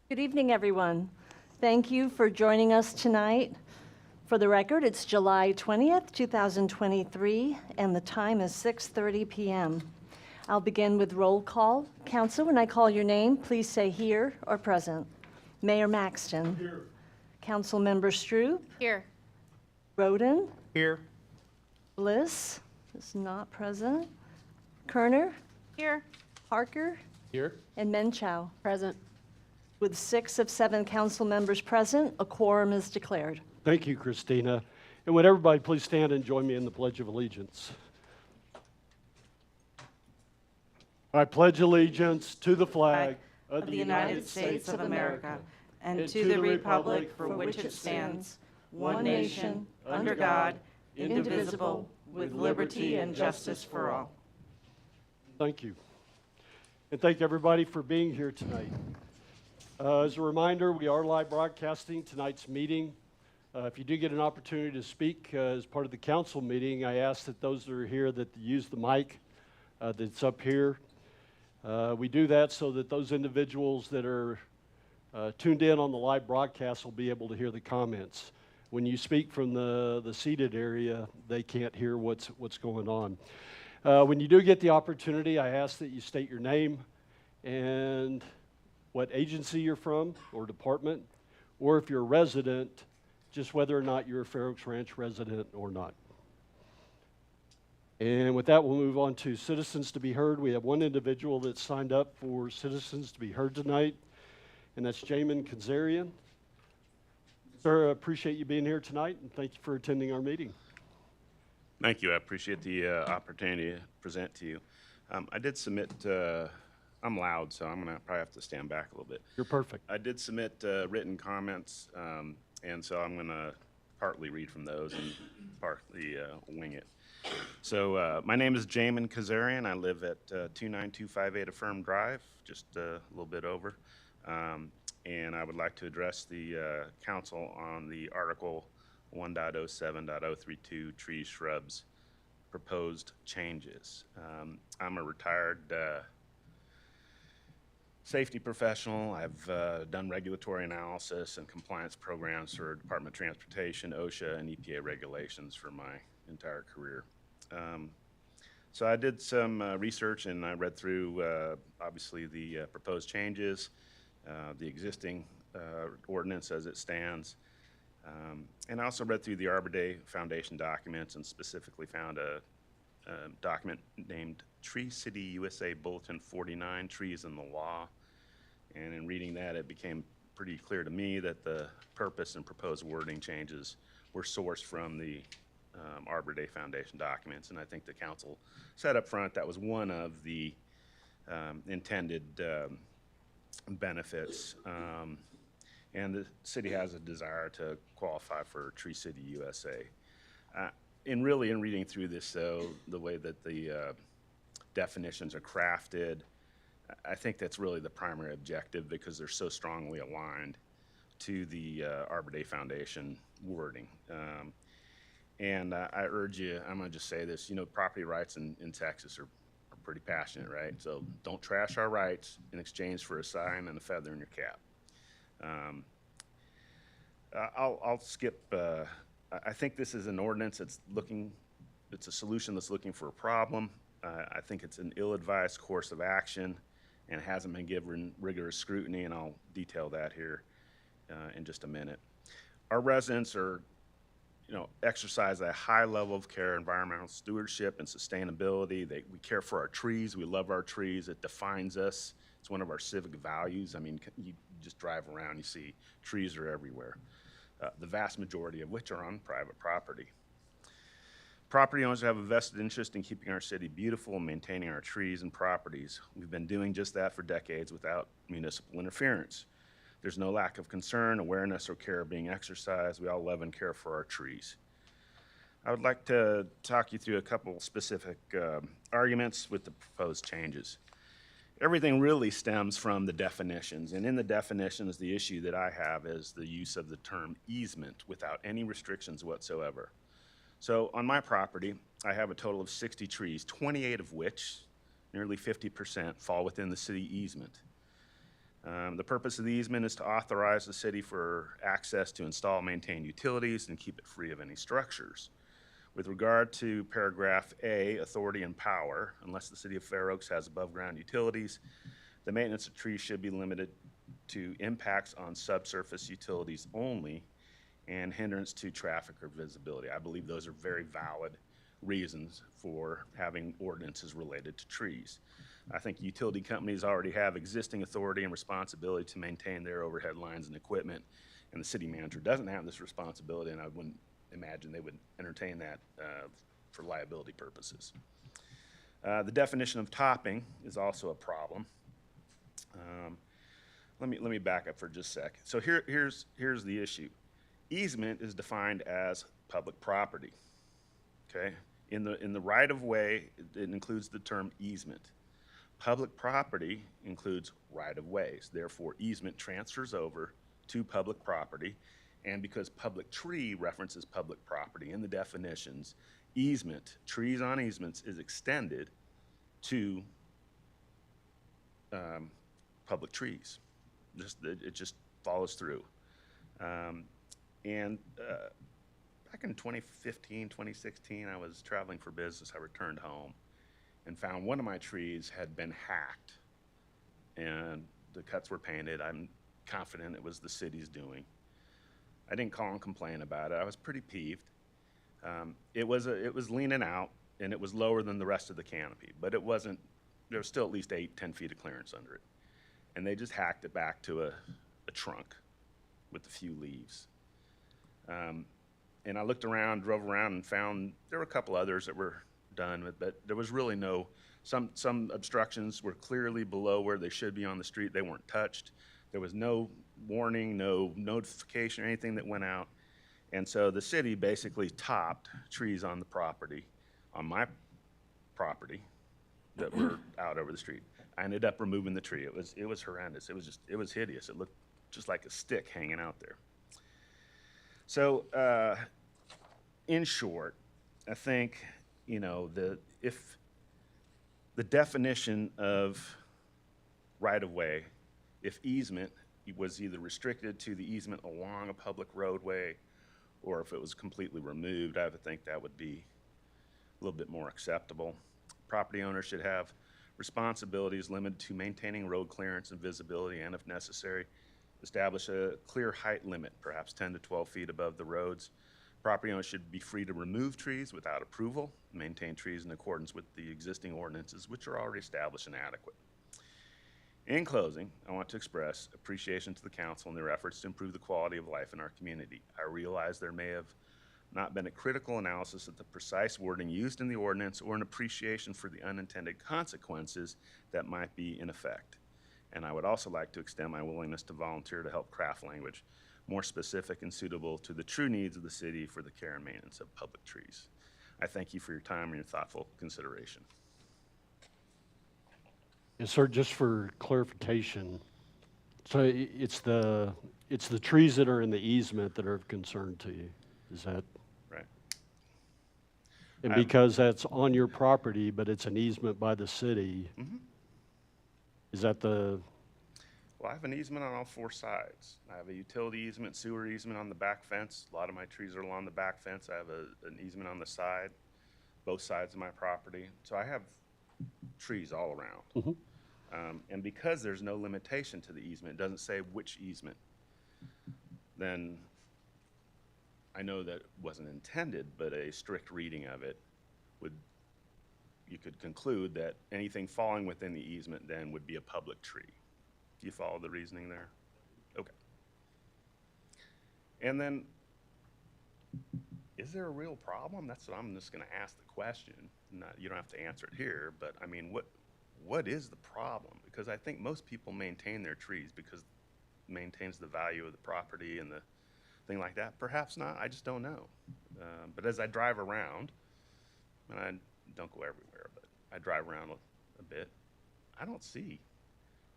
Good evening, everyone. Thank you for joining us tonight. For the record, it's July 20th, 2023, and the time is 6:30 p.m. I'll begin with roll call. Council, when I call your name, please say here or present. Mayor Maxton. Here. Councilmember Stroop. Here. Roden. Here. Bliss is not present. Kerner. Here. Parker. Here. And Menchow. Present. With 6 of 7 council members present, a quorum is declared. Thank you, Christina. And would everybody please stand and join me in the Pledge of Allegiance? I pledge allegiance to the flag of the United States of America and to the republic for which it stands, one nation, under God, indivisible, with liberty and justice for all. Thank you. And thank everybody for being here tonight. As a reminder, we are live broadcasting tonight's meeting. If you do get an opportunity to speak as part of the council meeting, I ask that those that are here that use the mic that's up here. We do that so that those individuals that are tuned in on the live broadcast will be able to hear the comments. When you speak from the seated area, they can't hear what's going on. When you do get the opportunity, I ask that you state your name and what agency you're from or department, or if you're a resident, just whether or not you're a Fair Oaks Ranch resident or not. And with that, we'll move on to citizens to be heard. We have one individual that's signed up for citizens to be heard tonight, and that's Jamin Kazarian. Sir, I appreciate you being here tonight, and thank you for attending our meeting. Thank you. I appreciate the opportunity to present to you. I did submit, I'm loud, so I'm going to probably have to stand back a little bit. You're perfect. I did submit written comments, and so I'm going to partly read from those and partly wing it. So my name is Jamin Kazarian. I live at 29258 Affirm Drive, just a little bit over. And I would like to address the council on the Article 1.07.032 trees, shrubs, proposed changes. I'm a retired safety professional. I've done regulatory analysis and compliance programs for Department of Transportation, OSHA, and EPA regulations for my entire career. So I did some research and I read through obviously the proposed changes, the existing ordinance as it stands, and I also read through the Arbor Day Foundation documents and specifically found a document named Tree City USA Bulletin 49, Trees in the Law. And in reading that, it became pretty clear to me that the purpose and proposed wording changes were sourced from the Arbor Day Foundation documents. And I think the council said up front that was one of the intended benefits. And the city has a desire to qualify for Tree City USA. In reading through this, though, the way that the definitions are crafted, I think that's really the primary objective because they're so strongly aligned to the Arbor Day Foundation wording. And I urge you, I'm going to just say this, property rights in Texas are pretty passionate, right? So don't trash our rights in exchange for a sign and a feather in your cap. I'll skip, I think this is an ordinance that's it's a solution that's looking for a problem. I think it's an ill-advised course of action and hasn't been given rigorous scrutiny, and I'll detail that here in just a minute. Our residents are, exercise a high level of care, environmental stewardship, and sustainability. We care for our trees. We love our trees. It defines us. It's one of our civic values. I mean, you just drive around, you see trees are everywhere. The vast majority of which are on private property. Property owners have a vested interest in keeping our city beautiful and maintaining our trees and properties. We've been doing just that for decades without municipal interference. There's no lack of concern, awareness, or care being exercised. We all love and care for our trees. I would like to talk you through a couple specific arguments with the proposed changes. Everything really stems from the definitions, and in the definitions, the issue that I have is the use of the term easement without any restrictions whatsoever. So on my property, I have a total of 60 trees, 28 of which, nearly 50%, fall within the city easement. The purpose of the easement is to authorize the city for access to install, maintain utilities, and keep it free of any structures. With regard to paragraph A, authority and power, unless the city of Fair Oaks has above-ground utilities, the maintenance of trees should be limited to impacts on subsurface utilities only and hindrance to traffic or visibility. I believe those are very valid reasons for having ordinances related to trees. I think utility companies already have existing authority and responsibility to maintain their overhead lines and equipment, and the city manager doesn't have this responsibility, and I wouldn't imagine they would entertain that for liability purposes. The definition of topping is also a problem. Let me back up for just a sec. So here's the issue. Easement is defined as public property. Okay, in the right of way, it includes the term easement. Public property includes right of ways. Therefore, easement transfers over to public property, and because public tree references public property in the definitions, easement, trees on easements is extended to public trees. It just follows through. Back in 2015, 2016, I was traveling for business. I returned home and found one of my trees had been hacked, and the cuts were painted. I'm confident it was the city's doing. I didn't call and complain about it. I was pretty peeved. It was leaning out, and it was lower than the rest of the canopy, but it wasn't. There was still at least 8-10 feet of clearance under it, and they just hacked it back to a trunk with a few leaves. And I looked around, drove around, and found there were a couple others that were done, but there was really no, some obstructions were clearly below where they should be on the street. They weren't touched. There was no warning, no notification or anything that went out. And so the city basically topped trees on the property, on my property, that were out over the street. I ended up removing the tree. It was horrendous. It was hideous. It looked just like a stick hanging out there. So, in short, I think, if the definition of right-of-way, if easement was either restricted to the easement along a public roadway, or if it was completely removed, I would think that would be a little bit more acceptable. Property owners should have responsibilities limited to maintaining road clearance and visibility, and if necessary, establish a clear height limit, perhaps 10 to 12 feet above the roads. Property owners should be free to remove trees without approval, maintain trees in accordance with the existing ordinances, which are already established and adequate. In closing, I want to express appreciation to the council and their efforts to improve the quality of life in our community. I realize there may have not been a critical analysis of the precise wording used in the ordinance or an appreciation for the unintended consequences that might be in effect. And I would also like to extend my willingness to volunteer to help craft language more specific and suitable to the true needs of the city for the care and maintenance of public trees. I thank you for your time and your thoughtful consideration. Yes, sir, just for clarification, so it's the trees that are in the easement that are of concern to you, is that? Right. And because that's on your property, but it's an easement by the city, is that the? Well, I have an easement on all four sides. I have a utility easement, sewer easement on the back fence. A lot of my trees are along the back fence. I have an easement on the side, both sides of my property. So I have trees all around. And because there's no limitation to the easement, it doesn't say which easement, then I know that it wasn't intended, but a strict reading of it you could conclude that anything falling within the easement then would be a public tree. Do you follow the reasoning there? Okay. And then, is there a real problem? That's what I'm just gonna ask the question. You don't have to answer it here, but I mean, what is the problem? Because I think most people maintain their trees because it maintains the value of the property and the thing like that. Perhaps not, I just don't know. But as I drive around, and I don't go everywhere, but I drive around a bit, I don't see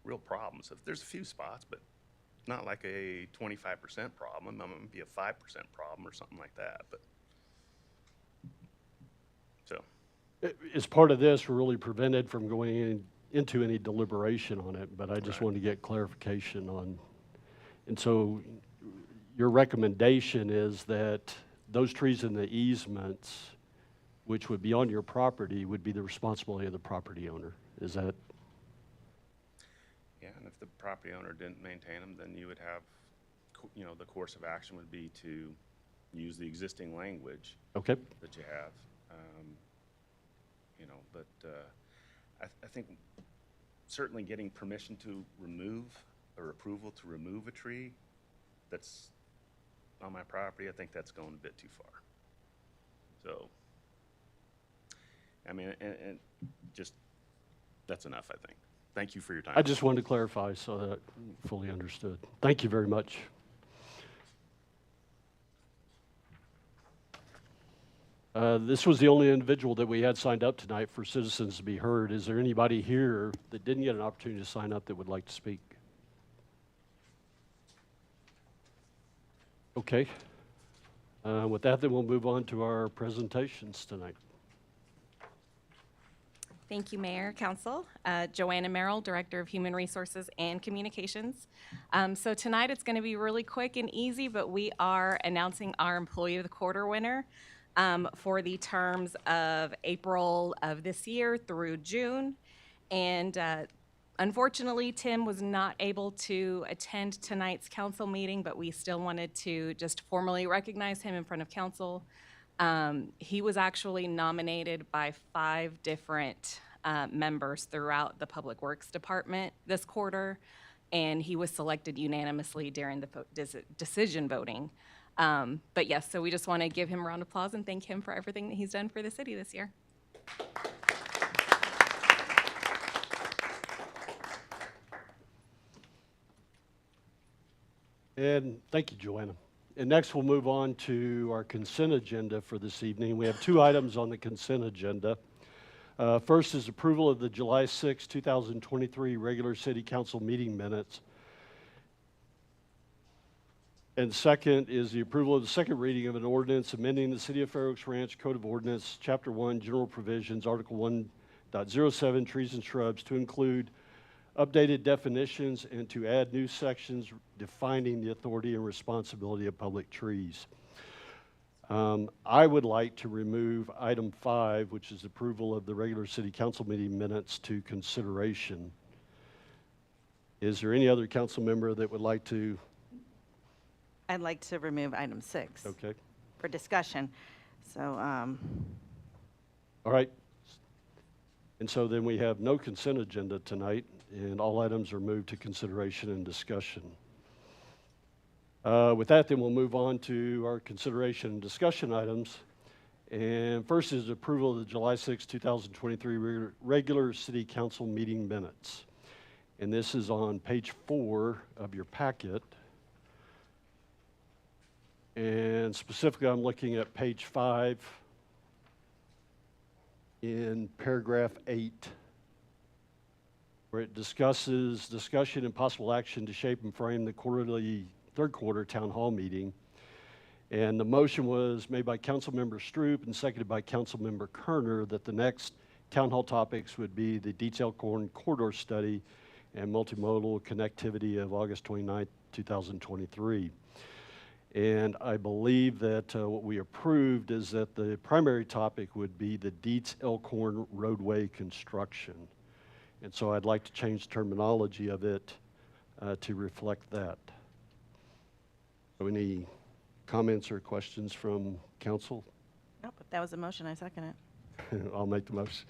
real problems. If there's a few spots, but not like a 25% problem. It might be a 5% problem or something like that. But so, As part of this, we're really prevented from going in into any deliberation on it, but I just Correct. wanted to get clarification on. And so your recommendation is that those trees in the easements, which would be on your property, would be the responsibility of the property owner. Is that, Yeah, and if the property owner didn't maintain them, then you would have, the course of action would be to use the existing language okay? that you have. But I think certainly getting permission to remove or approval to remove a tree that's on my property, I think that's going a bit too far. So, I mean, and just, that's enough, I think. Thank you for your time. I just wanted to clarify so that I fully understood. Thank you very much. This was the only individual that we had signed up tonight for citizens to be heard. Is there anybody here that didn't get an opportunity to sign up that would like to speak? Okay. With that, then we'll move on to our presentations tonight. Thank you, Mayor, Council. Joanna Merrill, Director of Human Resources and Communications. So tonight it's going to be really quick and easy, but we are announcing our Employee of the Quarter winner for the terms of April of this year through June. And unfortunately, Tim was not able to attend tonight's council meeting, but we still wanted to just formally recognize him in front of council. He was actually nominated by 5 different members throughout the Public Works Department this quarter, and he was selected unanimously during the decision voting. But yes, so we just want to give him a round of applause and thank him for everything that he's done for the city this year. And thank you, Joanna. And next, we'll move on to our consent agenda for this evening. We have 2 items on the consent agenda. First is approval of the July 6, 2023 regular city council meeting minutes. And second is the approval of the second reading of an ordinance amending the City of Fair Oaks Ranch Code of Ordinance, Chapter 1, General Provisions, Article 1.07, Trees and Shrubs, to include updated definitions and to add new sections defining the authority and responsibility of public trees. I would like to remove item 5, which is approval of the regular city council meeting minutes, to consideration. Is there any other council member that would like to? I'd like to remove item 6 Okay. for discussion. So, All right. And so then we have no consent agenda tonight, and all items are moved to consideration and discussion. With that, then we'll move on to our consideration and discussion items. And first is approval of the July 6, 2023 regular city council meeting minutes. And this is on page 4 of your packet. And specifically, I'm looking at page 5 in paragraph 8, where it discusses discussion and possible action to shape and frame the third quarter town hall meeting. And the motion was made by Councilmember Stroop and seconded by Councilmember Kerner that the next town hall topics would be the detailed corridor study and multimodal connectivity of August 29, 2023. And I believe that what we approved is that the primary topic would be the Dietz Elkhorn roadway construction. And so I'd like to change the terminology of it to reflect that. So any comments or questions from council? nope, if that was a motion, I second it. I'll make the motion.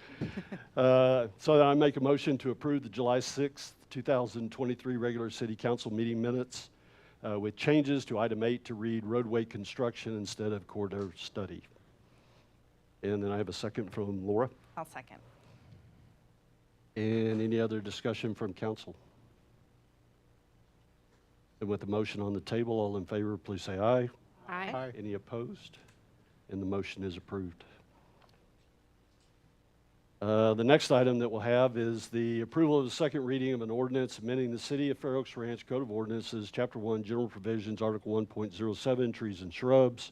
So I make a motion to approve the July 6th, 2023 regular city council meeting minutes with changes to item 8 to read roadway construction instead of corridor study. And then I have a second from Laura. I'll second. And any other discussion from council? And with the motion on the table, all in favor, please say aye. Aye. Any opposed? And the motion is approved. The next item that we'll have is the approval of the second reading of an ordinance amending the City of Fair Oaks Ranch Code of Ordinances, Chapter 1, General Provisions, Article 1.07, Trees and Shrubs,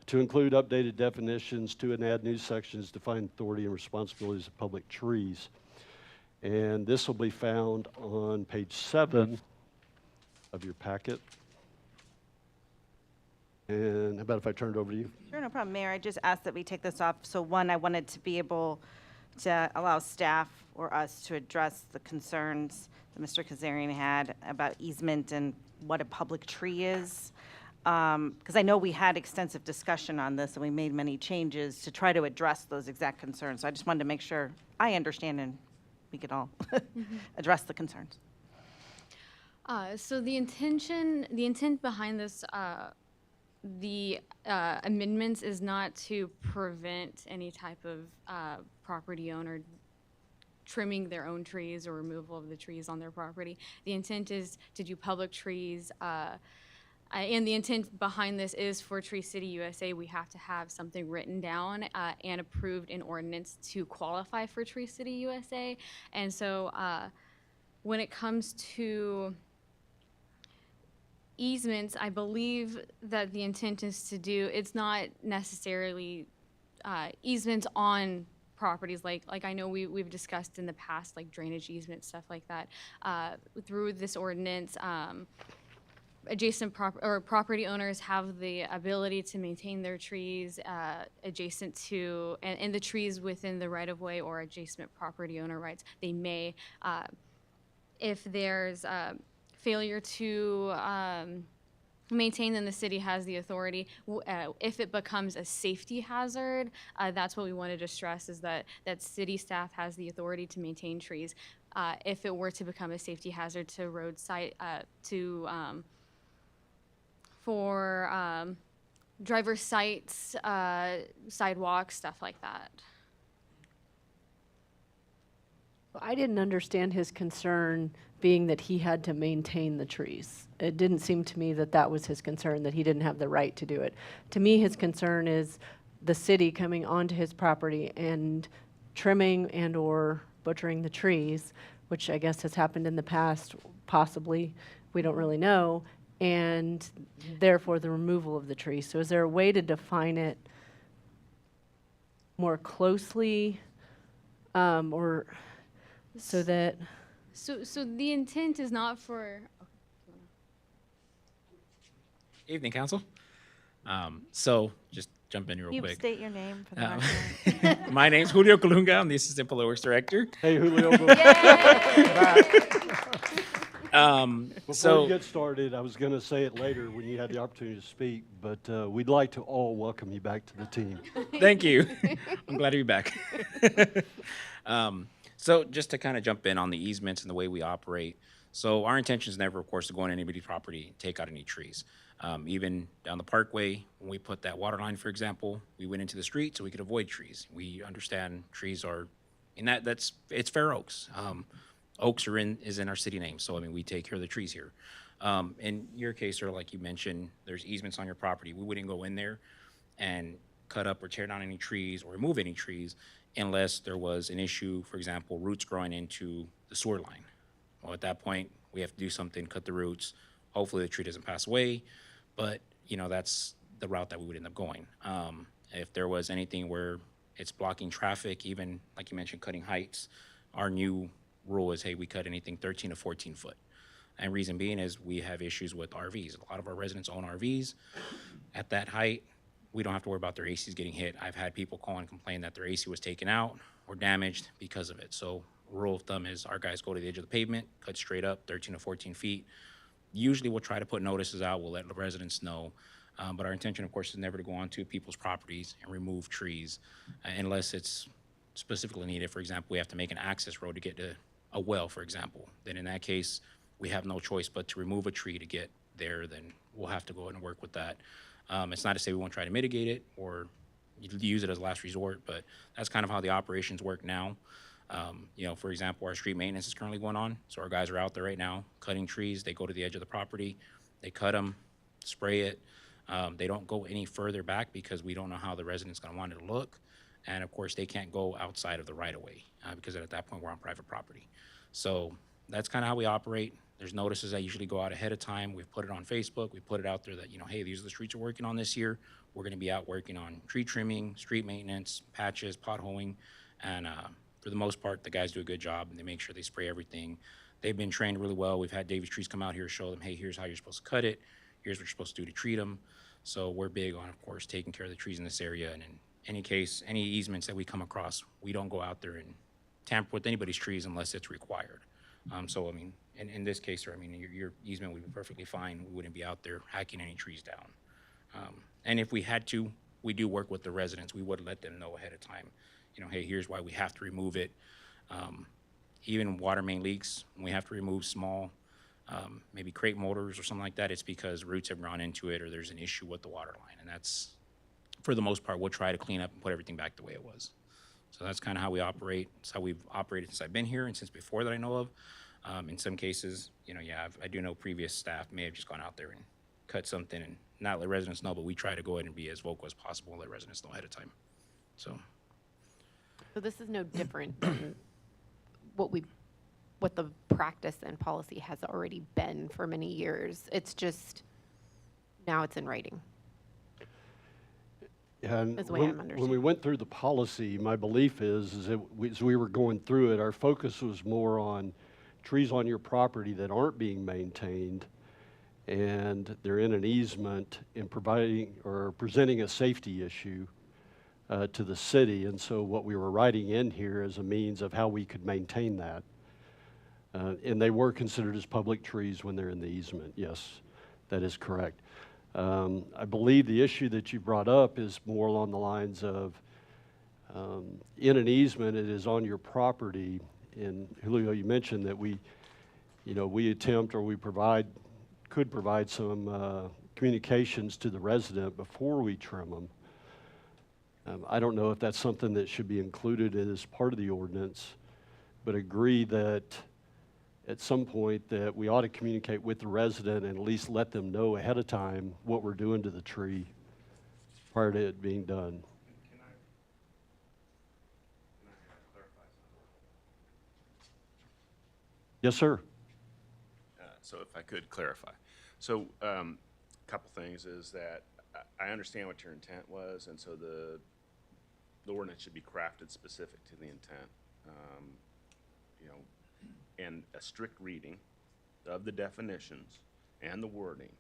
to include updated definitions to and add new sections defining authority and responsibilities of public trees. And this will be found on page 7 of your packet. And how about if I turn it over to you? Sure, no problem. Mayor, I just asked that we take this off. So one, I wanted to be able to allow staff or us to address the concerns that Mr. Kazarian had about easement and what a public tree is. Because I know we had extensive discussion on this and we made many changes to try to address those exact concerns. So I just wanted to make sure I understand and we could all address the concerns. So the intent behind this, the amendments is not to prevent any type of property owner trimming their own trees or removal of the trees on their property. The intent is to do public trees, and the intent behind this is for Tree City USA, we have to have something written down and approved in ordinance to qualify for Tree City USA. And so when it comes to easements, I believe that the intent is to do, it's not necessarily easements on properties like I know we've discussed in the past, like drainage easements, stuff like that. Through this ordinance, adjacent property owners have the ability to maintain their trees adjacent to, and the trees within the right-of-way or adjacent property owner rights. They may, if there's failure to maintain, then the city has the authority. If it becomes a safety hazard, that's what we wanted to stress, is that city staff has the authority to maintain trees. If it were to become a safety hazard to roadside, for driver sites, sidewalks, stuff like that. I didn't understand his concern being that he had to maintain the trees. It didn't seem to me that that was his concern, that he didn't have the right to do it. To me, his concern is the city coming onto his property and trimming and or butchering the trees, which I guess has happened in the past, possibly, we don't really know, and therefore the removal of the tree. So is there a way to define it more closely, or so that... So the intent is not for, Evening, Council. So just jump in real Can you quick. state your name for the Um, record? My name's Julio Colunga. I'm the Assistant Public Works Director. Hey, Julio, before So we get started, I was going to say it later when you had the opportunity to speak, but we'd like to all welcome you back to the team. thank you. I'm glad to be back. So just to kind of jump in on the easements and the way we operate. So our intention is never, of course, to go on anybody's property, take out any trees. Even down the parkway, when we put that water line, for example, we went into the street so we could avoid trees. We understand trees are, and it's fair oaks. Oaks is in our city name, so I mean, we take care of the trees here. In your case, sir, like you mentioned, there's easements on your property. We wouldn't go in there and cut up or tear down any trees or remove any trees unless there was an issue, for example, roots growing into the sewer line. Well, at that point, we have to do something, cut the roots. Hopefully the tree doesn't pass away, but that's the route that we would end up going. If there was anything where it's blocking traffic, even like you mentioned, cutting heights, our new rule is, hey, we cut anything 13 to 14 foot. And reason being is we have issues with RVs. A lot of our residents own RVs. At that height, we don't have to worry about their ACs getting hit. I've had people call and complain that their AC was taken out or damaged because of it. So rule of thumb is our guys go to the edge of the pavement, cut straight up 13 to 14 feet. Usually we'll try to put notices out. We'll let the residents know. But our intention, of course, is never to go onto people's properties and remove trees unless it's specifically needed. For example, we have to make an access road to get to a well, for example. Then in that case, we have no choice but to remove a tree to get there. Then we'll have to go ahead and work with that. It's not to say we won't try to mitigate it or use it as a last resort, but that's kind of how the operations work now. For example, our street maintenance is currently going on. So our guys are out there right now cutting trees. They go to the edge of the property, they cut them, spray it. They don't go any further back because we don't know how the resident's gonna want it to look. And of course, they can't go outside of the right of way because at that point we're on private property. So that's kind of how we operate. There's notices that usually go out ahead of time. We've put it on Facebook. We put it out there that, hey, these are the streets we're working on this year. We're gonna be out working on tree trimming, street maintenance, patches, potholing, and for the most part, the guys do a good job, and they make sure they spray everything. They've been trained really well. We've had Davis Trees come out here, show them, hey, here's how you're supposed to cut it. Here's what you're supposed to do to treat them. So we're big on, of course, taking care of the trees in this area. And in any case, any easements that we come across, we don't go out there and tamper with anybody's trees unless it's required. So, I mean, in this case, sir, I mean, your easement would be perfectly fine. We wouldn't be out there hacking any trees down. And if we had to, we do work with the residents. We would let them know ahead of time, you know, hey, here's why we have to remove it. Even water main leaks, when we have to remove small, maybe crate motors or something like that, it's because roots have gone into it or there's an issue with the water line. And that's, for the most part, we'll try to clean up and put everything back the way it was. So that's kind of how we operate. It's how we've operated since I've been here and since before that I know of. In some cases, you know, yeah, I do know previous staff may have just gone out there and cut something and not let residents know, but we try to go ahead and be as vocal as possible and let residents know ahead of time. So. So this is no different than what the practice and policy has already been for many years. It's just, now it's in writing. And Is the way I'm when we understanding. went through the policy, my belief is that as we were going through it, our focus was more on trees on your property that aren't being maintained and they're in an easement in providing or presenting a safety issue to the city. And so what we were writing in here is a means of how we could maintain that. And they were considered as public trees when they're in the easement. Yes, that is correct. I believe the issue that you brought up is more along the lines of in an easement, it is on your property. And Julio, you mentioned that we attempt or we could provide some communications to the resident before we trim them. I don't know if that's something that should be included as part of the ordinance, but agree that at some point that we ought to communicate with the resident and at least let them know ahead of time what we're doing to the tree prior to it being done. Can I clarify something? Yes, sir. So if I could clarify. So a couple things is that I understand what your intent was, and so the ordinance should be crafted specific to the intent. You know, and a strict reading of the definitions and the wording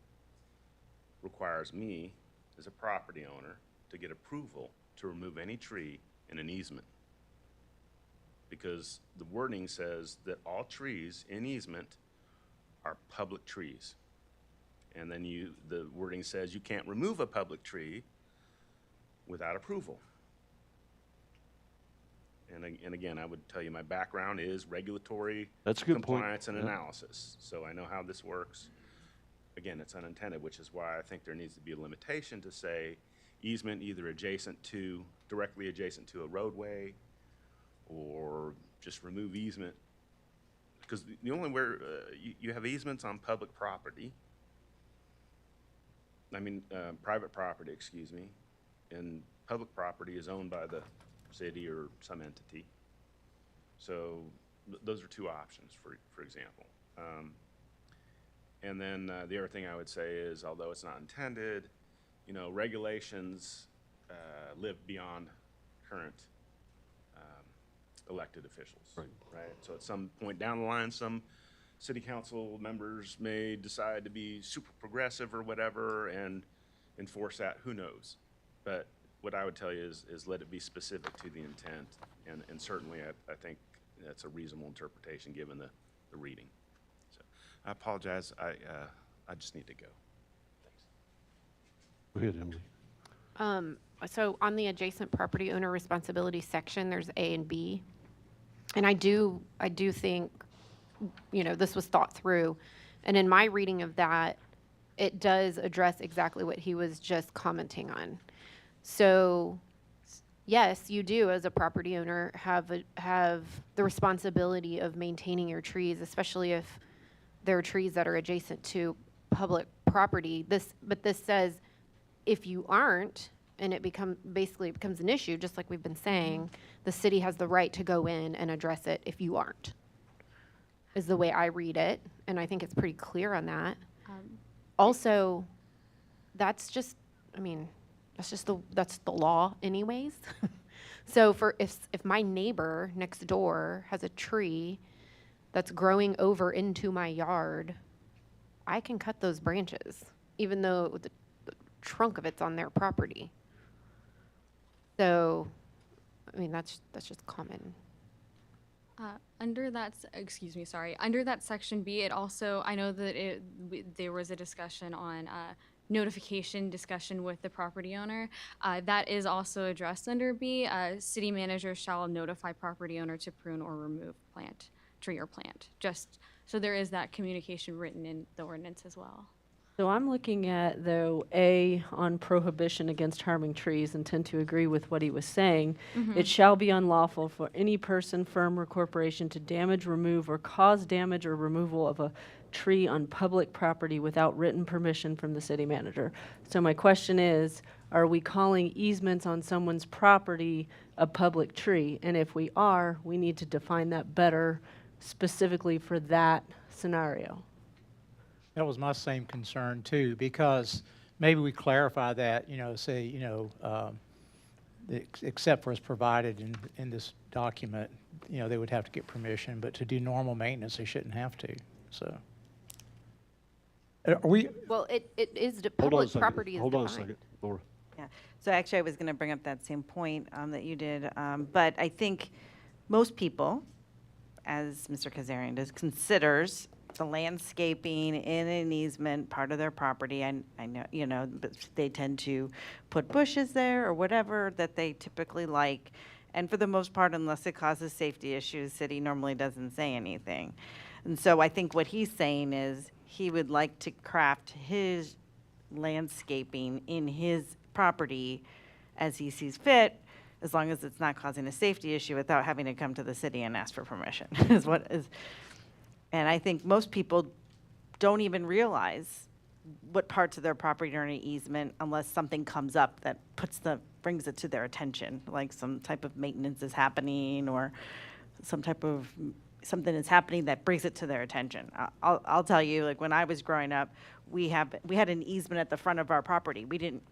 requires me, as a property owner, to get approval to remove any tree in an easement. Because the wording says that all trees in easement are public trees. And then the wording says you can't remove a public tree without approval. And again, I would tell you my background is regulatory That's a good point. compliance and Yeah. analysis. So I know how this works. Again, it's unintended, which is why I think there needs to be a limitation to say easement either directly adjacent to a roadway, or just remove easement. Because the only where you have easements on public property, private property, excuse me, and public property is owned by the city or some entity. So those are two options, for example. And then the other thing I would say is, although it's not intended, regulations live beyond current elected officials. Right. So at some point down the line, some city council members may decide to be super progressive or whatever and enforce that. Who knows? But what I would tell you is let it be specific to the intent, and certainly I think that's a reasonable interpretation given the reading. So I apologize. I just need to go. Thanks. Go ahead, Emily. So on the adjacent property owner responsibility section, there's A and B. And I do think, this was thought through. And in my reading of that, it does address exactly what he was just commenting on. So, yes, you do, as a property owner, have the responsibility of maintaining your trees, especially if there are trees that are adjacent to public property. But this says, if you aren't, and it becomes an issue, just like we've been saying, the city has the right to go in and address it if you aren't, is the way I read it, and I think it's pretty clear on that. Also, that's the law anyways. So if my neighbor next door has a tree that's growing over into my yard, I can cut those branches, even though the trunk of it's on their property. So, I mean, that's just common. Under that, excuse me, sorry, under that section B, it also, I know that there was a discussion on notification discussion with the property owner. That is also addressed under B. City manager shall notify property owner to prune or remove tree or plant. Just, so there is that communication written in the ordinance as well. So I'm looking at, though, A, on prohibition against harming trees, and tend to agree with what he was saying. It shall be unlawful for any person, firm, or corporation to damage, remove, or cause damage or removal of a tree on public property without written permission from the city manager. So my question is, are we calling easements on someone's property a public tree? And if we are, we need to define that better specifically for that scenario. That was my same concern too, because maybe we clarify that, say, except for as provided in this document, they would have to get permission, but to do normal maintenance, they shouldn't have to, so. Are we, Well, it is, Hold on a public second. property is Hold on a defined. second, Laura. Yeah, so actually, I was going to bring up that same point that you did, but I think most people, as Mr. Kazarian does, considers the landscaping in an easement part of their property. I know, but they tend to put bushes there or whatever that they typically like. And for the most part, unless it causes safety issues, city normally doesn't say anything. And so I think what he's saying is he would like to craft his landscaping in his property as he sees fit, as long as it's not causing a safety issue without having to come to the city and ask for permission, is what is. And I think most people don't even realize what parts of their property are in an easement unless something comes up that brings it to their attention, like some type of maintenance is happening or something is happening that brings it to their attention. I'll tell you, like when I was growing up, we had an easement at the front of our property.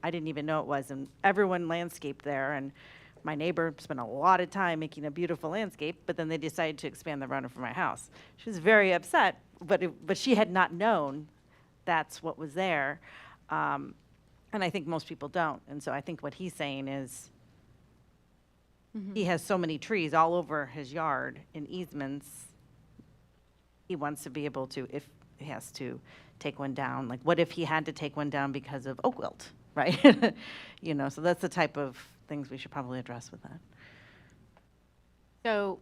I didn't even know it was, and everyone landscaped there, and my neighbor spent a lot of time making a beautiful landscape, but then they decided to expand the runner for my house. She was very upset, but she had not known that's what was there. And I think most people don't. And so I think what he's saying is he has so many trees all over his yard in easements. He wants to be able to, if he has to take one down, like what if he had to take one down because of oak wilt, right? So that's the type of things we should probably address with that. So,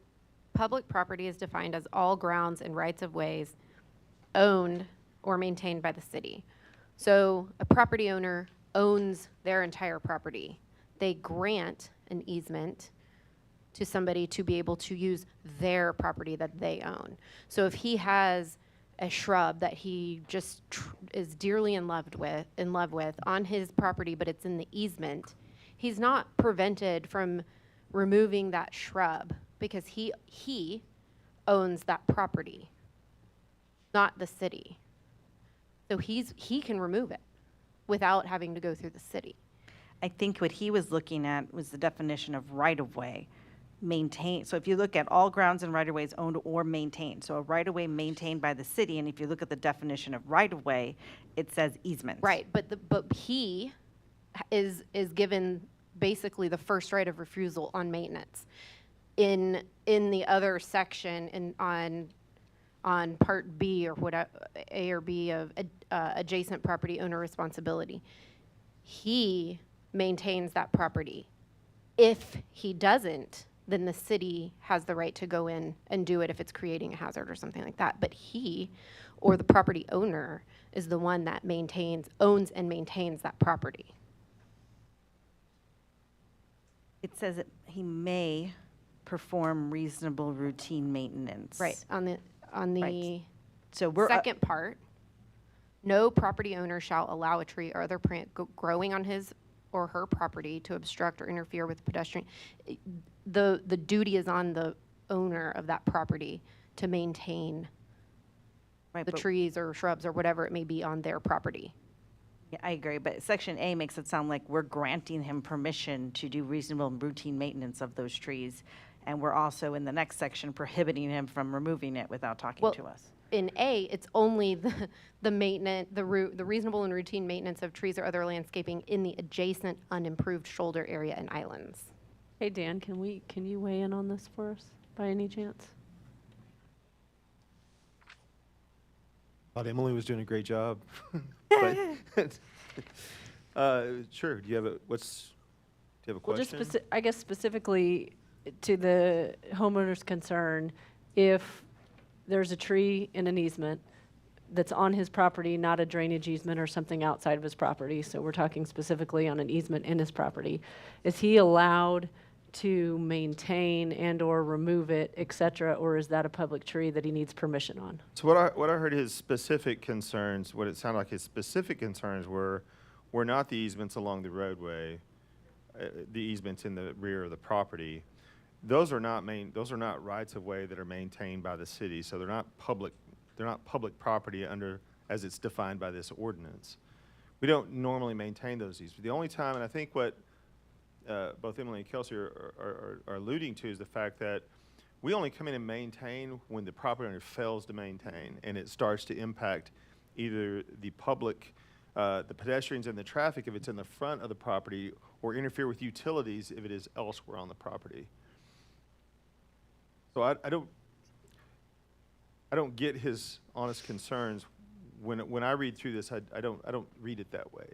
public property is defined as all grounds and rights of ways owned or maintained by the city. So, a property owner owns their entire property. They grant an easement to somebody to be able to use their property that they own. So, if he has a shrub that he just is dearly in love with on his property, but it's in the easement, he's not prevented from removing that shrub because he owns that property, not the city. So he can remove it without having to go through the city. I think what he was looking at was the definition of right-of-way, maintain. So if you look at all grounds and right-of-ways owned or maintained, so a right-of-way maintained by the city, and if you look at the definition of right-of-way, it says easement. Right, but he is given basically the first right of refusal on maintenance. In the other section on part B or whatever, A or B of adjacent property owner responsibility, he maintains that property. If he doesn't, then the city has the right to go in and do it if it's creating a hazard or something like that. But he or the property owner is the one that owns and maintains that property. It says that he may perform reasonable routine maintenance. Right, on the Right. So we're. second part, no property owner shall allow a tree or other plant growing on his or her property to obstruct or interfere with pedestrian. The duty is on the owner of that property to maintain Right, the but- trees or shrubs or whatever it may be on their property. Yeah, I agree, but Section A makes it sound like we're granting him permission to do reasonable and routine maintenance of those trees. And we're also in the next section prohibiting him from removing it without talking Well, to us. In A, it's only the maintenance, the reasonable and routine maintenance of trees or other landscaping in the adjacent unimproved shoulder area and islands. Hey, Dan, can you weigh in on this for us by any chance? Thought Emily was doing a great job. But, sure, do you have a Well, just question? I guess specifically to the homeowner's concern, if there's a tree in an easement that's on his property, not a drainage easement or something outside of his property, so we're talking specifically on an easement in his property, is he allowed to maintain and/or remove it, et cetera, or is that a public tree that he needs permission on? So what I heard his specific concerns, what it sounded like his specific concerns were not the easements along the roadway, the easements in the rear of the property. Those are not rights of way that are maintained by the city, so they're not public property as it's defined by this ordinance. We don't normally maintain those easements. The only time, and I think what both Emily and Kelsey are alluding to, is the fact that we only come in and maintain when the property owner fails to maintain, and it starts to impact either the public, the pedestrians and the traffic if it's in the front of the property, or interfere with utilities if it is elsewhere on the property. So I don't get his honest concerns. When I read through this, I don't read it that way.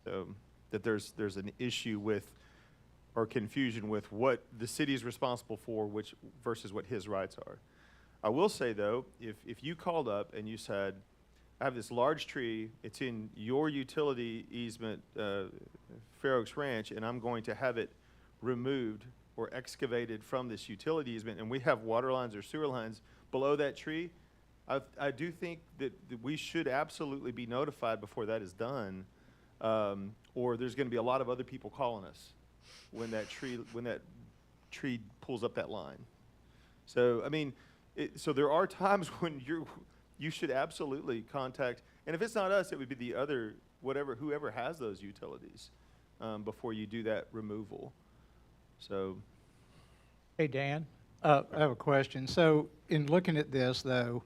So that there's an issue with, or confusion with, what the city is responsible for, which versus what his rights are. I will say though, if you called up and you said, I have this large tree, it's in your utility easement, Fair Oaks Ranch, and I'm going to have it removed or excavated from this utility easement, and we have water lines or sewer lines below that tree, I do think that we should absolutely be notified before that is done, or there's going to be a lot of other people calling us when that tree pulls up that line. So I mean, so there are times when you should absolutely contact, and if it's not us, it would be the other, whoever has those utilities, before you do that removal. So. Hey, Dan, I have a question. So in looking at this, though,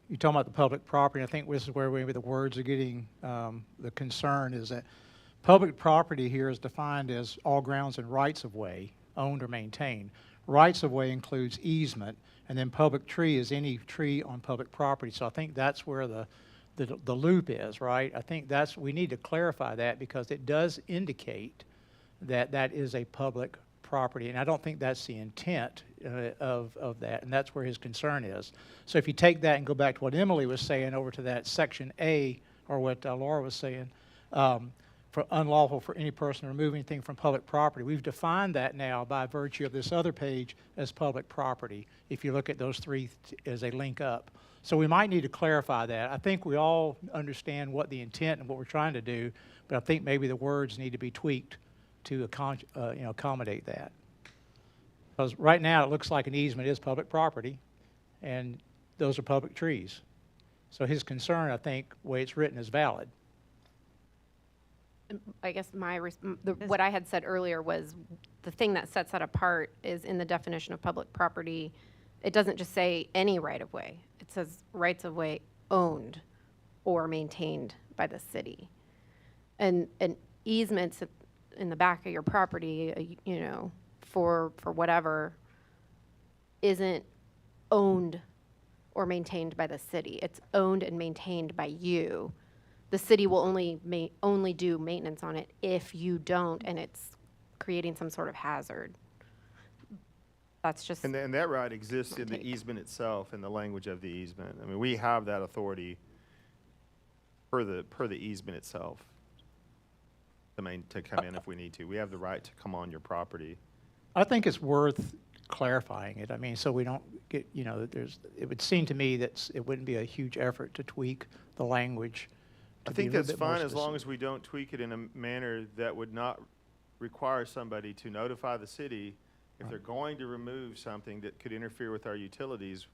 you're talking about the public property. I think this is where maybe the words are getting, the concern is that public property here is defined as all grounds and rights-of-way owned or maintained. Rights-of-way includes easement, and then public tree is any tree on public property. So I think that's where the loop is, right? I think we need to clarify that, because it does indicate that that is a public property, and I don't think that's the intent of that, and that's where his concern is. So if you take that and go back to what Emily was saying over to that Section A, or what Laura was saying, for unlawful for any person to remove anything from public property, we've defined that now by virtue of this other page as public property, if you look at those three as they link up. So we might need to clarify that. I think we all understand what the intent and what we're trying to do, but I think maybe the words need to be tweaked to accommodate that. Because right now, it looks like an easement is public property, and those are public trees. So his concern, I think, the way it's written, is valid. I guess what I had said earlier was the thing that sets that apart is in the definition of public property, it doesn't just say any right-of-way. It says rights-of-way owned or maintained by the city. And easements in the back of your property, for whatever, isn't owned or maintained by the city. It's owned and maintained by you. The city will only do maintenance on it if you don't, and it's creating some sort of hazard. That's just. And that right exists in the easement itself, in the language of the easement. I mean, we have that authority per the easement itself to come in if we need to. We have the right to come on your property. I think it's worth clarifying it. I mean, so we don't get, it would seem to me that it wouldn't be a huge effort to tweak the language. I think that's fine as long as we don't tweak it in a manner that would not require somebody to notify the city if they're going to remove something that could interfere with our utilities,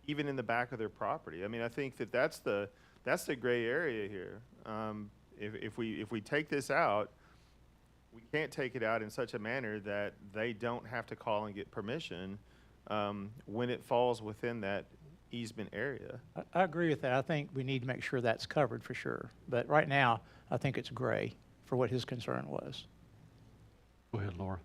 even in the back of their property. I mean, I think that's the gray area here. If we take this out, we can't take it out in such a manner that they don't have to call and get permission when it falls within that easement area. I agree with that. I think we need to make sure that's covered for sure. But right now, I think it's gray for what his concern was. Go ahead, Laura.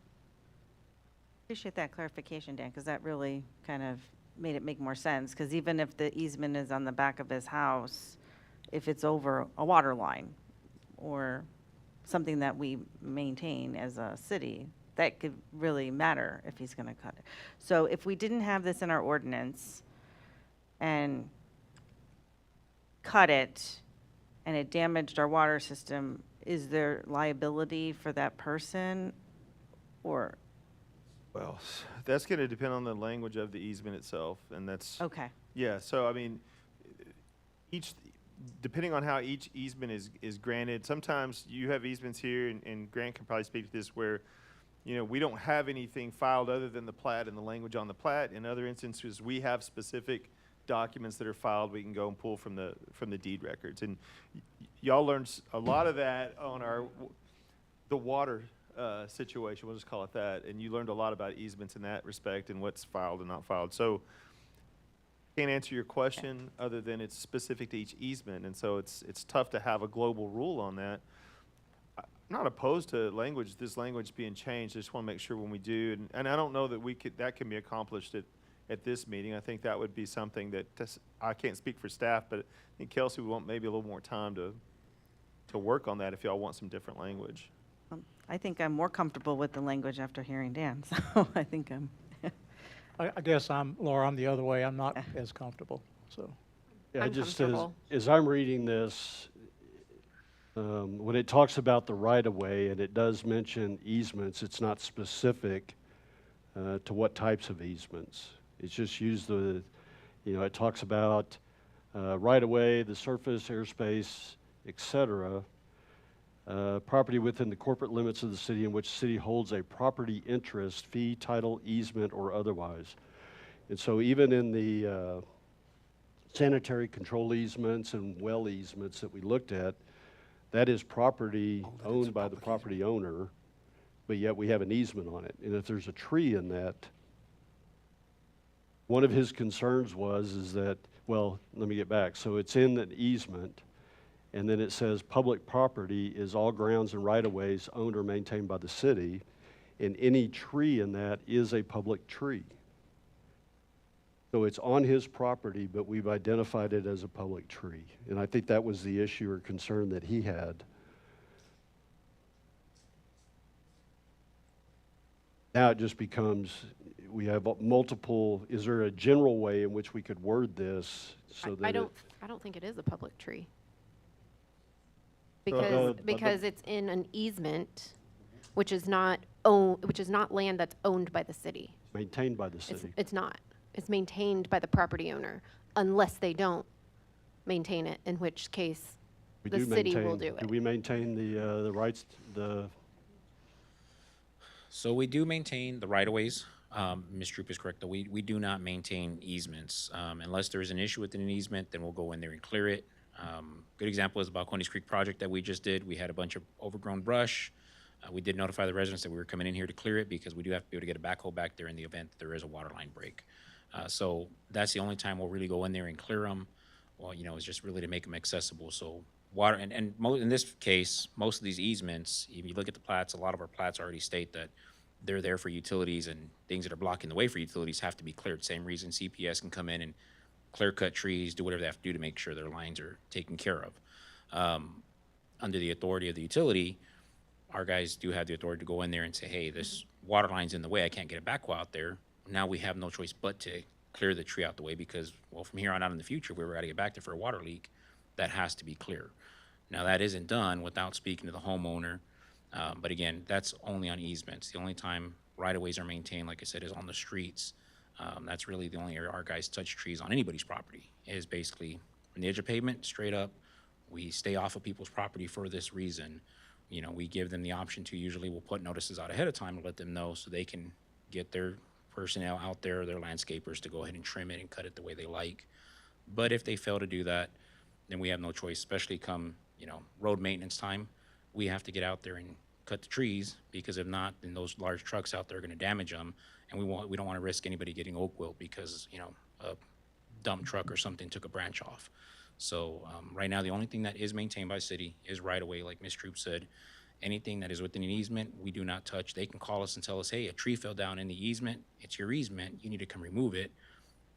Appreciate that clarification, Dan, because that really kind of made it make more sense. Because even if the easement is on the back of his house, if it's over a water line or something that we maintain as a city, that could really matter if he's going to cut it. So if we didn't have this in our ordinance and cut it and it damaged our water system, is there liability for that person or? Well, that's going to depend on the language of the easement itself, and that's, Okay. yeah, so I mean, depending on how each easement is granted, sometimes you have easements here, and Grant can probably speak to this, where, you know, we don't have anything filed other than the plat and the language on the plat. In other instances, we have specific documents that are filed we can go and pull from the deed records. And y'all learned a lot of that on the water situation, we'll just call it that, and you learned a lot about easements in that respect and what's filed and not filed. So can't answer your question other than it's specific to each easement, and so it's tough to have a global rule on that. I'm not opposed to this language being changed. I just want to make sure when we do, and I don't know that that can be accomplished at this meeting. I think that would be something that I can't speak for staff, but I think Kelsey would want maybe a little more time to work on that if y'all want some different language. I think I'm more comfortable with the language after hearing Dan, so I think I'm. I guess Laura, I'm the other way. I'm not as comfortable, so. Yeah, I'm just comfortable. as I'm reading this, when it talks about the right-of-way, and it does mention easements, it's not specific to what types of easements. It's just used it talks about right-of-way, the surface, airspace, et cetera, property within the corporate limits of the city in which the city holds a property interest, fee, title, easement, or otherwise. And so even in the sanitary control easements and well easements that we looked at, that is property owned by the property owner, but yet we have an easement on it. And if there's a tree in that, one of his concerns is that, well, let me get back. So it's in an easement, and then it says public property is all grounds and right-of-ways owned or maintained by the city, and any tree in that is a public tree. So it's on his property, but we've identified it as a public tree. And I think that was the issue or concern that he had. Now it just becomes, we have multiple, is there a general way in which we could word this so that I don't think it is a public tree. Uh, Because it's in an easement, which is not land that's owned by the city. maintained by the It's, city? it's not. It's maintained by the property owner, unless they don't maintain it, in which case We the do city will maintain- do it. we maintain the rights, So we do maintain the right-of-ways. Ms. Troop is correct, though. We do not maintain easements. Unless there's an issue with an easement, then we'll go in there and clear it. Good example is the Balcones Creek project that we just did. We had a bunch of overgrown brush. We did notify the residents that we were coming in here to clear it because we do have to be able to get a backhoe back there in the event that there is a water line break. So that's the only time we'll really go in there and clear them. Well, it's just really to make them accessible. So water, in this case, most of these easements, if you look at the plats, a lot of our plats already state that they're there for utilities, and things that are blocking the way for utilities have to be cleared. Same reason CPS can come in and clear cut trees, do whatever they have to do to make sure their lines are taken care of. Under the authority of the utility, our guys do have the authority to go in there and say, hey, this water line's in the way, I can't get a backhoe out there. Now we have no choice but to clear the tree out the way because, well, from here on out in the future, if we were to get back there for a water leak, that has to be clear. Now, that isn't done without speaking to the homeowner. But again, that's only on easements. The only time right-of-ways are maintained, like I said, is on the streets. That's really the only area our guys touch trees on anybody's property, is basically from the edge of pavement straight up. We stay off of people's property for this reason. We give them the option to, usually we'll put notices out ahead of time to let them know so they can get their personnel out there, their landscapers, to go ahead and trim it and cut it the way they like. But if they fail to do that, then we have no choice, especially come road maintenance time, we have to get out there and cut the trees, because if not, then those large trucks out there are gonna damage them, and we don't wanna risk anybody getting oak wilt because, a dump truck or something took a branch off. So, right now, the only thing that is maintained by city is right away, like Ms. Troop said. Anything that is within an easement, we do not touch. They can call us and tell us, hey, a tree fell down in the easement. It's your easement. You need to come remove it.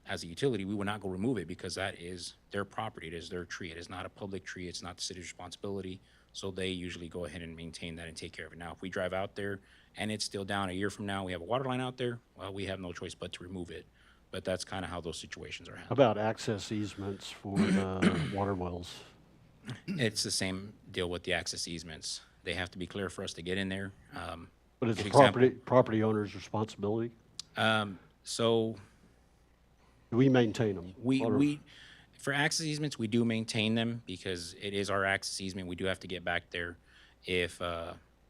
As a utility, we will not go remove it because that is their property. It is their tree. It is not a public tree. It's not the city's responsibility. So they usually go ahead and maintain that and take care of it. Now, if we drive out there and it's still down a year from now, we have a water line out there, well, we have no choice but to remove it. But that's kind of how those situations are How handled. about access easements for the water wells? It's the same deal with the access easements. They have to be clear for us to get in there. But it's Good the example. property owner's responsibility? So Do we maintain them? for access easements, we do maintain them because it is our access easement. We do have to get back there. If,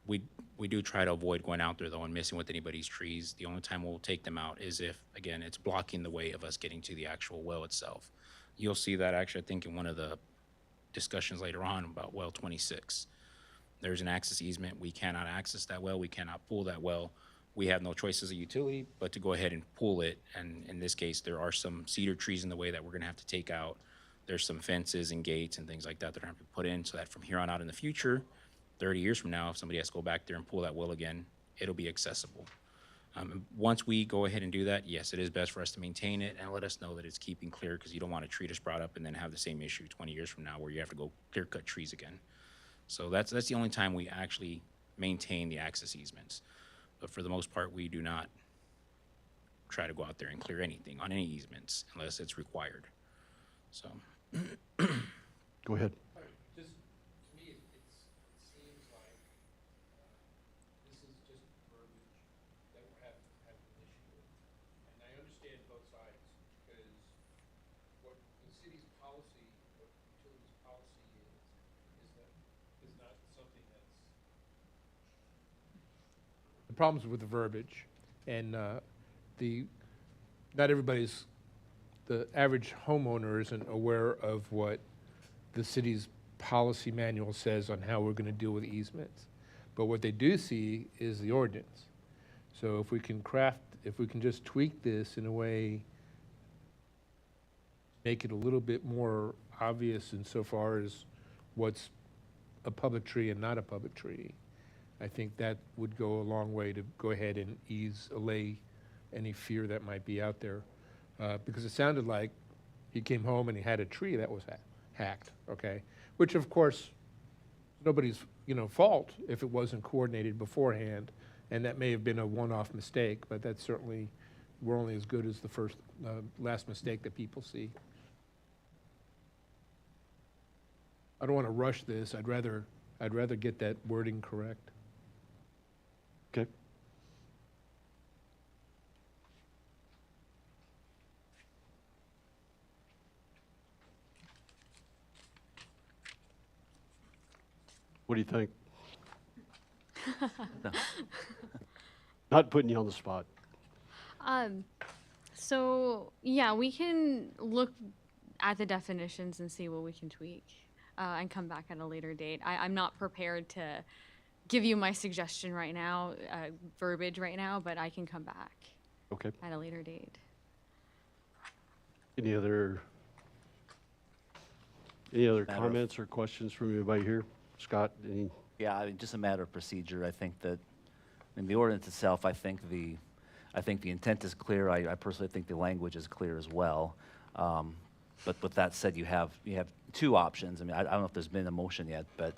we do try to avoid going out there though and messing with anybody's trees. The only time we'll take them out is if, again, it's blocking the way of us getting to the actual well itself. You'll see that actually, I think, in one of the discussions later on about well 26. There's an access easement. We cannot access that well. We cannot pull that well. We have no choice as a utility but to go ahead and pull it. And in this case, there are some cedar trees in the way that we're gonna have to take out. There's some fences and gates and things like that that are gonna have to be put in so that from here on out in the future, 30 years from now, if somebody has to go back there and pull that well again, it'll be accessible. Once we go ahead and do that, yes, it is best for us to maintain it and let us know that it's keeping clear, because you don't want a tree just brought up and then have the same issue 20 years from now where you have to go clear cut trees again. So that's the only time we actually maintain the access easements. But for the most part, we do not try to go out there and clear anything on any easements unless it's required. So, Go ahead. Just, to me, it seems like this is just verbiage that we're having an issue with. And I understand both sides, because what the city's policy, what utilities policy is not something that's. The problems with the verbiage, and not everybody's, the average homeowner isn't aware of what the city's policy manual says on how we're gonna deal with easements. But what they do see is the ordinance. So if we can just tweak this in a way, make it a little bit more obvious insofar as what's a public tree and not a public tree, I think that would go a long way to go ahead and allay any fear that might be out there. Because it sounded like he came home and he had a tree that was hacked, okay? Which of course, nobody's, fault if it wasn't coordinated beforehand, and that may have been a one-off mistake, but that's certainly, we're only as good as the last mistake that people see. I don't want to rush this. I'd rather get that wording correct. Okay. What do you think? Not putting you on the spot. So yeah, we can look at the definitions and see what we can tweak, and come back at a later date. I'm not prepared to give you my suggestion right now, verbiage right now, but I can come back Okay. at a later date. Any other comments or questions from anybody here? Scott, any? Yeah, just a matter of procedure. I think that, the ordinance itself, I think the intent is clear. I personally think the language is clear as well. But with that said, you have two options. I don't know if there's been a motion yet, but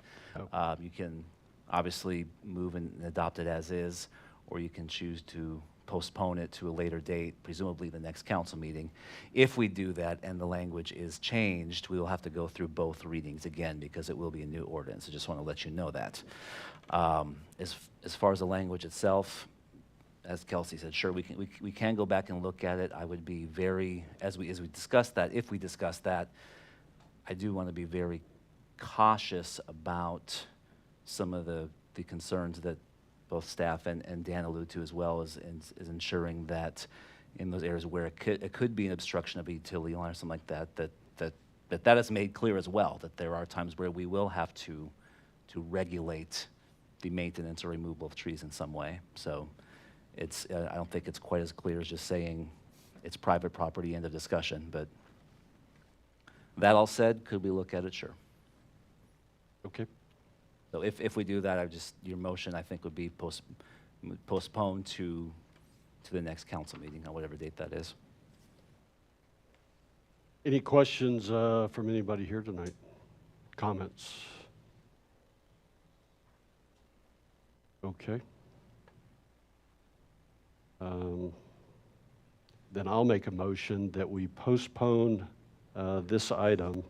you can obviously move and adopt it as is, or you can choose to postpone it to a later date, presumably the next council meeting. If we do that and the language is changed, we will have to go through both readings again because it will be a new ordinance. I just want to let you know that. As far as the language itself, as Kelsey said, sure, we can go back and look at it. I would be very, as we discuss that, if we discuss that, I do want to be very cautious about some of the concerns that both staff and Dan allude to, as well as ensuring that in those areas where it could be an obstruction of a utility line or something like that that is made clear as well, that there are times where we will have to regulate the maintenance or removal of trees in some way. So it's, I don't think it's quite as clear as just saying it's private property, end of discussion. But that all said, could we look at it? Sure. Okay. So if we do that, your motion, I think, would be postponed to the next council meeting, on whatever date that is. Any questions from anybody here tonight? Comments? Okay. Then I'll make a motion that we postpone this item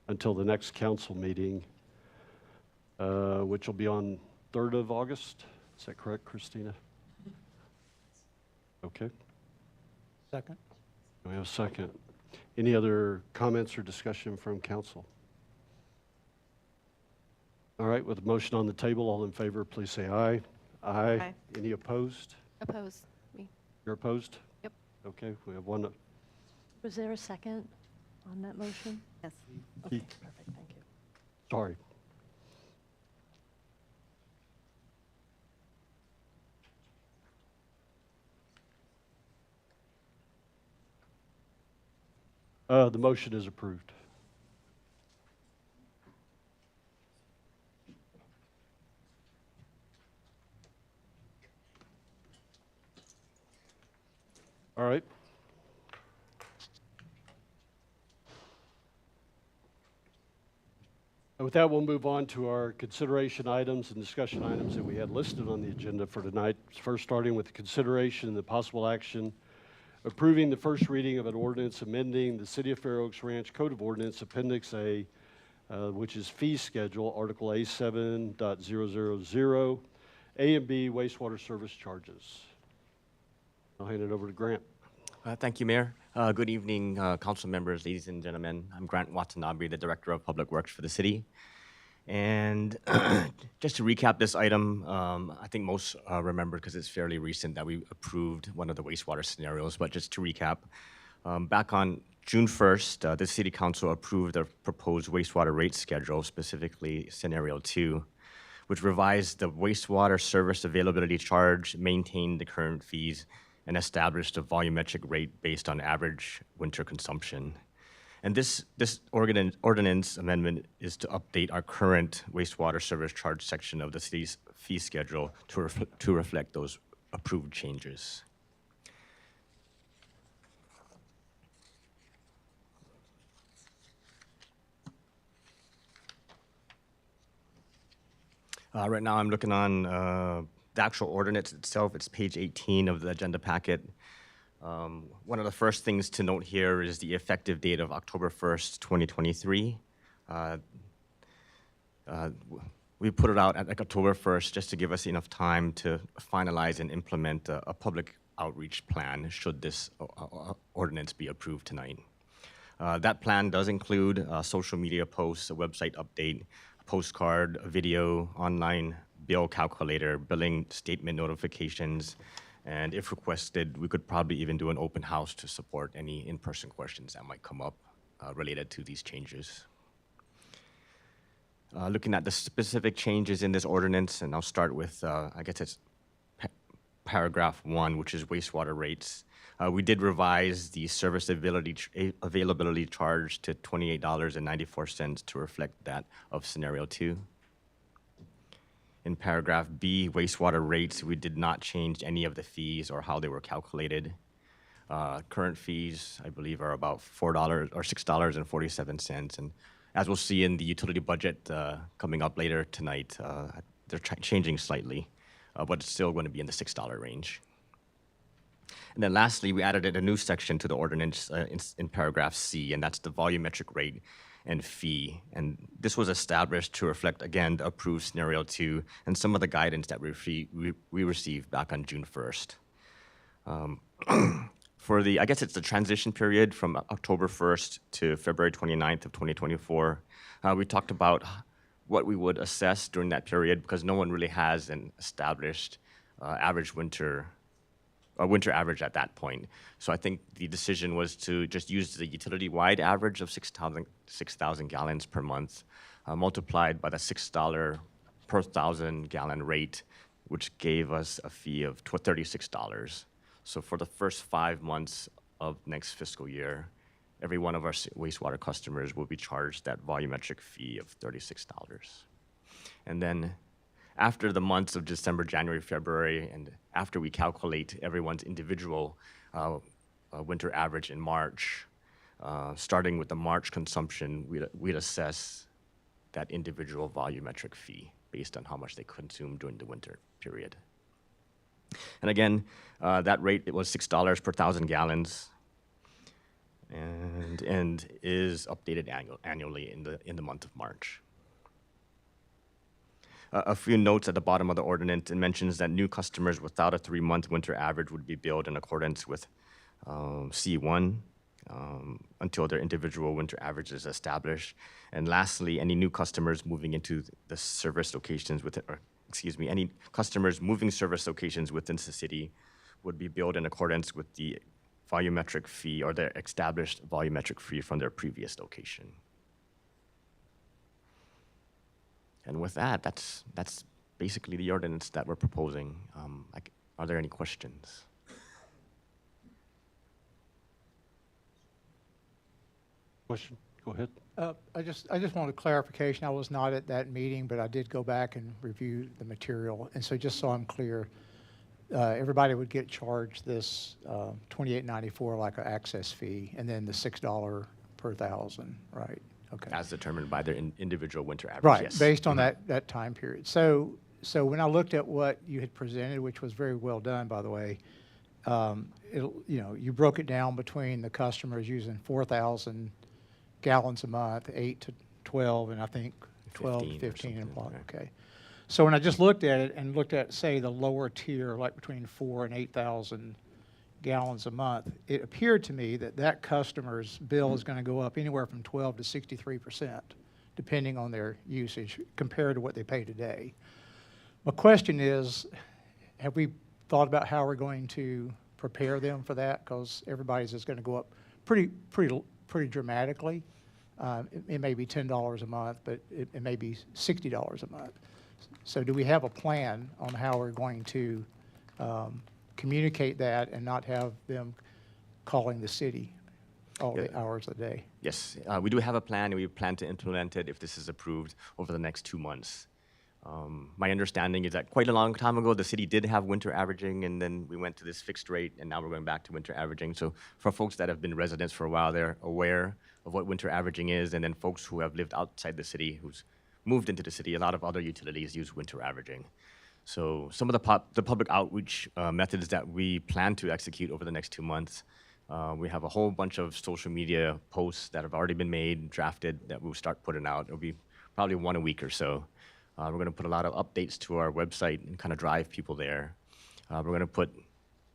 until the next council meeting, which will be on 3rd of August. Is that correct, Christina? Okay. Second? We have a second. Any other comments or discussion from council? All right, with the motion on the table, all in favor, please say aye. Aye. Aye. Any opposed? Oppose, me. You're opposed? Yep. Okay, we have one. Was there a second on that motion? Yes. Okay, perfect, thank you. Sorry. The motion is approved. All right. And with that, we'll move on to our consideration items and discussion items that we had listed on the agenda for tonight. First, starting with the consideration and the possible action approving the first reading of an ordinance amending the City of Fair Oaks Ranch Code of Ordinance Appendix A, which is fee schedule, Article A7.000, A and B wastewater service charges. I'll hand it over to Grant. Thank you, Mayor. Good evening, council members, ladies and gentlemen. I'm Grant Watanabe, the Director of Public Works for the city. And just to recap this item, I think most remember, because it's fairly recent, that we approved one of the wastewater scenarios. But just to recap, back on June 1st, the City Council approved the proposed wastewater rate schedule, specifically Scenario 2, which revised the wastewater service availability charge, maintained the current fees, and established a volumetric rate based on average winter consumption. And this ordinance amendment is to update our current wastewater service charge section of the city's fee schedule to reflect those approved changes. Right now I'm looking on the actual ordinance itself. It's page 18 of the agenda packet. One of the first things to note here is the effective date of October 1st, 2023. We put it out at like October 1st just to give us enough time to finalize and implement a public outreach plan should this ordinance be approved tonight. That plan does include social media posts, a website update, a postcard, a video, online bill calculator, billing statement notifications, and if requested, we could probably even do an open house to support any in-person questions that might come up related to these changes. Looking at the specific changes in this ordinance, and I'll start with, I guess it's paragraph 1, which is wastewater rates. We did revise the service availability charge to $28.94 to reflect that of Scenario 2. In paragraph B, wastewater rates, we did not change any of the fees or how they were calculated. Current fees, I believe, are about $4 or $6.47. And as we'll see in the utility budget coming up later tonight, they're changing slightly, but it's still going to be in the $6 range. And then lastly, we added a new section to the ordinance in paragraph C, and that's the volumetric rate and fee. And this was established to reflect, again, the approved Scenario 2 and some of the guidance that we received back on June 1st. For the, I guess it's the transition period from October 1st to February 29th of 2024, we talked about what we would assess during that period because no one really has an established average winter a winter average at that point. So I think the decision was to just use the utility-wide average of 6,000 gallons per month, multiplied by the $6 per 1,000-gallon rate, which gave us a fee of $36. So for the first 5 months of next fiscal year, every one of our wastewater customers will be charged that volumetric fee of $36. And then after the months of December, January, February, and after we calculate everyone's individual winter average in March, starting with the March consumption, we'd assess that individual volumetric fee based on how much they consume during the winter period. And again, that rate, it was $6 per 1,000 gallons, and is updated annually in the month of March. A few notes at the bottom of the ordinance. It mentions that new customers without a 3-month winter average would be billed in accordance with C1 until their individual winter average is established. And lastly, any new customers moving into the service locations any customers moving service locations within the city would be billed in accordance with the volumetric fee or their established volumetric fee from their previous location. And with that, that's basically the ordinance that we're proposing. Are there any questions? Question? Go ahead. I just wanted clarification. I was not at that meeting, but I did go back and review the material. And so just so I'm clear, everybody would get charged this $28.94 like an access fee, and then the $6 per 1,000, right? Okay. As determined by their individual winter average, Right, yes. based on that time period. So when I looked at what you had presented, which was very well done, by the way, you broke it down between the customers using 4,000 gallons a month, 8 to 12, and I think 12 to 15 in block. Okay. So when I just looked at it and looked at, say, the lower tier, like between 4 and 8,000 gallons a month, it appeared to me that customer's bill is going to go up anywhere from 12 to 63%, depending on their usage, compared to what they pay today. My question is, have we thought about how we're going to prepare them for that? Because everybody's is going to go up pretty dramatically. It may be $10 a month, but it may be $60 a month. So do we have a plan on how we're going to communicate that and not have them calling the city all the hours of the day? Yes, we do have a plan, and we plan to implement it if this is approved over the next 2 months. My understanding is that quite a long time ago, the city did have winter averaging, and then we went to this fixed rate, and now we're going back to winter averaging. So for folks that have been residents for a while, they're aware of what winter averaging is, and then folks who have lived outside the city, who's moved into the city, a lot of other utilities use winter averaging. So some of the public outreach methods that we plan to execute over the next 2 months, we have a whole bunch of social media posts that have already been made, drafted, that we'll start putting out. It'll be probably one a week or so. We're going to put a lot of updates to our website and kind of drive people there. We're going to put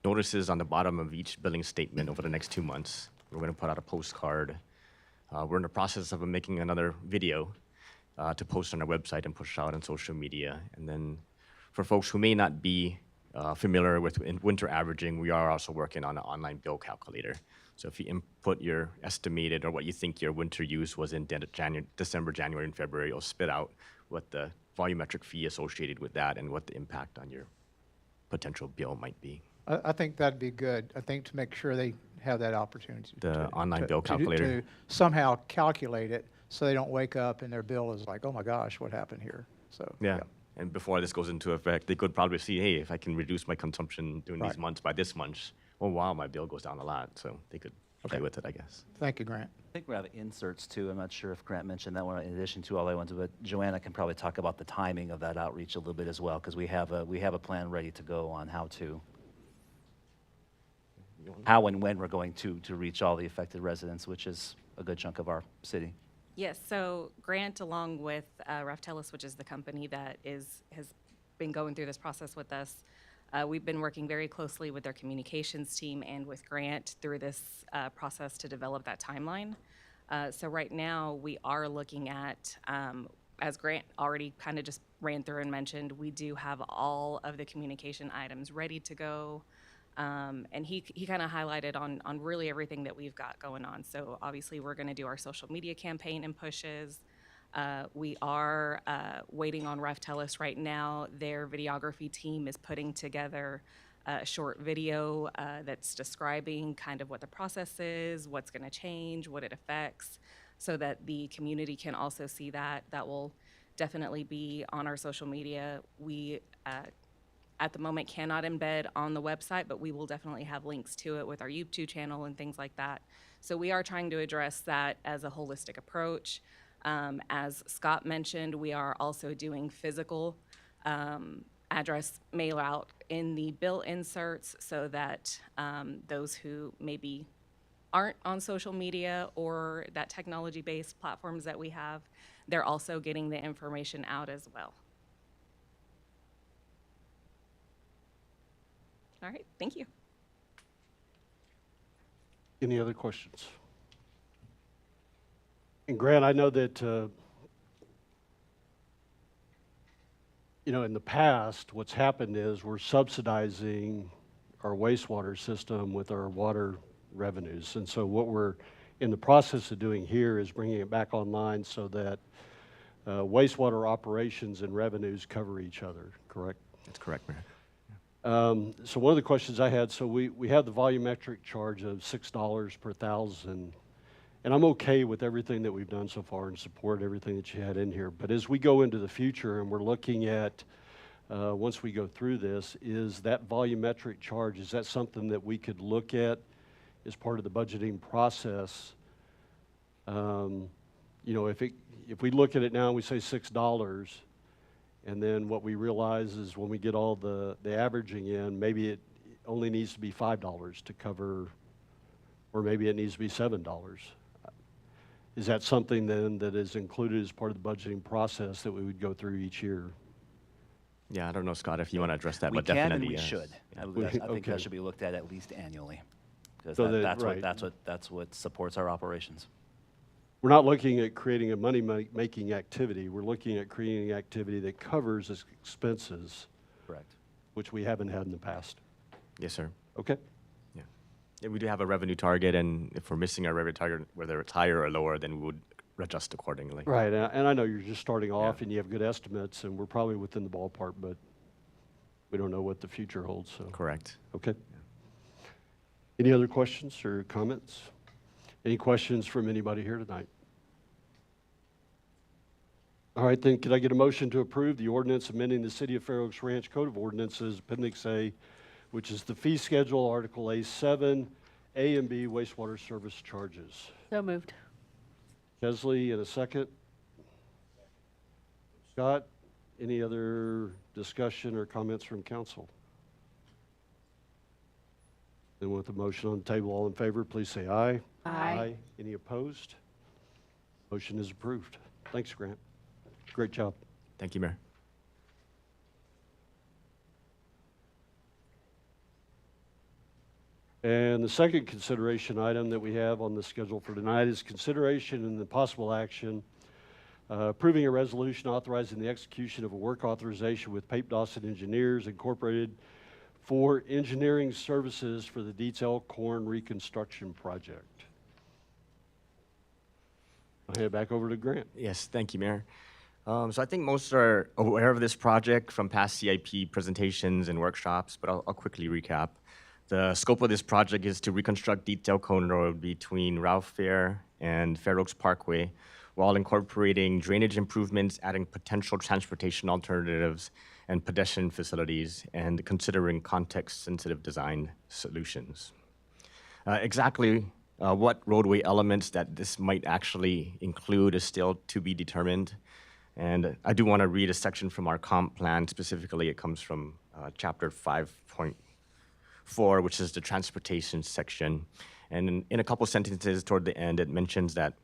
notices on the bottom of each billing statement over the next 2 months. We're going to put out a postcard. We're in the process of making another video to post on our website and push out on social media. And then for folks who may not be familiar with winter averaging, we are also working on an online bill calculator. So if you input your estimated or what you think your winter use was in December, January, and February, it'll spit out what the volumetric fee associated with that and what the impact on your potential bill might be. I think that'd be good. I think to make sure they have that opportunity. The online bill calculator. To somehow calculate it so they don't wake up and their bill is like, oh my gosh, what happened here? So Yeah. And before this goes into effect, they could probably see, hey, if I can reduce my consumption during these months by this much, oh wow, my bill goes down a lot. So they could play with it, I guess. Thank you, Grant. I think we have inserts too. I'm not sure if Grant mentioned that one in addition to all I wanted, but Joanna can probably talk about the timing of that outreach a little bit as well, because we have a plan ready to go on how and when we're going to reach all the affected residents, which is a good chunk of our city. Yes, so Grant, along with Raftellus, which is the company that has been going through this process with us, we've been working very closely with their communications team and with Grant through this process to develop that timeline. So right now, we are looking at, as Grant already kind of just ran through and mentioned, we do have all of the communication items ready to go. And he kind of highlighted on really everything that we've got going on. So obviously, we're going to do our social media campaign and pushes. We are waiting on Reftelis right now. Their videography team is putting together a short video that's describing kind of what the process is, what's going to change, what it affects, so that the community can also see that. That will definitely be on our social media. We, at the moment, cannot embed on the website, but we will definitely have links to it with our YouTube channel and things like that. So we are trying to address that as a holistic approach. As Scott mentioned, we are also doing physical address mail out in the bill inserts so that those who maybe aren't on social media or that technology-based platforms that we have, they're also getting the information out as well. All right, thank you. Any other questions? And Grant, I know that, in the past, what's happened is we're subsidizing our wastewater system with our water revenues. And so what we're in the process of doing here is bringing it back online so that wastewater operations and revenues cover each other, correct? That's correct, Mayor. So one of the questions I had, so we have the volumetric charge of $6 per thousand, and I'm okay with everything that we've done so far and support everything that you had in here. But as we go into the future and we're looking at, once we go through this, is that volumetric charge, is that something that we could look at as part of the budgeting process? If we look at it now and we say $6, and then what we realize is when we get all the averaging in, maybe it only needs to be $5 to cover, or maybe it needs to be $7. Is that something then that is included as part of the budgeting process that we would go through each year? Yeah, I don't know, Scott, if you want to address that, We but can definitely and we yes. should. Yeah. I think Okay. that should be looked at least annually. Because So that's what supports our operations. We're not looking at creating a money-making activity. We're looking at creating activity that covers its expenses, Correct. which we haven't had in the past. Yes, sir. Okay? Yeah, we do have a revenue target, and if we're missing our revenue target, whether it's higher or lower, then we would adjust accordingly. Right, and I know you're just starting off and you have good estimates, and we're probably within the ballpark, but we don't know what the future holds, so. Correct. Okay. Any other questions or comments? Any questions from anybody here tonight? All right, then, could I get a motion to approve the ordinance amending the City of Fair Oaks Ranch Code of Ordinances, Appendix A, which is the fee schedule, Article A7, A and B wastewater service charges? So moved. Kesley, in a second. Scott, any other discussion or comments from council? Then with the motion on the table, all in favor, please say aye. Aye. Any opposed? Motion is approved. Thanks, Grant. Great job. Thank you, Mayor. And the second consideration item that we have on the schedule for tonight is consideration and the possible action approving a resolution authorizing the execution of a work authorization with Pape Dawson Engineers Incorporated for engineering services for the Dietz Elkhorn reconstruction project. I'll hand it back over to Grant. Yes, thank you, Mayor. So I think most are aware of this project from past CIP presentations and workshops, but I'll quickly recap. The scope of this project is to reconstruct Dietz Elkhorn Road between Ralph Fair and Fair Oaks Parkway while incorporating drainage improvements, adding potential transportation alternatives and pedestrian facilities, and considering context-sensitive design solutions. Exactly what roadway elements that this might actually include is still to be determined. And I do want to read a section from our comp plan. Specifically, it comes from chapter 5.4, which is the transportation section. And in a couple sentences toward the end, it mentions that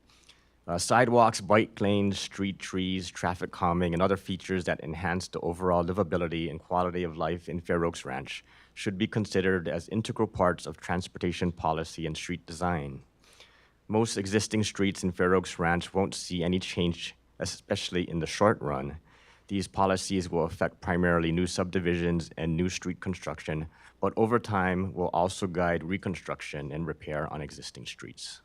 sidewalks, bike lanes, street trees, traffic calming, and other features that enhance the overall livability and quality of life in Fair Oaks Ranch should be considered as integral parts of transportation policy and street design. Most existing streets in Fair Oaks Ranch won't see any change, especially in the short run. These policies will affect primarily new subdivisions and new street construction, but over time will also guide reconstruction and repair on existing streets.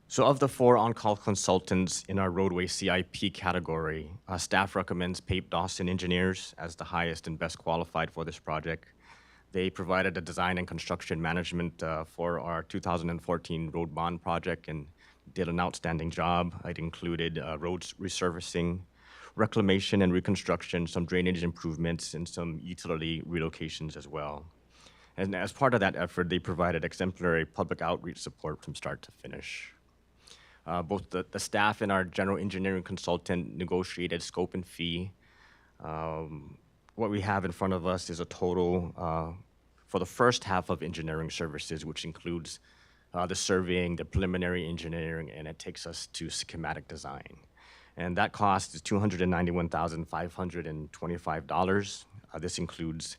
So of the 4 on-call consultants in our roadway CIP category, staff recommends Pape Dawson Engineers as the highest and best qualified for this project. They provided the design and construction management for our 2014 road bond project and did an outstanding job. It included roads resurfacing, reclamation and reconstruction, some drainage improvements, and some utility relocations as well. And as part of that effort, they provided exemplary public outreach support from start to finish. Both the staff and our general engineering consultant negotiated scope and fee. What we have in front of us is a total for the first half of engineering services, which includes the surveying, the preliminary engineering, and it takes us to schematic design. And that cost is $291,525. This includes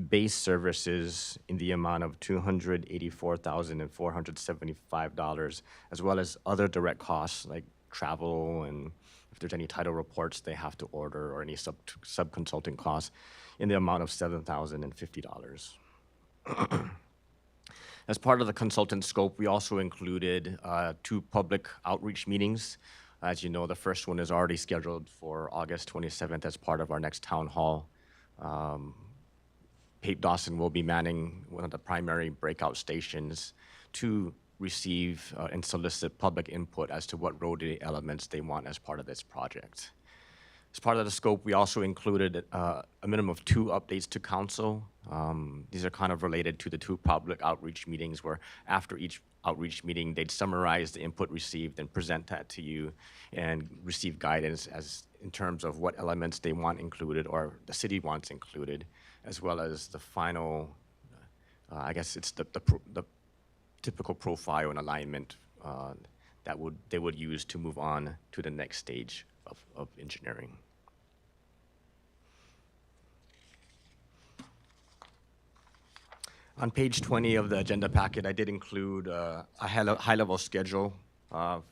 base services in the amount of $284,475, as well as other direct costs like travel and if there's any title reports they have to order or any sub-consulting costs in the amount of $7,050. As part of the consultant scope, we also included 2 public outreach meetings. As you know, the first one is already scheduled for August 27th as part of our next town hall. Pape Dawson will be manning one of the primary breakout stations to receive and solicit public input as to what roadway elements they want as part of this project. As part of the scope, we also included a minimum of 2 updates to council. These are kind of related to the 2 public outreach meetings where after each outreach meeting, they'd summarize the input received and present that to you and receive guidance as in terms of what elements they want included or the city wants included, as well as the final, I guess it's the typical profile and alignment that they would use to move on to the next stage of engineering. On page 20 of the agenda packet, I did include a high-level schedule to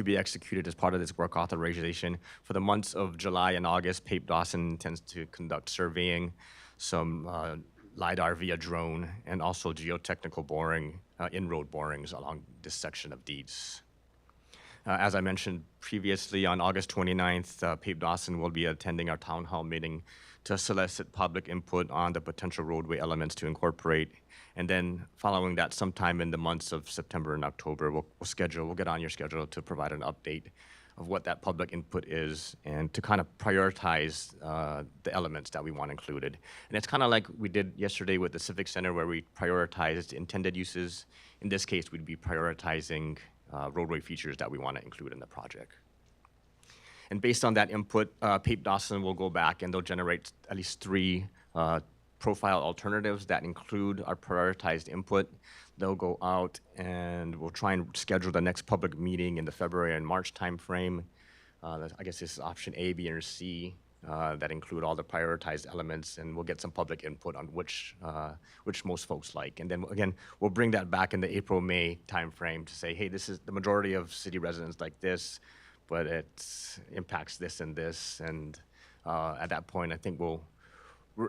be executed as part of this work authorization. For the months of July and August, Pape Dawson intends to conduct surveying, some LiDAR via drone, and also geotechnical boring, in-road borings along this section of deeds. As I mentioned previously, on August 29th, Pape Dawson will be attending our town hall meeting to solicit public input on the potential roadway elements to incorporate. And then following that, sometime in the months of September and October, we'll get on your schedule to provide an update of what that public input is and to kind of prioritize the elements that we want included. And it's kind of like we did yesterday with the Civic Center where we prioritized intended uses. In this case, we'd be prioritizing roadway features that we want to include in the project. And based on that input, Pape Dawson will go back and they'll generate at least 3 profile alternatives that include our prioritized input. They'll go out and we'll try and schedule the next public meeting in the February and March timeframe. I guess this is option A, B, and C that include all the prioritized elements, and we'll get some public input on which most folks like. And then again, we'll bring that back in the April-May timeframe to say, hey, this is the majority of city residents like this, but it impacts this and this. And at that point, I think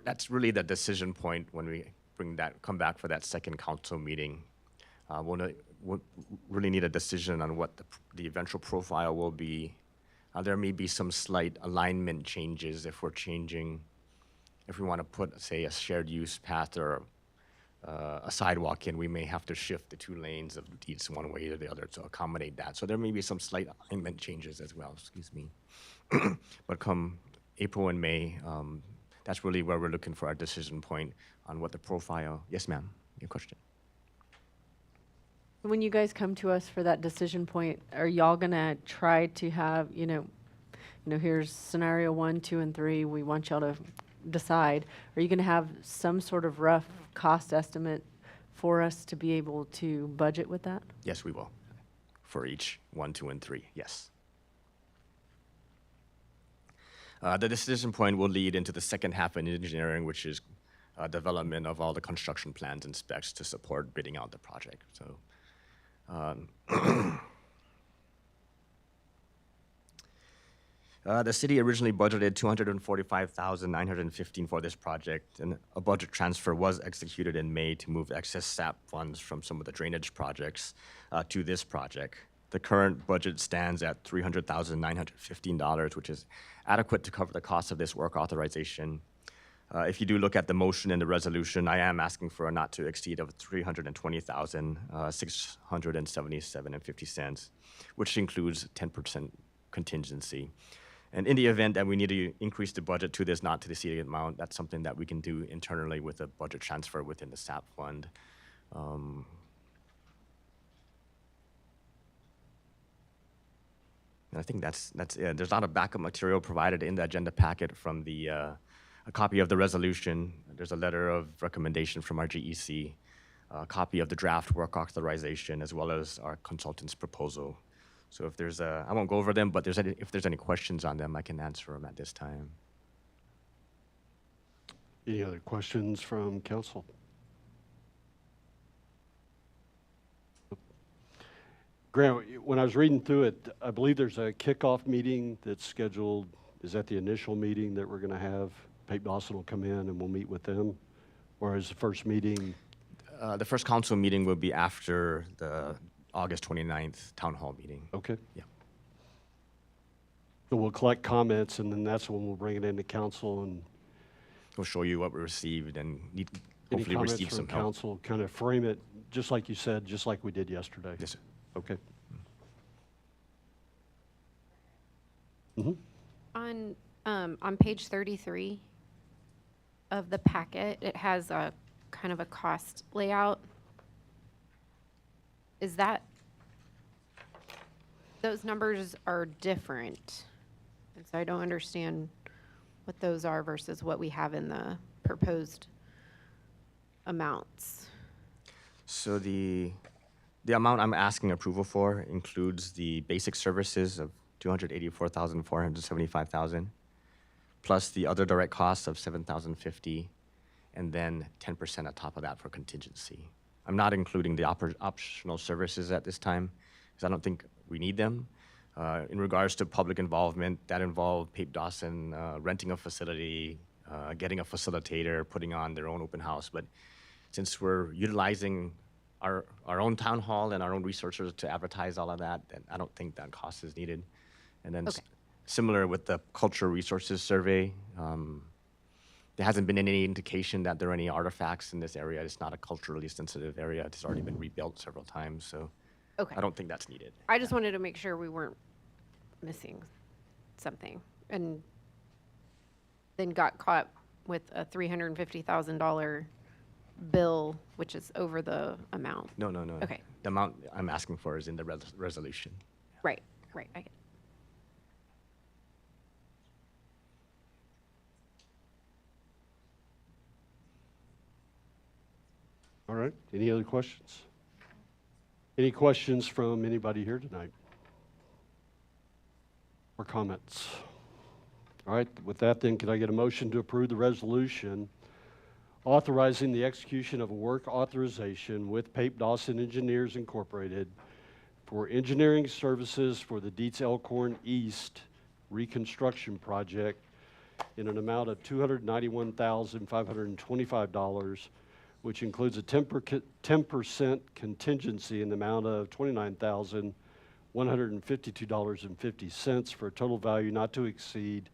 that's really the decision point when we come back for that second council meeting. We'll really need a decision on what the eventual profile will be. There may be some slight alignment changes if we want to put, say, a shared use path or a sidewalk in, we may have to shift the 2 lanes of deeds one way or the other to accommodate that. So there may be some slight alignment changes as well, excuse me. But come April and May, that's really where we're looking for our decision point on what the profile. Yes, ma'am, your question. When you guys come to us for that decision point, are y'all gonna try to have, here's scenario 1, 2, and 3, we want y'all to decide. Are you gonna have some sort of rough cost estimate for us to be able to budget with that? Yes, we will. For each 1, 2, and 3, yes. The decision point will lead into the second half of engineering, which is development of all the construction plans and specs to support bidding out the project. So The city originally budgeted $245,915 for this project, and a budget transfer was executed in May to move excess SAP funds from some of the drainage projects to this project. The current budget stands at $300,915, which is adequate to cover the cost of this work authorization. If you do look at the motion and the resolution, I am asking for a not to exceed of $320,677.50, which includes 10% contingency. And in the event that we need to increase the budget to this not to exceed amount, that's something that we can do internally with a budget transfer within the SAP fund. And I think that's it. There's not a backup material provided in the agenda packet from the a copy of the resolution. There's a letter of recommendation from our GEC, a copy of the draft work authorization, as well as our consultant's proposal. So if there's I won't go over them, but if there's any questions on them, I can answer them at this time. Any other questions from council? Grant, when I was reading through it, I believe there's a kickoff meeting that's scheduled. Is that the initial meeting that we're going to have? Pape Dawson will come in and we'll meet with them? Or is the first meeting? The first council meeting will be after the August 29th town hall meeting. Okay. Yeah. So we'll collect comments, and then that's when we'll bring it into council, and We'll show you what we received and any hopefully comments receive from some help. council, kind of frame it, just like you said, just like we did yesterday. Yes, sir. Okay. On page 33 of the packet, it has a kind of a cost layout. Is that, those numbers are different, and so I don't understand what those are versus what we have in the proposed amounts. So the amount I'm asking approval for includes the basic services of $284,475,000, plus the other direct costs of $7,050, and then 10% on top of that for contingency. I'm not including the optional services at this time, because I don't think we need them. In regards to public involvement, that involved Pape Dawson renting a facility, getting a facilitator, putting on their own open house. But since we're utilizing our own town hall and our own resources to advertise all of that, then I don't think that cost is needed. And then similar with the cultural resources survey, there hasn't been any indication that there are any artifacts in this area. It's not a culturally sensitive area. It's already been rebuilt several times, so I don't think that's needed. I just wanted to make sure we weren't missing something, and then got caught with a $350,000 bill, which is over the amount. No. Okay. The amount I'm asking for is in the resolution. Right, I get it. All right. Any other questions? Any questions from anybody here tonight? Or comments? All right. With that, then, can I get a motion to approve the resolution authorizing the execution of a work authorization with Pape Dawson Engineers Incorporated for engineering services for the Dietz Elkhorn East reconstruction project in an amount of $291,525, which includes a 10% contingency in the amount of $29,152.50 for a total value not to exceed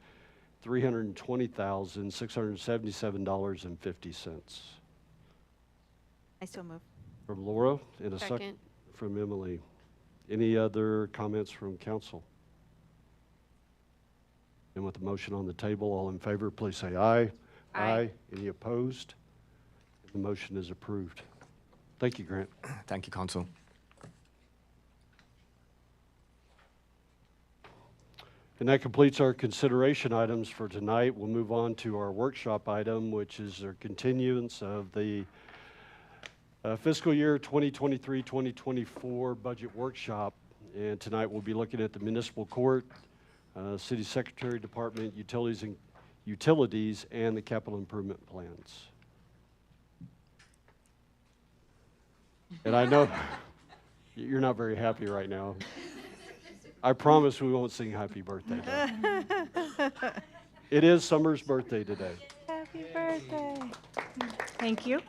$320,677.50. I still move. From Laura, and a second Second. from Emily. Any other comments from council? And with the motion on the table, all in favor, please say aye. Aye. Any opposed? The motion is approved. Thank you, Grant. Thank you, Council. And that completes our consideration items for tonight. We'll move on to our workshop item, which is our continuance of the fiscal year 2023-2024 budget workshop. And tonight we'll be looking at the municipal court, city secretary department, utilities, and the capital improvement plans. And I know You're not very happy right now. I promise we won't sing happy birthday, though. It is Summer's birthday today. Happy birthday. Thank you.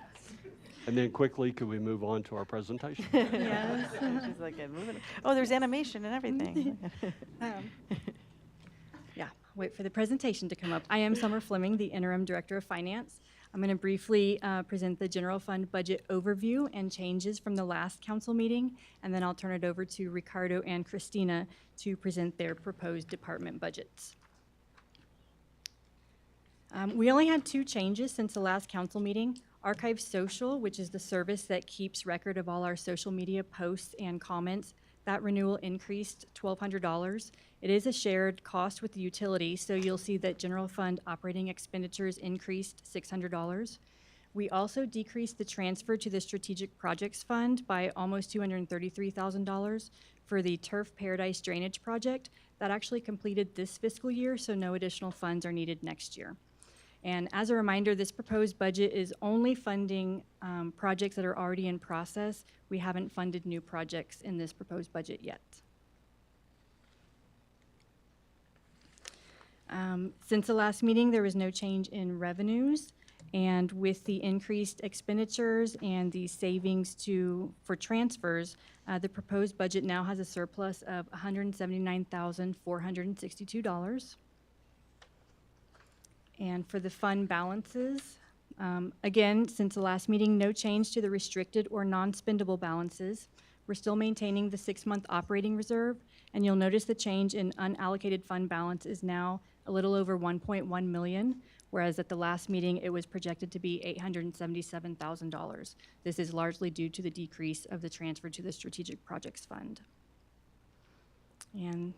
And then quickly, could we move on to our presentation? Yes. She's like, moving. Oh, there's animation and everything. Yeah, wait for the presentation to come up. I am Summer Fleming, the Interim Director of Finance. I'm going to briefly present the general fund budget overview and changes from the last council meeting, and then I'll turn it over to Ricardo and Christina to present their proposed department budgets. We only had 2 changes since the last council meeting. Archive Social, which is the service that keeps record of all our social media posts and comments, that renewal increased $1,200. It is a shared cost with the utility, so you'll see that general fund operating expenditures increased $600. We also decreased the transfer to the Strategic Projects Fund by almost $233,000 for the Turf Paradise Drainage Project. That actually completed this fiscal year, so no additional funds are needed next year. And as a reminder, this proposed budget is only funding projects that are already in process. We haven't funded new projects in this proposed budget yet. Since the last meeting, there was no change in revenues. And with the increased expenditures and the savings for transfers, the proposed budget now has a surplus of $179,462. And for the fund balances, again, since the last meeting, no change to the restricted or non-spendable balances. We're still maintaining the 6-month operating reserve, and you'll notice the change in unallocated fund balance is now a little over 1.1 million, whereas at the last meeting, it was projected to be $877,000. This is largely due to the decrease of the transfer to the Strategic Projects Fund. And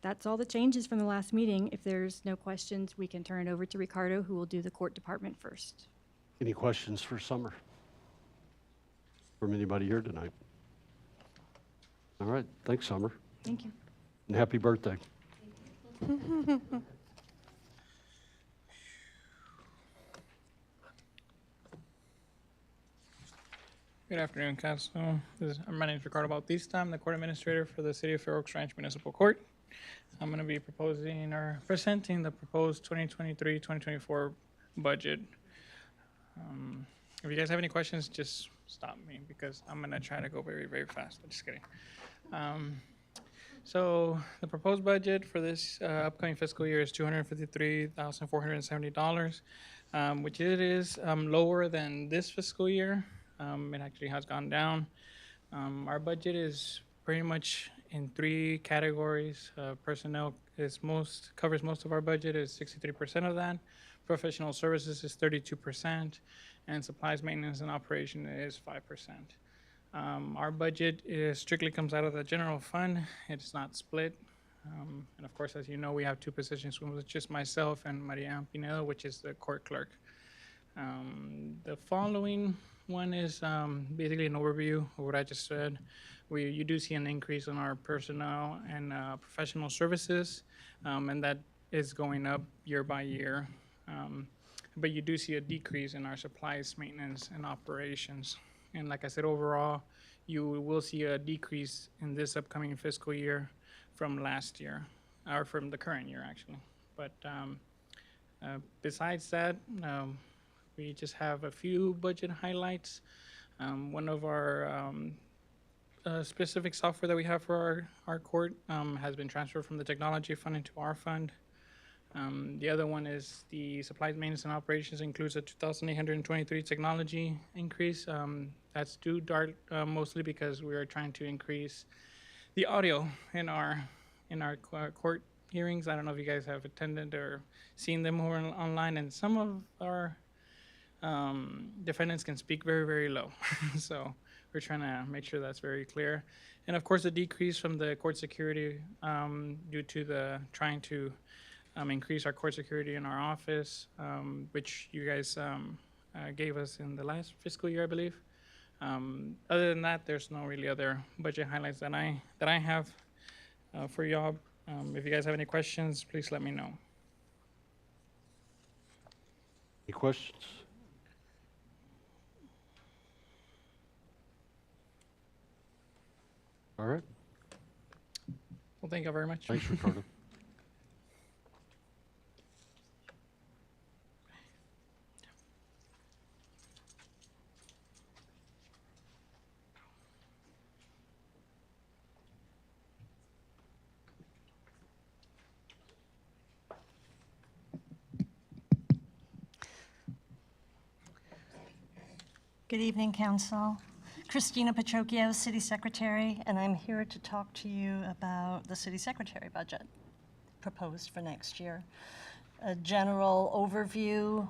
that's all the changes from the last meeting. If there's no questions, we can turn it over to Ricardo, who will do the court department first. Any questions for Summer? From anybody here tonight? All right, thanks, Summer, Thank you. and happy birthday. Good afternoon, Council. My name is Ricardo Bautista. I'm the Court Administrator for the City of Fair Oaks Ranch Municipal Court. I'm going to be presenting the proposed 2023-2024 budget. If you guys have any questions, just stop me because I'm going to try to go very, very fast. I'm just kidding. So the proposed budget for this upcoming fiscal year is $253,470, which it is lower than this fiscal year. It actually has gone down. Our budget is pretty much in 3 categories. Personnel covers most of our budget, is 63% of that. Professional services is 32%, and supplies, maintenance, and operation is 5%. Our budget strictly comes out of the general fund. It's not split. And of course, as you know, we have 2 positions, one was just myself and Maria Ann Pinedo, which is the court clerk. The following one is basically an overview of what I just said. You do see an increase in our personnel and professional services, and that is going up year by year. But you do see a decrease in our supplies, maintenance, and operations. And like I said, overall, you will see a decrease in this upcoming fiscal year from last year, or from the current year, actually. But besides that, we just have a few budget highlights. One of our specific software that we have for our court has been transferred from the technology fund into our fund. The other one is the supplies, maintenance, and operations includes a 2,823 technology increase. That's due mostly because we are trying to increase the audio in our court hearings. I don't know if you guys have attended or seen them over online, and some of our defendants can speak very, very low. So we're trying to make sure that's very clear. And of course, the decrease from the court security due to the trying to increase our court security in our office, which you guys gave us in the last fiscal year, I believe. Other than that, there's no really other budget highlights that I have for y'all. If you guys have any questions, please let me know. Any questions? All right. Well, thank you very much. Thanks, Ricardo. Good evening, Council. Christina Petrocchio, City Secretary, and I'm here to talk to you about the City Secretary budget proposed for next year. A general overview,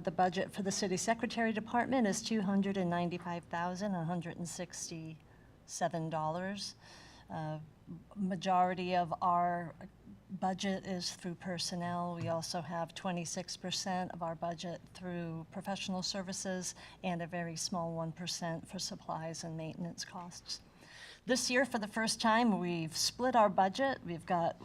the budget for the City Secretary Department is $295,167. Majority of our budget is through personnel. We also have 26% of our budget through professional services and a very small 1% for supplies and maintenance costs. This year, for the first time, we've split our budget. We've got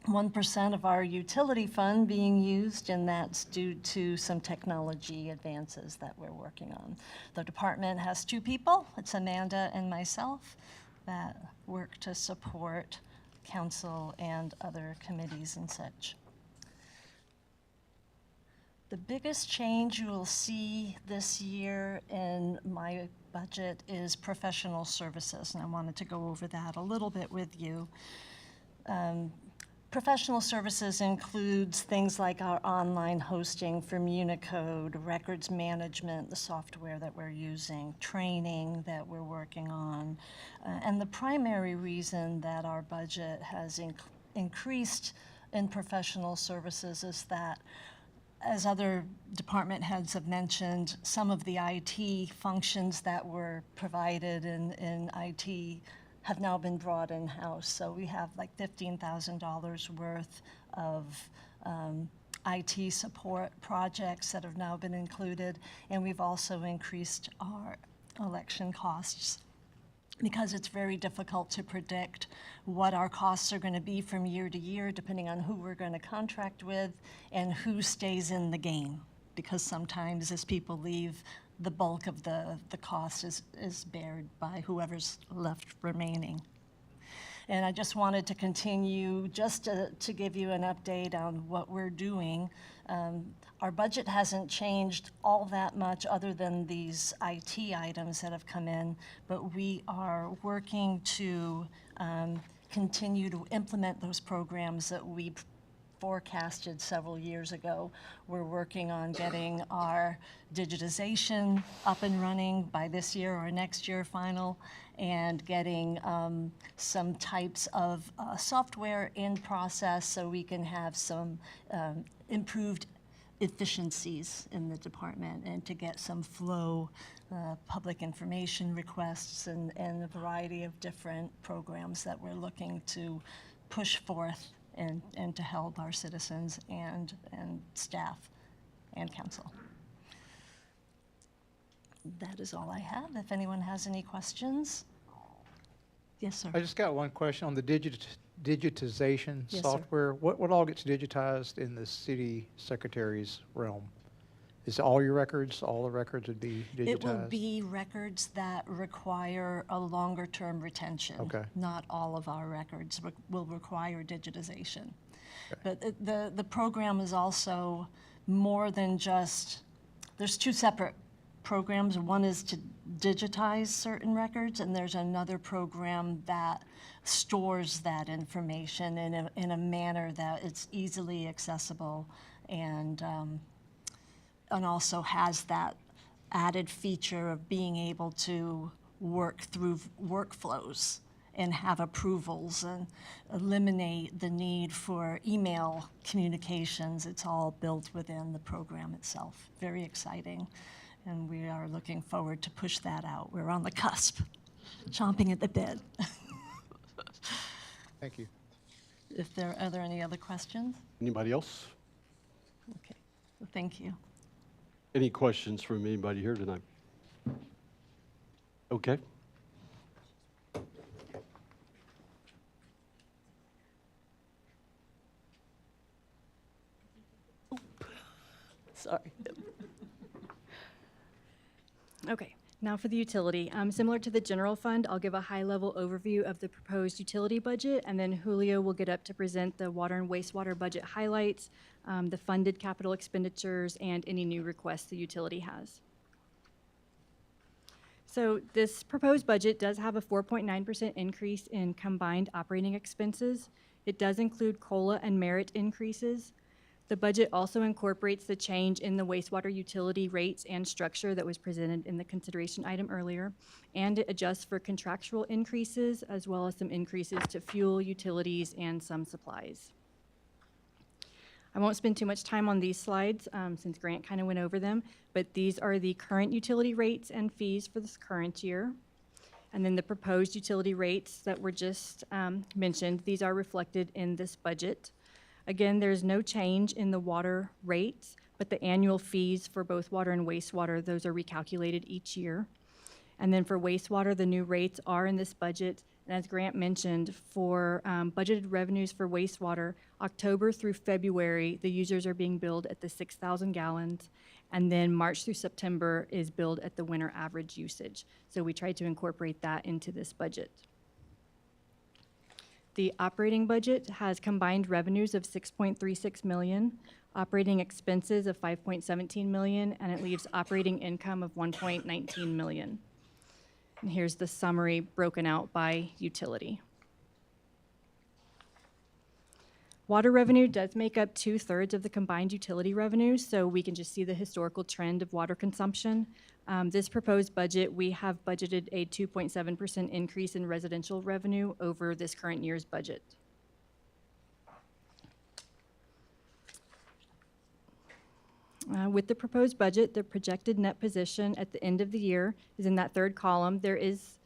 1% of our utility fund being used, and that's due to some technology advances that we're working on. The department has 2 people. It's Amanda and myself that work to support council and other committees and such. The biggest change you will see this year in my budget is professional services, and I wanted to go over that a little bit with you. Professional services includes things like our online hosting for Municode, records management, the software that we're using, training that we're working on. And the primary reason that our budget has increased in professional services is that, as other department heads have mentioned, some of the IT functions that were provided in IT have now been brought in-house. So we have like $15,000 worth of IT support projects that have now been included, and we've also increased our election costs because it's very difficult to predict what our costs are going to be from year to year, depending on who we're going to contract with and who stays in the game. Because sometimes as people leave, the bulk of the cost is bared by whoever's left remaining. And I just wanted to continue just to give you an update on what we're doing. Our budget hasn't changed all that much other than these IT items that have come in, but we are working to continue to implement those programs that we forecasted several years ago. We're working on getting our digitization up and running by this year or next year final, and getting some types of software in process so we can have some improved efficiencies in the department and to get some flow, public information requests, and a variety of different programs that we're looking to push forth and to help our citizens and staff and council. That is all I have. If anyone has any questions. Yes, sir. I just got one question on the digitization Yes, sir. software. What all gets digitized in the city secretary's realm? Is it all your records? All the records would be digitized? It will be records that require a longer-term retention. Okay. Not all of our records will require digitization. But the program is also more than just, there's 2 separate programs. One is to digitize certain records, and there's another program that stores that information in a manner that it's easily accessible and also has that added feature of being able to work through workflows and have approvals and eliminate the need for email communications. It's all built within the program itself. Very exciting, and we are looking forward to push that out. We're on the cusp, chomping at the bit. Thank you. Are there any other questions? Anybody else? Okay, well, thank you. Any questions from anybody here tonight? Okay. Sorry. Okay, Now for the utility. Similar to the general fund, I'll give a high-level overview of the proposed utility budget, and then Julio will get up to present the water and wastewater budget highlights, the funded capital expenditures, and any new requests the utility has. So this proposed budget does have a 4.9% increase in combined operating expenses. It does include COLA and merit increases. The budget also incorporates the change in the wastewater utility rates and structure that was presented in the consideration item earlier, and it adjusts for contractual increases as well as some increases to fuel, utilities, and some supplies. I won't spend too much time on these slides since Grant kind of went over them, but these are the current utility rates and fees for this current year. And then the proposed utility rates that were just mentioned, these are reflected in this budget. Again, there's no change in the water rates, but the annual fees for both water and wastewater, those are recalculated each year. And then for wastewater, the new rates are in this budget. And as Grant mentioned, for budgeted revenues for wastewater, October through February, the users are being billed at the 6,000 gallons. And then March through September is billed at the winter average usage. So we tried to incorporate that into this budget. The operating budget has combined revenues of $6.36 million, operating expenses of $5.17 million, and it leaves operating income of $1.19 million. And here's the summary broken out by utility. Water revenue does make up 2/3 of the combined utility revenues, so we can just see the historical trend of water consumption. This proposed budget, we have budgeted a 2.7% increase in residential revenue over this current year's budget. With the proposed budget, the projected net position at the end of the year is in that third column. There is,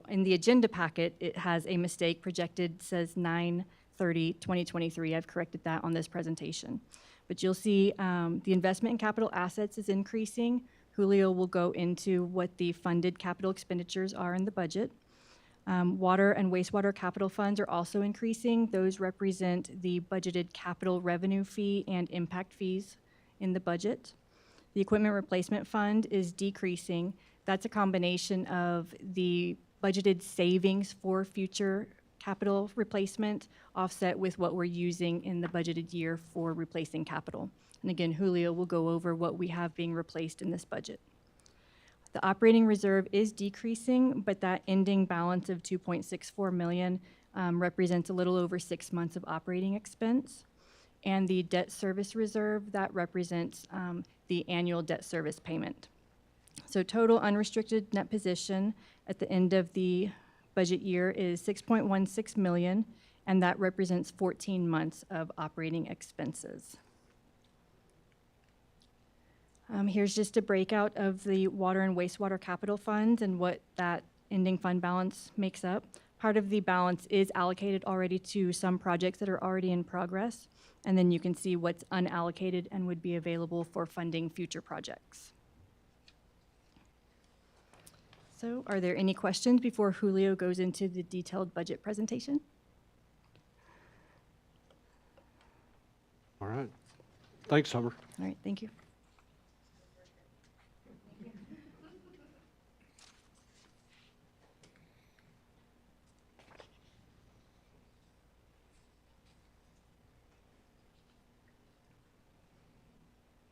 in the agenda packet, it has a mistake projected, says 9/30/2023. I've corrected that on this presentation. But you'll see the investment in capital assets is increasing. Julio will go into what the funded capital expenditures are in the budget. Water and wastewater capital funds are also increasing. Those represent the budgeted capital revenue fee and impact fees in the budget. The equipment replacement fund is decreasing. That's a combination of the budgeted savings for future capital replacement offset with what we're using in the budgeted year for replacing capital. And again, Julio will go over what we have being replaced in this budget. The operating reserve is decreasing, but that ending balance of $2.64 million represents a little over 6 months of operating expense. And the debt service reserve, that represents the annual debt service payment. So total unrestricted net position at the end of the budget year is $6.16 million, and that represents 14 months of operating expenses. Here's just a breakout of the water and wastewater capital funds and what that ending fund balance makes up. Part of the balance is allocated already to some projects that are already in progress, and then you can see what's unallocated and would be available for funding future projects. So are there any questions before Julio goes into the detailed budget presentation? All right. Thanks, Summer. All right, thank you.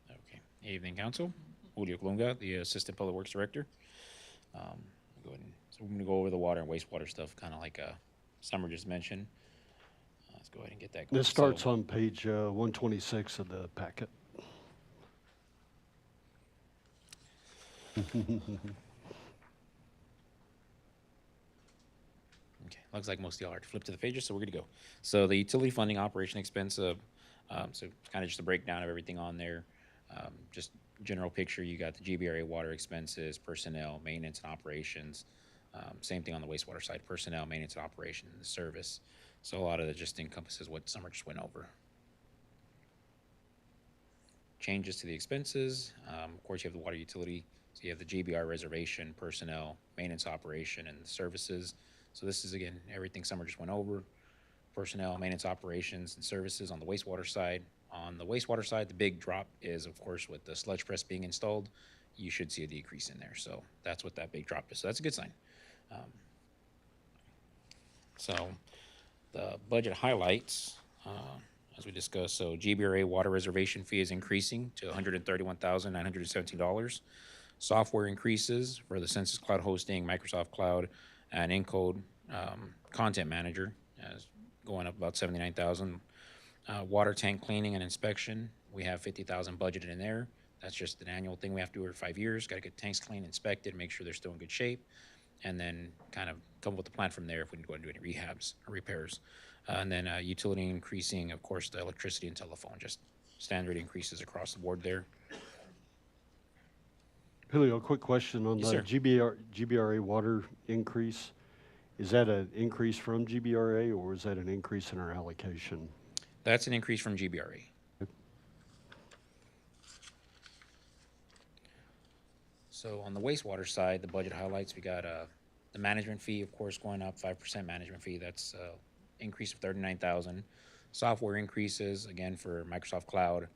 Okay. Evening, Council. Julio Colunga, the Assistant Public Works Director. Go ahead and, so we're going to go over the water and wastewater stuff, kind of like Summer just mentioned. Let's go ahead and get that going. This starts on page 126 of the packet. Okay, looks like most of y'all are to flip to the pages, so we're good to go. So the utility funding operation expense, so kind of just a breakdown of everything on there. Just general picture, you got the GBRA water expenses, personnel, maintenance and operations. Same thing on the wastewater side, personnel, maintenance and operations, and service. So a lot of that just encompasses what Summer just went over. Changes to the expenses, of course you have the water utility, so you have the GBR reservation, personnel, maintenance operation, and services. So this is, again, everything Summer just went over. Personnel, maintenance operations, and services on the wastewater side. On the wastewater side, the big drop is, of course, with the sludge press being installed. you should see a decrease in there. So that's what that big drop is. So that's a good sign. So the budget highlights, as we discussed, so GBRA water reservation fee is increasing to $131,917. Software increases for the Census Cloud hosting, Microsoft Cloud, and Encode Content Manager, going up about $79,000. Water tank cleaning and inspection, we have $50,000 budgeted in there. That's just an annual thing we have to do every 5 years. Got to get tanks cleaned, inspected, make sure they're still in good shape, and then kind of come up with a plan from there if we can go and do any rehabs or repairs. And then utility increasing, of course, the electricity and telephone, just standard increases across the board there. Julio, a quick question on Yes, the sir. GBRA water increase. Is that an increase from GBRA, or is that an increase in our allocation? That's an increase from GBRA. So on the wastewater side, the budget highlights, we got the management fee, of course, going up 5% management fee. That's increase of $39,000. Software increases, again, for Microsoft Cloud.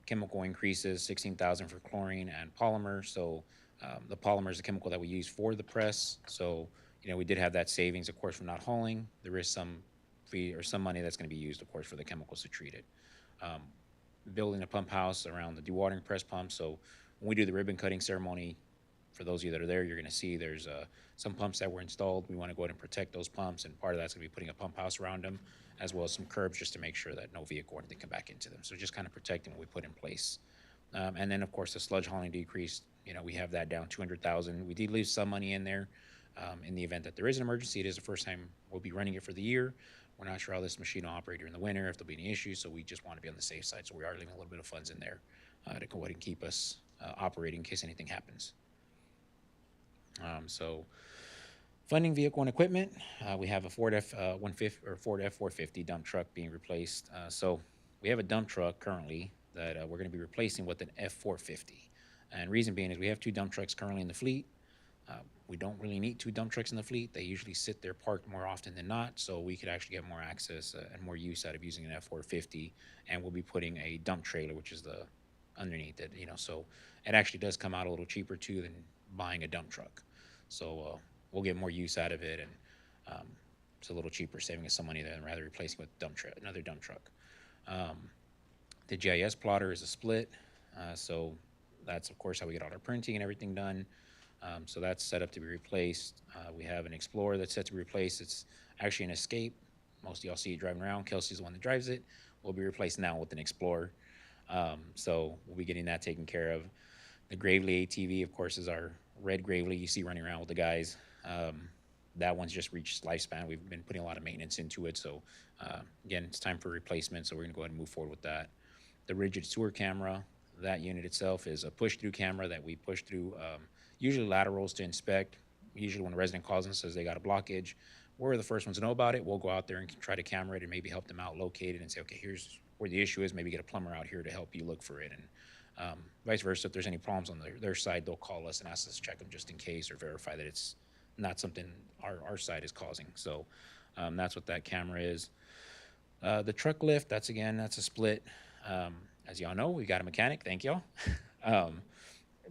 Chemical increases, $16,000 for chlorine and polymer. So the polymer is the chemical that we use for the press. So, you know, we did have that savings, of course, from not hauling. There is some fee or some money that's going to be used, of course, for the chemicals to treat it. Building a pump house around the dewatering press pump. So when we do the ribbon cutting ceremony, for those of you that are there, you're going to see there's some pumps that were installed. We want to go ahead and protect those pumps, and part of that's going to be putting a pump house around them, as well as some curbs just to make sure that no vehicle or anything can back into them. So just kind of protecting what we put in place. And then, of course, the sludge hauling decreased. You know, we have that down $200,000. We did leave some money in there in the event that there is an emergency. It is the first time we'll be running it for the year. We're not sure how this machine will operate during the winter, if there'll be any issues, so we just want to be on the safe side. So we are leaving a little bit of funds in there to go ahead and keep us operating in case anything happens. So funding vehicle and equipment, we have a Ford F-150 or Ford F-450 dump truck being replaced. So we have a dump truck currently that we're going to be replacing with an F-450. And reason being is we have 2 dump trucks currently in the fleet. We don't really need 2 dump trucks in the fleet. They usually sit there parked more often than not, so we could actually get more access and more use out of using an F-450. And we'll be putting a dump trailer, which is the underneath it, you know, so it actually does come out a little cheaper too than buying a dump truck. So we'll get more use out of it, and it's a little cheaper, saving us some money than rather replacing with another dump truck. The GIS plotter is a split, so that's of course how we get all our printing and everything done. So that's set up to be replaced. We have an Explorer that's set to be replaced. It's actually an Escape. Most of y'all see it driving around. Kelsey's the one that drives it. We'll be replaced now with an Explorer. So we'll be getting that taken care of. The Gravely ATV, of course, is our red Gravely you see running around with the guys. That one's just reached lifespan. We've been putting a lot of maintenance into it. So again, it's time for replacement. So we're gonna go ahead and move forward with that. The rigid sewer camera, that unit itself is a push-through camera that we push through usually laterals to inspect. Usually when a resident calls and says they got a blockage, we're the first ones to know about it. We'll go out there and try to camera it and maybe help them out locate it and say, okay, here's where the issue is. Maybe get a plumber out here to help you look for it. And vice versa, if there's any problems on their side, they'll call us and ask us to check them just in case or verify that it's not something our side is causing. So that's what that camera is. The truck lift, that's a split. As y'all know, we got a mechanic, thank y'all.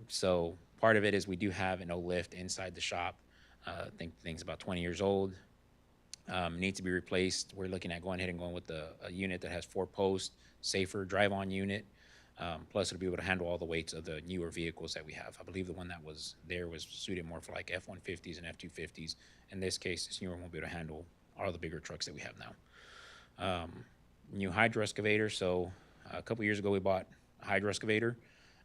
So part of it is we do have an O-lift inside the shop. I think the thing's about 20 years old. Needs to be replaced. We're looking at going with a unit that has 4 posts, safer drive-on unit. Plus it'll be able to handle all the weights of the newer vehicles that we have. I believe the one that was there was suited more for like F-150s and F-250s. In this case, this newer one will be able to handle all the bigger trucks that we have now. New hydro excavator. So a couple years ago we bought a hydro excavator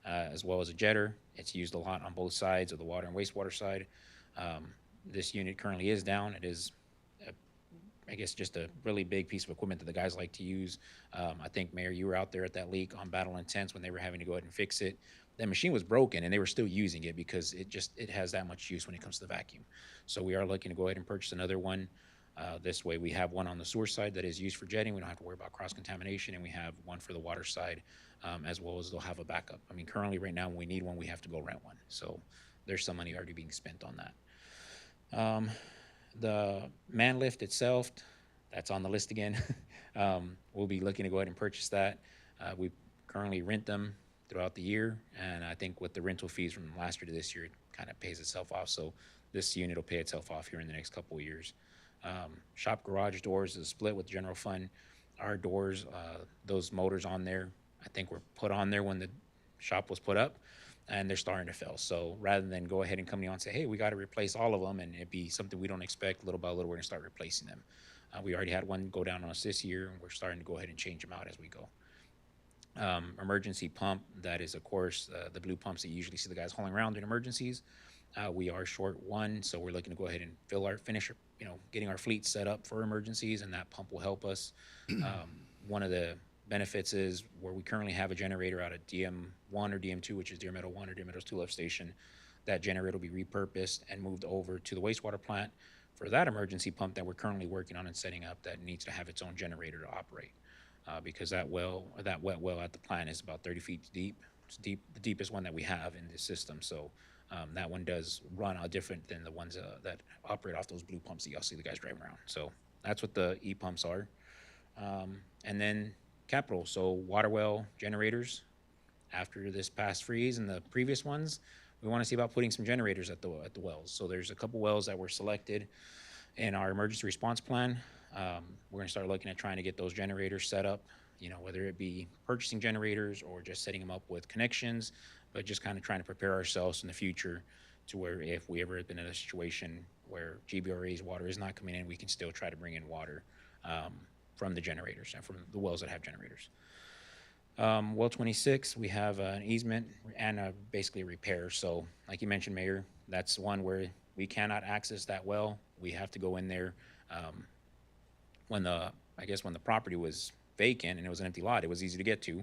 as well as a jetter. It's used a lot on both sides of the water and wastewater side. This unit currently is down. It is I guess just a really big piece of equipment that the guys like to use. I think, Mayor, you were out there at that leak on Battle Intense when they were having to go ahead and fix it. That machine was broken and they were still using it because it has that much use when it comes to the vacuum. So we are looking to go ahead and purchase another one. This way we have one on the sewer side that is used for jetting. We don't have to worry about cross-contamination, and we have one for the water side, as well as they'll have a backup. I mean, currently right now when we need one, we have to go rent one. So there's some money already being spent on that. The man lift itself, that's on the list again. We'll be looking to go ahead and purchase that. We currently rent them throughout the year. And I think with the rental fees from last year to this year, it kind of pays itself off. So this unit will pay itself off here in the next couple of years. Shop garage doors is split with general fund. Our doors, those motors on there, I think were put on there when the shop was put up, and they're starting to fail. So rather than go ahead and come on and say, hey, we got to replace all of them, and it be something we don't expect, little by little, we're going to start replacing them. We already had one go down on us this year, and we're starting to go ahead and change them out as we go. Emergency pump, that is, of course, the blue pumps that you usually see the guys hauling around in emergencies. We are short one, so we're looking to go ahead and finish, getting our fleet set up for emergencies, and that pump will help us. One of the benefits is where we currently have a generator out at DM1 or DM2, which is Deer Meadow 1 or Deer Meadows 2 lift station. That generator will be repurposed and moved over to the wastewater plant for that emergency pump that we're currently working on and setting up, that needs to have its own generator to operate. Because that wet well at the plant is about 30 feet deep. It's deep, the deepest one that we have in this system. So that one does run different than the ones that operate off those blue pumps that y'all see the guys driving around. So that's what the E-pumps are. And then capital, so water well generators. After this past freeze and the previous ones, we want to see about putting some generators at the wells. So there's a couple wells that were selected in our emergency response plan. We're going to start looking at trying to get those generators set up, whether it be purchasing generators or just setting them up with connections, but just kind of trying to prepare ourselves in the future to where if we ever have been in a situation where GBRA's water is not coming in, we can still try to bring in water from the generators and from the wells that have generators. Well 26, we have an easement and basically a repair. So like you mentioned, Mayor, that's one where we cannot access that well. We have to go in there. When the property was vacant and it was an empty lot, it was easy to get to.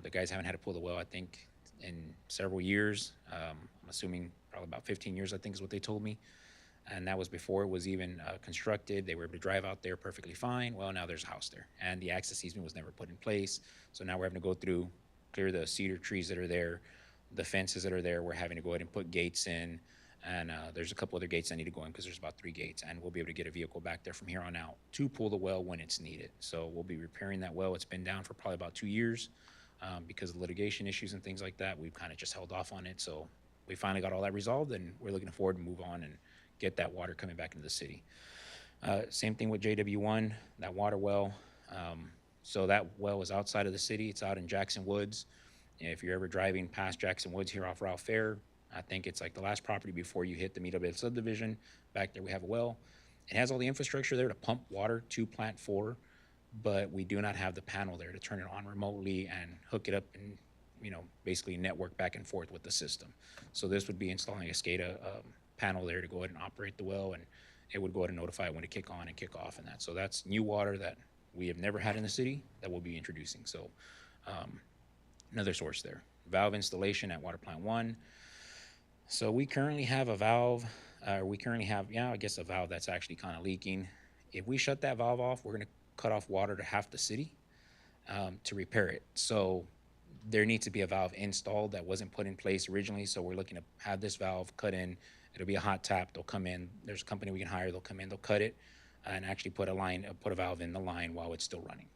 The guys haven't had to pull the well, I think, in several years. I'm assuming probably about 15 years, I think is what they told me. And that was before it was even constructed. They were able to drive out there perfectly fine. Well, now there's a house there, and the access easement was never put in place. So now we're having to go through, clear the cedar trees that are there, the fences that are there. We're having to go ahead and put gates in, and there's a couple other gates that need to go in because there's about 3 gates, and we'll be able to get a vehicle back there from here on out to pull the well when it's needed. So we'll be repairing that well. It's been down for probably about 2 years because of litigation issues and things like that. We've kind of just held off on it. So we finally got all that resolved, and we're looking forward to move on and get that water coming back into the city. Same thing with JW1, that water well. So that well is outside of the city. It's out in Jackson Woods. If you're ever driving past Jackson Woods here off Route Fair, I think it's like the last property before you hit the Meadowvale subdivision. Back there we have a well. It has all the infrastructure there to pump water to Plant 4, but we do not have the panel there to turn it on remotely and hook it up and basically network back and forth with the system. So this would be installing a SCADA panel there to go ahead and operate the well, and it would go ahead and notify when to kick on and kick off and that. So that's new water that we have never had in the city that we'll be introducing. So another source there. Valve installation at Water Plant 1. So we currently have a valve, a valve that's actually kind of leaking. If we shut that valve off, we're going to cut off water to half the city to repair it. So there needs to be a valve installed that wasn't put in place originally. So we're looking to have this valve cut in. It'll be a hot tap. They'll come in. There's a company we can hire. They'll come in. They'll cut it and actually put a valve in the line while it's still running.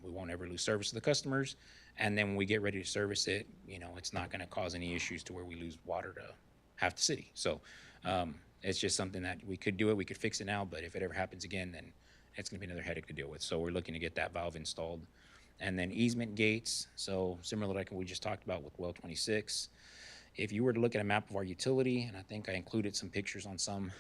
We won't ever lose service to the customers. And then when we get ready to service it, it's not going to cause any issues to where we lose water to half the city. So it's just something that we could do it. We could fix it now, but if it ever happens again, then it's going to be another headache to deal with. So we're looking to get that valve installed. And then easement gates. So similar like we just talked about with well 26. If you were to look at a map of our utility, and I think I included some pictures on some,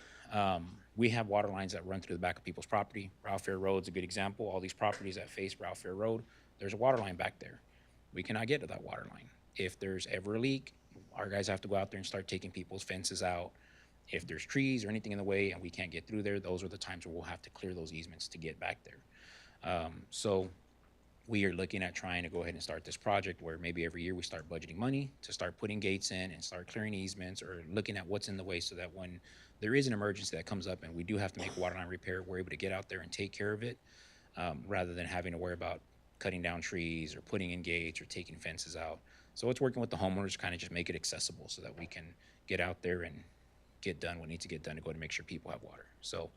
we have water lines that run through the back of people's property. Ralph Fair Road's a good example. All these properties that face Ralph Fair Road, there's a water line back there. We cannot get to that water line. If there's ever a leak, our guys have to go out there and start taking people's fences out. If there's trees or anything in the way and we can't get through there, those are the times where we'll have to clear those easements to get back there. So we are looking at trying to go ahead and start this project where maybe every year we start budgeting money to start putting gates in and start clearing easements or looking at what's in the way so that when there is an emergency that comes up and we do have to make a water line repair, we're able to get out there and take care of it rather than having to worry about cutting down trees or putting in gates or taking fences out. So it's working with the homeowners to kind of just make it accessible so that we can get out there and get done what needs to get done to go to make sure people have water. So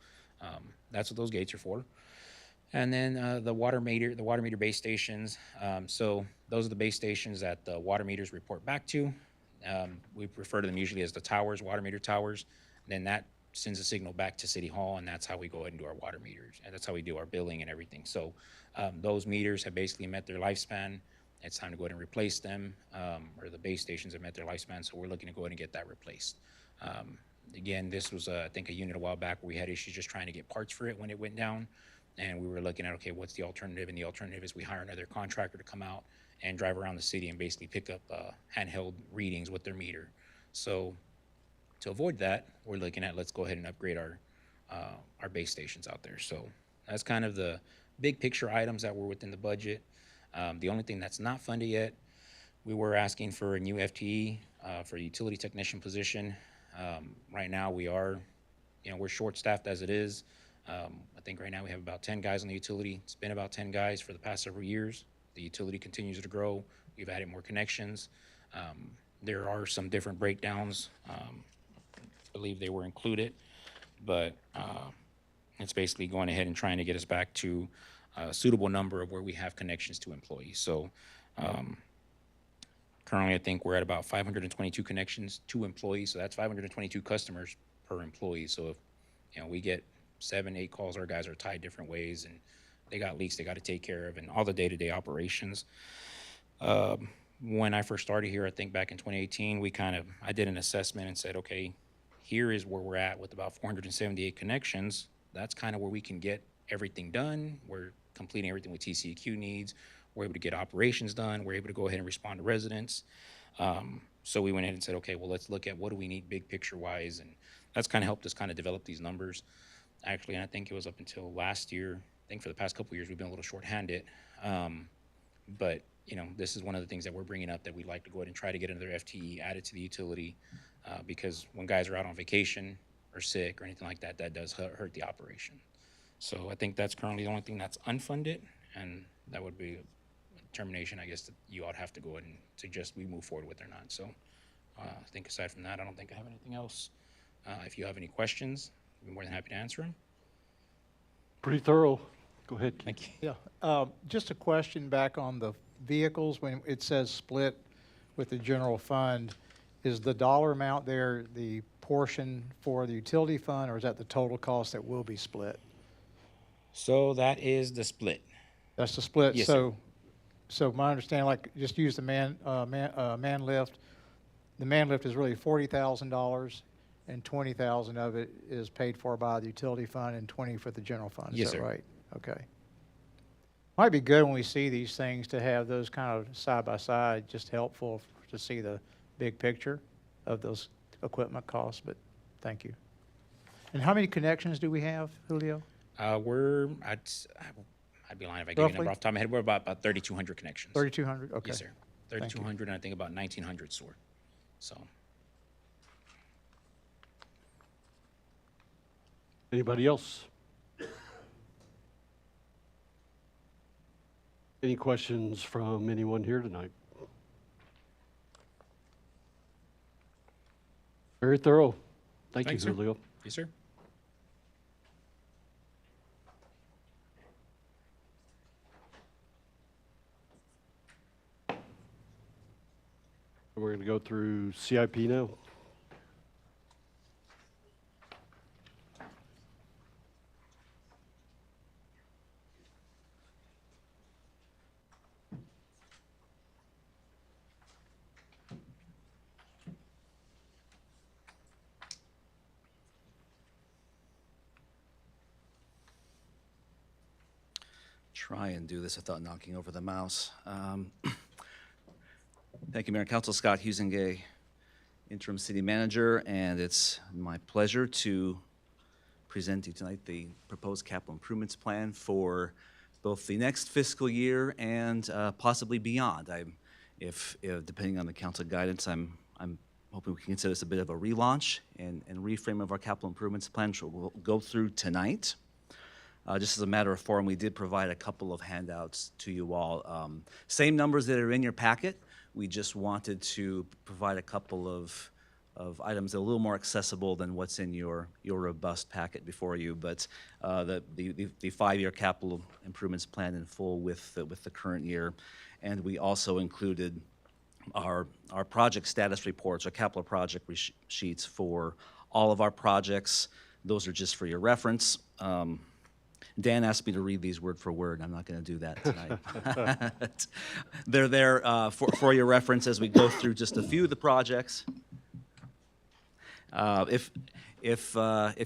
that's what those gates are for. And then the water meter base stations. So those are the base stations that the water meters report back to. We refer to them usually as the towers, water meter towers. Then that sends a signal back to City Hall, and that's how we go ahead and do our water meters. And that's how we do our billing and everything. So those meters have basically met their lifespan. It's time to go ahead and replace them, or the base stations have met their lifespan, so we're looking to go ahead and get that replaced. Again, this was, I think, a unit a while back where we had issues just trying to get parts for it when it went down. And we were looking at, okay, what's the alternative? And the alternative is we hire another contractor to come out and drive around the city and basically pick up handheld readings with their meter. So to avoid that, we're looking at, let's go ahead and upgrade our base stations out there. So that's kind of the big picture items that were within the budget. The only thing that's not funded yet, we were asking for a new FTE for a utility technician position. Right now we are, we're short-staffed as it is. I think right now we have about 10 guys on the utility. It's been about 10 guys for the past several years. The utility continues to grow. We've added more connections. There are some different breakdowns. I believe they were included, but it's basically going ahead and trying to get us back to a suitable number of where we have connections to employees. So currently I think we're at about 522 connections to employees. So that's 522 customers per employee. So if we get 7-8 calls, our guys are tied different ways, and they got leaks they got to take care of, and all the day-to-day operations. When I first started here, I think back in 2018, I did an assessment and said, okay, here is where we're at with about 478 connections. That's kind of where we can get everything done. We're completing everything with TCEQ needs. We're able to get operations done. We're able to go ahead and respond to residents. So we went ahead and said, okay, well, let's look at what do we need big picture wise, and that's kind of helped us kind of develop these numbers. Actually, and I think it was up until last year. I think for the past couple of years, we've been a little short-handed. But, this is one of the things that we're bringing up that we'd like to go ahead and try to get another FTE added to the utility because when guys are out on vacation or sick or anything like that, that does hurt the operation. So I think that's currently the only thing that's unfunded, and that would be a determination, I guess, that you ought to have to go ahead and suggest we move forward with or not. So I think aside from that, I don't think I have anything else. If you have any questions, I'd be more than happy to answer them. Pretty thorough. Go ahead, Keith. Thank you. Yeah, just a question back on the vehicles, when it says split with the general fund, is the dollar amount there the portion for the utility fund, or is that the total cost that will be split? So that is the split. That's the split? Yes, sir. So my understanding, just use the man lift. The man lift is really $40,000, and $20,000 of it is paid for by the utility fund and $20,000 for the general fund. Yes, Is that sir. right? Okay. Might be good when we see these things to have those kind of side by side, just helpful to see the big picture of those equipment costs, but thank you. And how many connections do we have, Julio? I'd be lying if I gave you a Roughly? number off the top of my head. We're about 3,200 connections. 3,200? Okay. Yes, sir. Thank you. 3,200, and I think about 1,900 stored. So, Anybody else? Any questions from anyone here tonight? Very thorough. Thank you, Thanks, sir. Julio. yes, sir. We're going to go through CIP now. Try and do this without knocking over the mouse. Thank you, Mayor and Council. Scott Husingay, Interim City Manager, and it's my pleasure to present to you tonight the proposed capital improvements plan for both the next fiscal year and possibly beyond. If depending on the council guidance, I'm hoping we can consider this a bit of a relaunch and reframe of our capital improvements plan, which we'll go through tonight. Just as a matter of form, we did provide a couple of handouts to you all. Same numbers that are in your packet. We just wanted to provide a couple of of items that are a little more accessible than what's in your robust packet before you. But the 5-year capital improvements plan in full with the current year. And we also included our project status reports, our capital project sheets for all of our projects. Those are just for your reference. Dan asked me to read these word for word. I'm not going to do that tonight. They're there for your reference as we go through just a few of the projects. If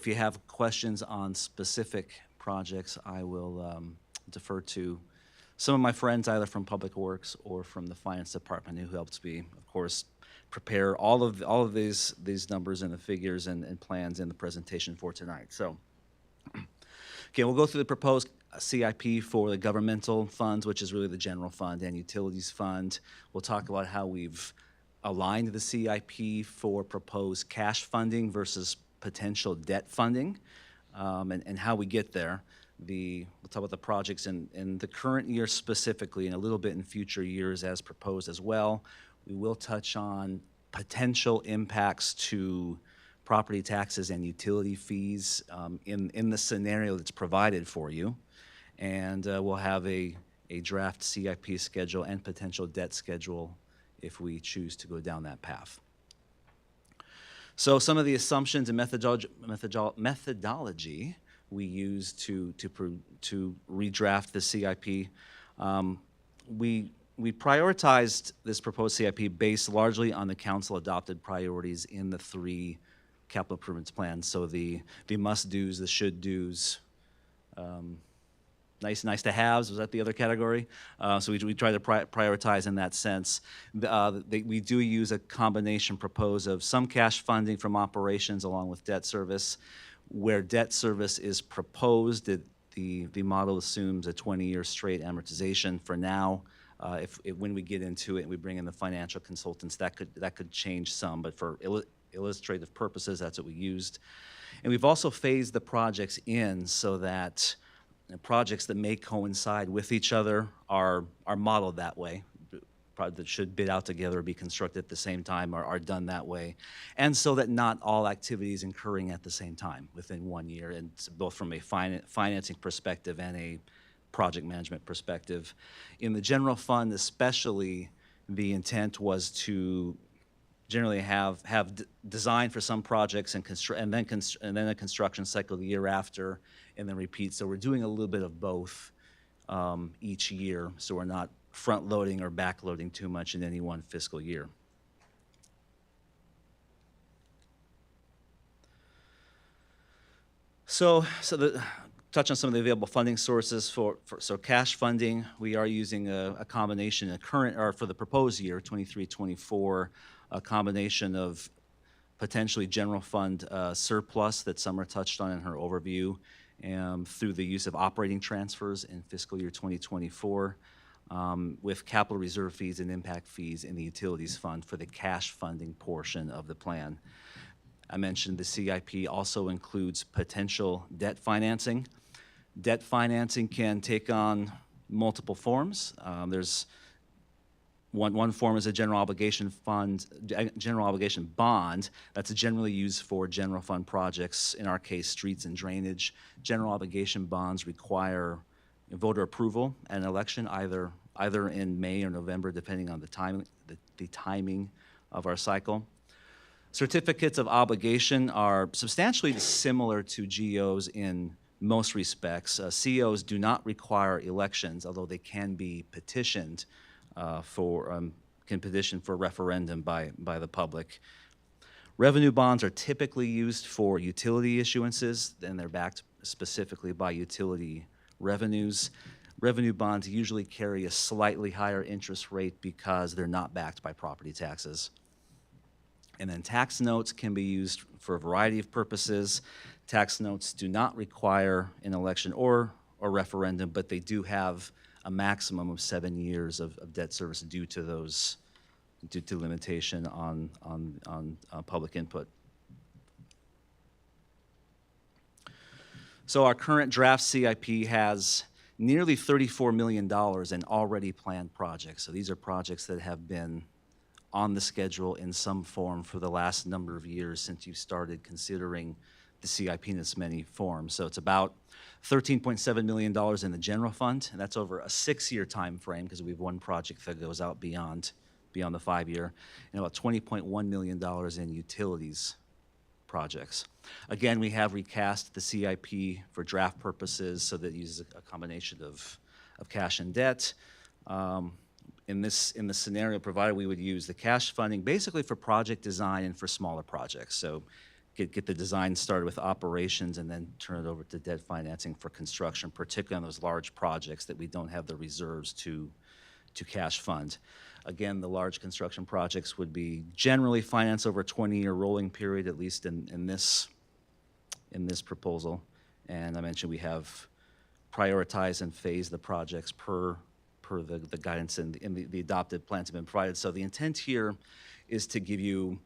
you have questions on specific projects, I will defer to some of my friends, either from Public Works or from the Finance Department, who helped me, of course, prepare all of these numbers and the figures and plans in the presentation for tonight. So, okay, we'll go through the proposed CIP for the governmental funds, which is really the general fund and utilities fund. We'll talk about how we've aligned the CIP for proposed cash funding versus potential debt funding, and how we get there. We'll talk about the projects in the current year specifically, and a little bit in future years as proposed as well. We will touch on potential impacts to property taxes and utility fees in the scenario that's provided for you. And we'll have a draft CIP schedule and potential debt schedule if we choose to go down that path. So some of the assumptions and methodology we use to redraft the CIP. We prioritized this proposed CIP based largely on the council adopted priorities in the 3 capital improvements plans. So the must-dos, the should-dos, nice to haves, was that the other category? So we try to prioritize in that sense. We do use a combination proposed of some cash funding from operations along with debt service. Where debt service is proposed, the model assumes a 20-year straight amortization for now. When we get into it and we bring in the financial consultants, that could change some, but for illustrative purposes, that's what we used. And we've also phased the projects in so that projects that may coincide with each other are modeled that way. Projects that should bid out together or be constructed at the same time are done that way. And so that not all activities occurring at the same time within 1 year, and both from a financing perspective and a project management perspective. In the general fund especially, the intent was to generally have design for some projects and then a construction cycle the year after, and then repeat. So we're doing a little bit of both each year, so we're not front-loading or back-loading too much in any one fiscal year. So touch on some of the available funding sources for cash funding. We are using a combination, for the proposed year, 23-24, a combination of potentially general fund surplus that Summer touched on in her overview, through the use of operating transfers in fiscal year 2024, with capital reserve fees and impact fees in the utilities fund for the cash funding portion of the plan. I mentioned the CIP also includes potential debt financing. Debt financing can take on multiple forms. There's one form is a general obligation bond that's generally used for general fund projects, in our case, streets and drainage. General obligation bonds require voter approval and election either in May or November, depending on the timing of our cycle. Certificates of obligation are substantially similar to GOs in most respects. COs do not require elections, although they can be petitioned for referendum by the public. Revenue bonds are typically used for utility issuances, and they're backed specifically by utility revenues. Revenue bonds usually carry a slightly higher interest rate because they're not backed by property taxes. And then tax notes can be used for a variety of purposes. Tax notes do not require an election or a referendum, but they do have a maximum of 7 years of debt service due to limitation on public input. So our current draft CIP has nearly $34 million in already planned projects. So these are projects that have been on the schedule in some form for the last number of years since you started considering the CIP in its many forms. So it's about $13.7 million in the general fund, and that's over a 6-year time frame because we have one project that goes out beyond the 5-year, and about $20.1 million in utilities projects. Again, we have recast the CIP for draft purposes so that it uses a combination of cash and debt. In the scenario provided, we would use the cash funding basically for project design and for smaller projects. So get the design started with operations and then turn it over to debt financing for construction, particularly on those large projects that we don't have the reserves to cash fund. Again, the large construction projects would be generally financed over a 20-year rolling period, at least in this proposal. And I mentioned we have prioritized and phased the projects per the guidance and the adopted plans have been provided. So the intent here is to give you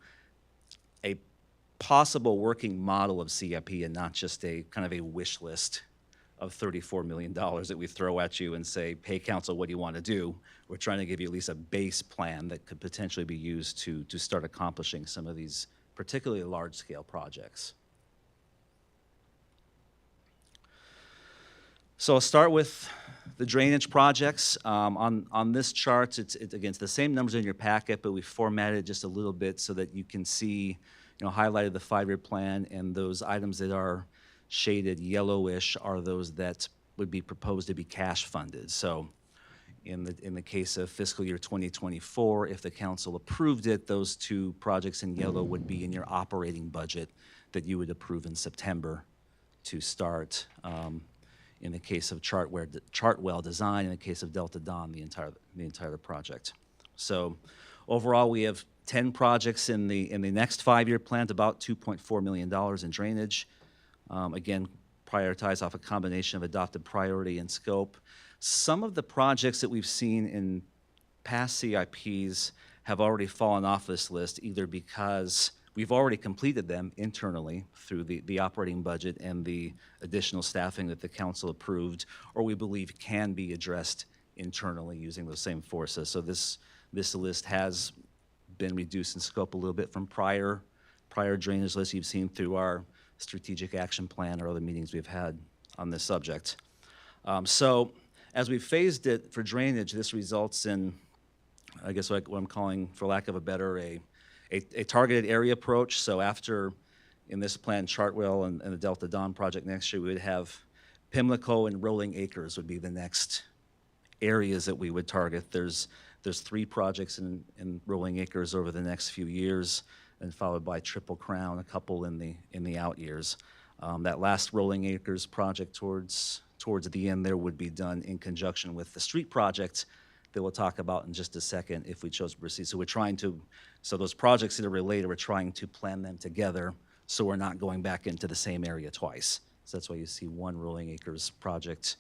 a possible working model of CIP and not just a kind of a wish list of $34 million that we throw at you and say, hey, council, what do you want to do? We're trying to give you at least a base plan that could potentially be used to start accomplishing some of these particularly large-scale projects. So I'll start with the drainage projects. On this chart, it's the same numbers in your packet, but we formatted it just a little bit so that you can see, highlighted the 5-year plan, and those items that are shaded yellowish are those that would be proposed to be cash funded. So in the case of fiscal year 2024, if the council approved it, those 2 projects in yellow would be in your operating budget that you would approve in September to start. In the case of Chartwell Design, in the case of Delta Dawn, the entire project. So overall, we have 10 projects in the next 5-year plan, about $2.4 million in drainage. Again, prioritized off a combination of adopted priority and scope. Some of the projects that we've seen in past CIPs have already fallen off this list, either because we've already completed them internally through the operating budget and the additional staffing that the council approved, or we believe can be addressed internally using those same forces. So this list has been reduced in scope a little bit from prior drainage lists you've seen through our strategic action plan or other meetings we've had on this subject. So as we phased it for drainage, this results in, I guess what I'm calling, for lack of a better, a targeted area approach. So after, in this plan, Chartwell and the Delta Dawn project next year, we would have Pimlico and Rolling Acres would be the next areas that we would target. There's 3 projects in Rolling Acres over the next few years, and followed by Triple Crown, a couple in the out years. That last Rolling Acres project towards the end there would be done in conjunction with the street project that we'll talk about in just a second if we chose to proceed. So those projects that are related, we're trying to plan them together so we're not going back into the same area twice. So that's why you see one Rolling Acres project,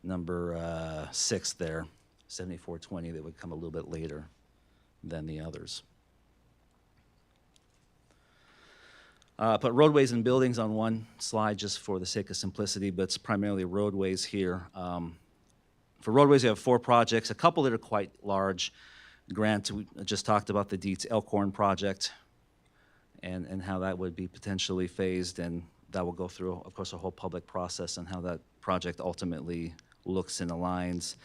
number 6 there, 7420, that would come a little bit later than the others. Put roadways and buildings on one slide just for the sake of simplicity, but it's primarily roadways here. For roadways, we have 4 projects, a couple that are quite large. Grant, we just talked about the Dietz Elkhorn project and how that would be potentially phased, and that will go through, of course, a whole public process on how that project ultimately looks and aligns.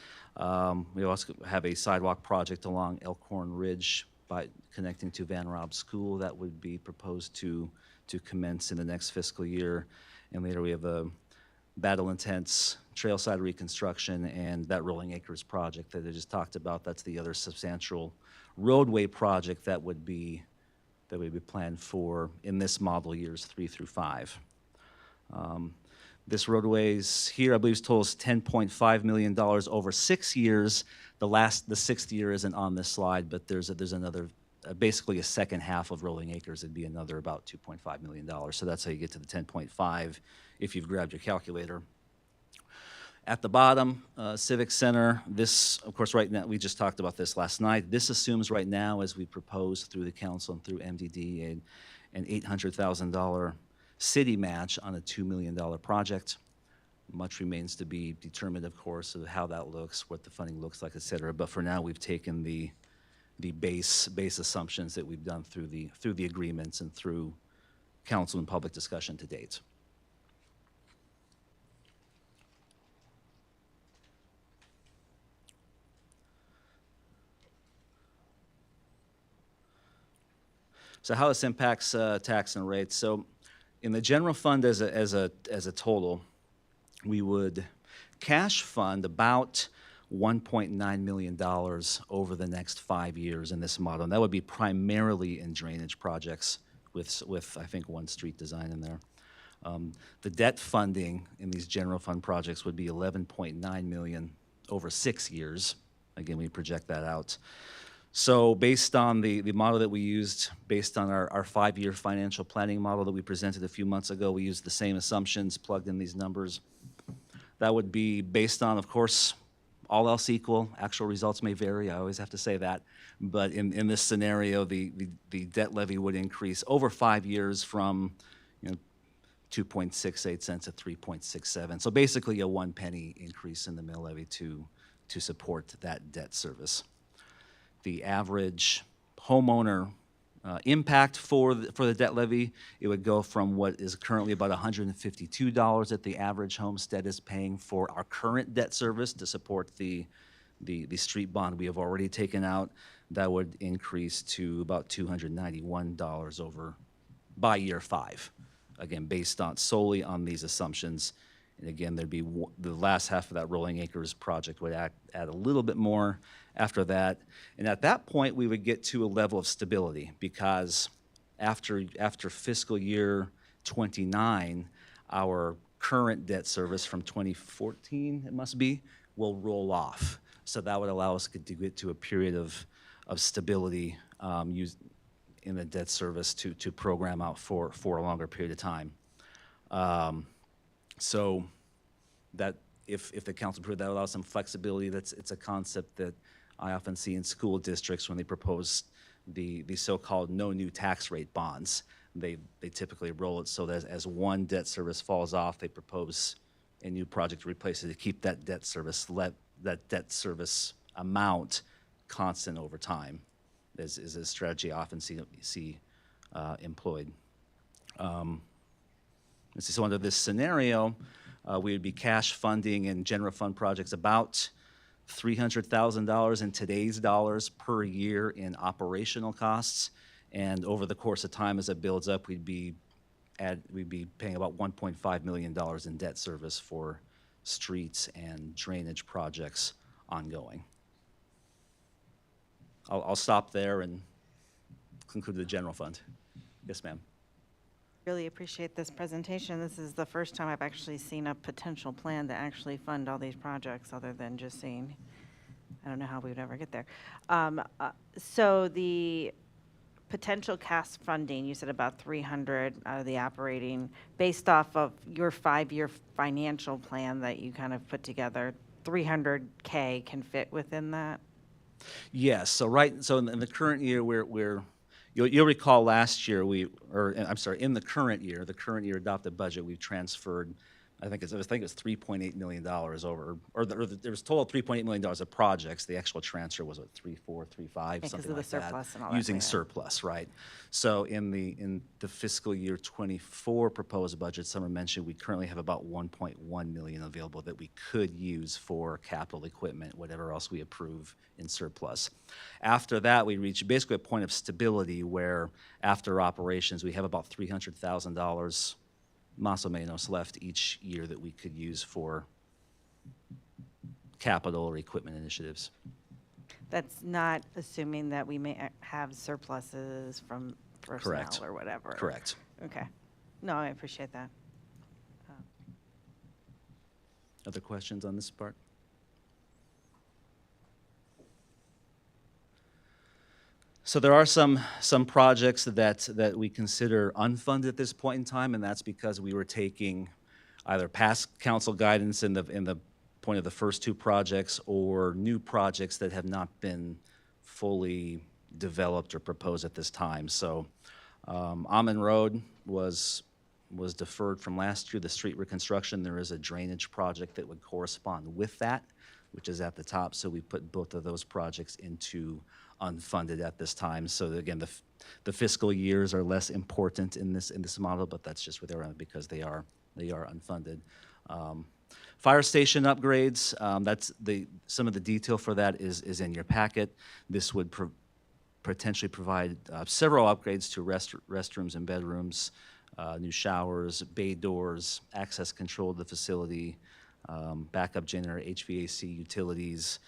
We also have a sidewalk project along Elkhorn Ridge by connecting to Van Robb School that would be proposed to commence in the next fiscal year. And later we have a Battle Intense trailside reconstruction and that Rolling Acres project that I just talked about. That's the other substantial roadway project that would be planned for in this model years 3 through 5. This roadways here, I believe, totals $10.5 million over 6 years. The 6th year isn't on this slide, but there's another, basically a second half of Rolling Acres. It'd be another about $2.5 million. So that's how you get to the 10.5 if you've grabbed your calculator. At the bottom, Civic Center, this, of course, right now, we just talked about this last night. This assumes right now, as we propose through the council and through MDD, an $800,000 city match on a $2 million project. Much remains to be determined, of course, of how that looks, what the funding looks like, et cetera. But for now, we've taken the base assumptions that we've done through the agreements and through council and public discussion to date. So how this impacts tax and rates. So in the general fund as a total, we would cash fund about $1.9 million over the next 5 years in this model. And that would be primarily in drainage projects with I think one street design in there. The debt funding in these general fund projects would be $11.9 million over 6 years. Again, we project that out. So based on the model that we used, based on our 5-year financial planning model that we presented a few months ago, we used the same assumptions, plugged in these numbers. That would be based on, of course, all else equal. Actual results may vary, I always have to say that. But in this scenario, the debt levy would increase over 5 years from 2.68 cents to 3.67. So basically a 1 penny increase in the mill levy to support that debt service. The average homeowner impact for the debt levy, it would go from what is currently about $152 that the average homestead is paying for our current debt service to support the street bond we have already taken out. That would increase to about $291 over by year 5. Again, based on solely on these assumptions. And again, there'd be the last half of that Rolling Acres project would add a little bit more after that. And at that point, we would get to a level of stability because after fiscal year 29, our current debt service from 2014, it must be, will roll off. So that would allow us to get to a period of stability in the debt service to program out for a longer period of time. So that if the council approved, that allows some flexibility. It's a concept that I often see in school districts when they propose the so-called no new tax rate bonds. They typically roll it so that as one debt service falls off, they propose a new project to replace it to keep that debt service amount constant over time. Is a strategy I often see employed. So under this scenario, we would be cash funding in general fund projects about $300,000 in today's dollars per year in operational costs. And over the course of time, as it builds up, we'd be paying about $1.5 million in debt service for streets and drainage projects ongoing. I'll stop there and conclude the general fund. Yes, ma'am. Really appreciate this presentation. This is the first time I've actually seen a potential plan to actually fund all these projects other than just seeing, I don't know how we would ever get there. So the potential CAS funding, you said about 300 out of the operating, based off of your 5-year financial plan that you kind of put together, 300K can fit within that? Yes. So in the current year, you'll recall last year in the current year adopted budget, we've transferred, I think it's $3.8 million over, or there was total $3.8 million of projects. The actual transfer was at 3.4, 3.5, something like that. Surplus and all that, using yeah. surplus, right? So in the fiscal year 24 proposed budget, Summer mentioned we currently have about 1.1 million available that we could use for capital equipment, whatever else we approve in surplus. After that, we reach basically a point of stability where after operations, we have about $300,000 más o menos left each year that we could use for capital or equipment initiatives. That's not assuming that we may have surpluses from personnel or whatever. Correct. Okay. No, I appreciate that. Other questions on this part? So there are some projects that we consider unfunded at this point in time, and that's because we were taking either past council guidance in the point of the first 2 projects or new projects that have not been fully developed or proposed at this time. So Almond Road was deferred from last year, the street reconstruction. There is a drainage project that would correspond with that, which is at the top. So we put both of those projects into unfunded at this time. So again, the fiscal years are less important in this model, but that's just where they're at because they are unfunded. Fire station upgrades, some of the detail for that is in your packet. This would potentially provide several upgrades to restrooms and bedrooms, new showers, bay doors, access control of the facility, backup generator, HVAC, utilities,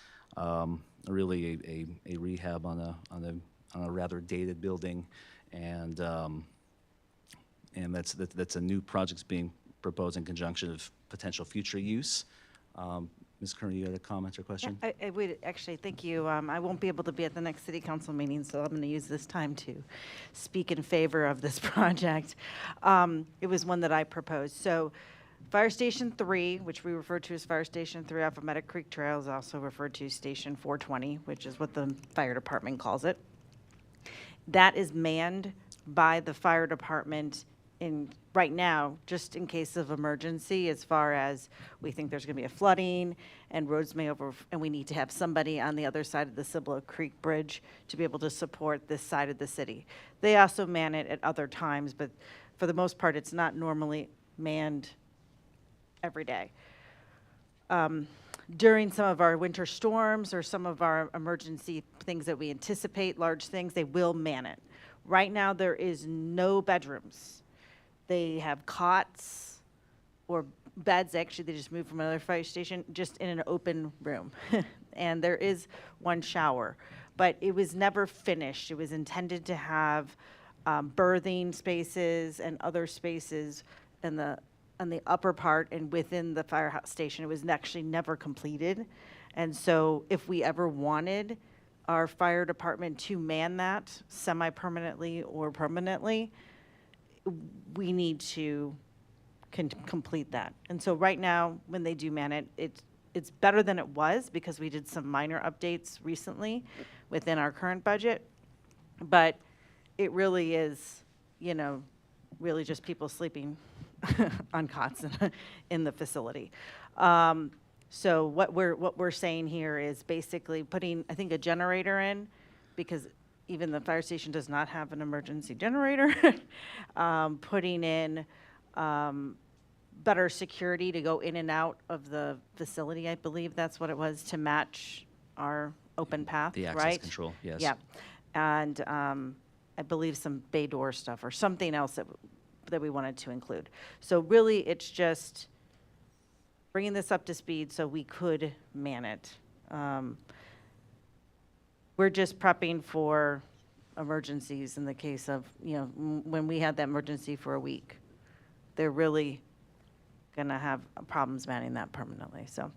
really a rehab on a rather dated building, and that's a new project being proposed in conjunction of potential future use. Ms. Kerner, you had a comment or question? I would actually, thank you. I won't be able to be at the next city council meeting, so I'm going to use this time to speak in favor of this project. It was one that I proposed. So Fire Station 3, which we refer to as Fire Station 3 off of Meadow Creek Trail, is also referred to Station 420, which is what the fire department calls it. That is manned by the fire department right now, just in case of emergency, as far as we think there's going to be a flooding and roads may and we need to have somebody on the other side of the Cibolo Creek Bridge to be able to support this side of the city. They also man it at other times, but for the most part, it's not normally manned every day. During some of our winter storms or some of our emergency things that we anticipate, large things, they will man it. Right now, there is no bedrooms. They have cots or beds. Actually, they just moved from another fire station just in an open room. And there is one shower, but it was never finished. It was intended to have birthing spaces and other spaces on the upper part and within the firehouse station. It was actually never completed. And so if we ever wanted our fire department to man that semi-permanently or permanently, we need to complete that. And so right now, when they do man it, it's better than it was because we did some minor updates recently within our current budget. But it really is, really just people sleeping on cots in the facility. So what we're saying here is basically putting, I think, a generator in, because even the fire station does not have an emergency generator. Putting in better security to go in and out of the facility, I believe that's what it was, to match our open path, The right? access control, yes. Yeah, and I believe some bay door stuff or something else that we wanted to include. So really, it's just bringing this up to speed so we could man it. We're just prepping for emergencies in the case of, when we had that emergency for a week. They're really going to have problems manning that permanently. So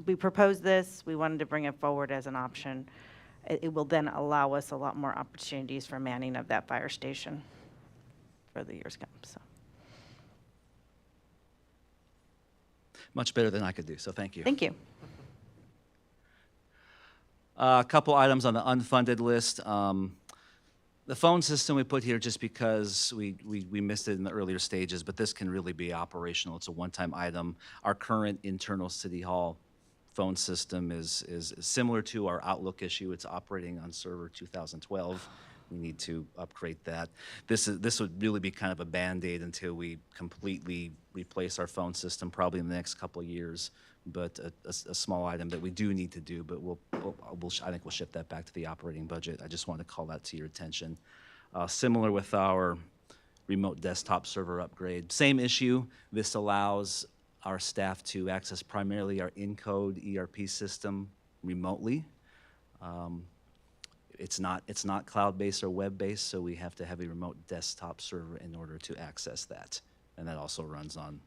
we proposed this. We wanted to bring it forward as an option. It will then allow us a lot more opportunities for manning of that fire station for the years come. So. Much better than I could do, so thank you. Thank you. A couple items on the unfunded list. The phone system we put here just because we missed it in the earlier stages, but this can really be operational. It's a one-time item. Our current internal City Hall phone system is similar to our Outlook issue. It's operating on server 2012. We need to upgrade that. This would really be kind of a Band-Aid until we completely replace our phone system, probably in the next couple of years. But a small item that we do need to do, but I think we'll shift that back to the operating budget. I just wanted to call that to your attention. Similar with our remote desktop server upgrade. Same issue. This allows our staff to access primarily our Encode ERP system remotely. It's not cloud-based or web-based, so we have to have a remote desktop server in order to access that. And that also runs on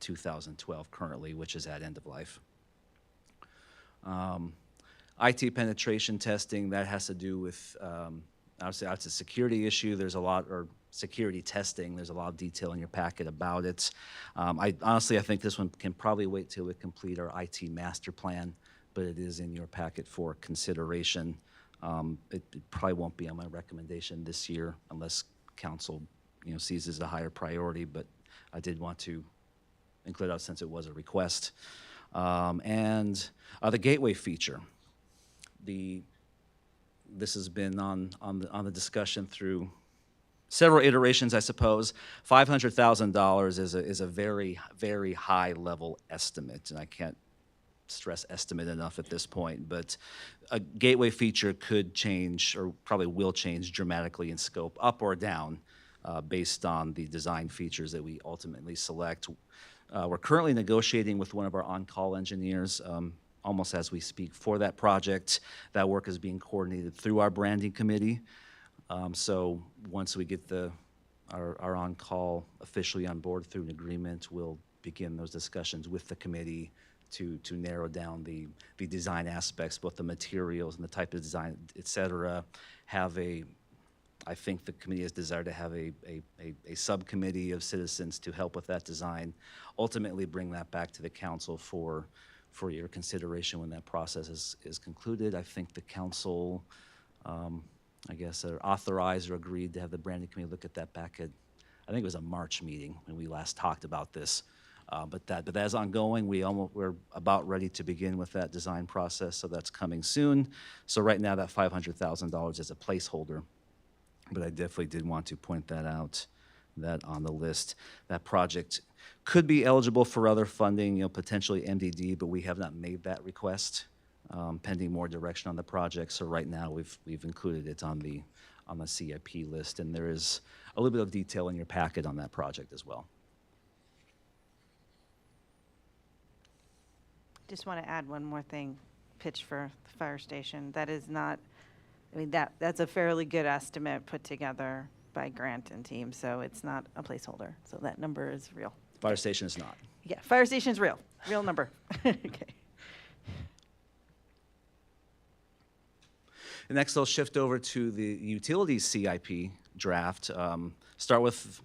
2012 currently, which is at end of life. IT penetration testing, that has to do with, obviously it's a security issue. There's a lot, or security testing, there's a lot of detail in your packet about it. I think this one can probably wait till we complete our IT master plan, but it is in your packet for consideration. It probably won't be on my recommendation this year unless council, sees it as a higher priority, but I did want to include it since it was a request. And the gateway feature. this has been on the discussion through several iterations, I suppose. $500,000 is a very, very high level estimate, and I can't stress estimate enough at this point, but a gateway feature could change, or probably will change dramatically in scope, up or down, based on the design features that we ultimately select. We're currently negotiating with one of our on-call engineers, almost as we speak, for that project. That work is being coordinated through our branding committee. So once we get our on-call officially on board through an agreement, we'll begin those discussions with the committee to narrow down the design aspects, both the materials and the type of design, et cetera. I think the committee has desired to have a subcommittee of citizens to help with that design, ultimately bring that back to the council for your consideration when that process is concluded. I think the council, I guess, are authorized or agreed to have the branding committee look at that back at, I think it was a March meeting when we last talked about this. But that is ongoing. We're about ready to begin with that design process, so that's coming soon. So right now, that $500,000 is a placeholder, but I definitely did want to point that out, that on the list. That project could be eligible for other funding, potentially MDD, but we have not made that request, pending more direction on the project. So right now, we've included it on the CIP list, and there is a little bit of detail in your packet on that project as well. Just want to add one more thing, pitch for the fire station. That is not, I mean, that's a fairly good estimate put together by Grant and team, so it's not a placeholder. So that number is real. Fire station is not. Yeah, fire station's real number. Okay. And next, I'll shift over to the utilities CIP draft. Start with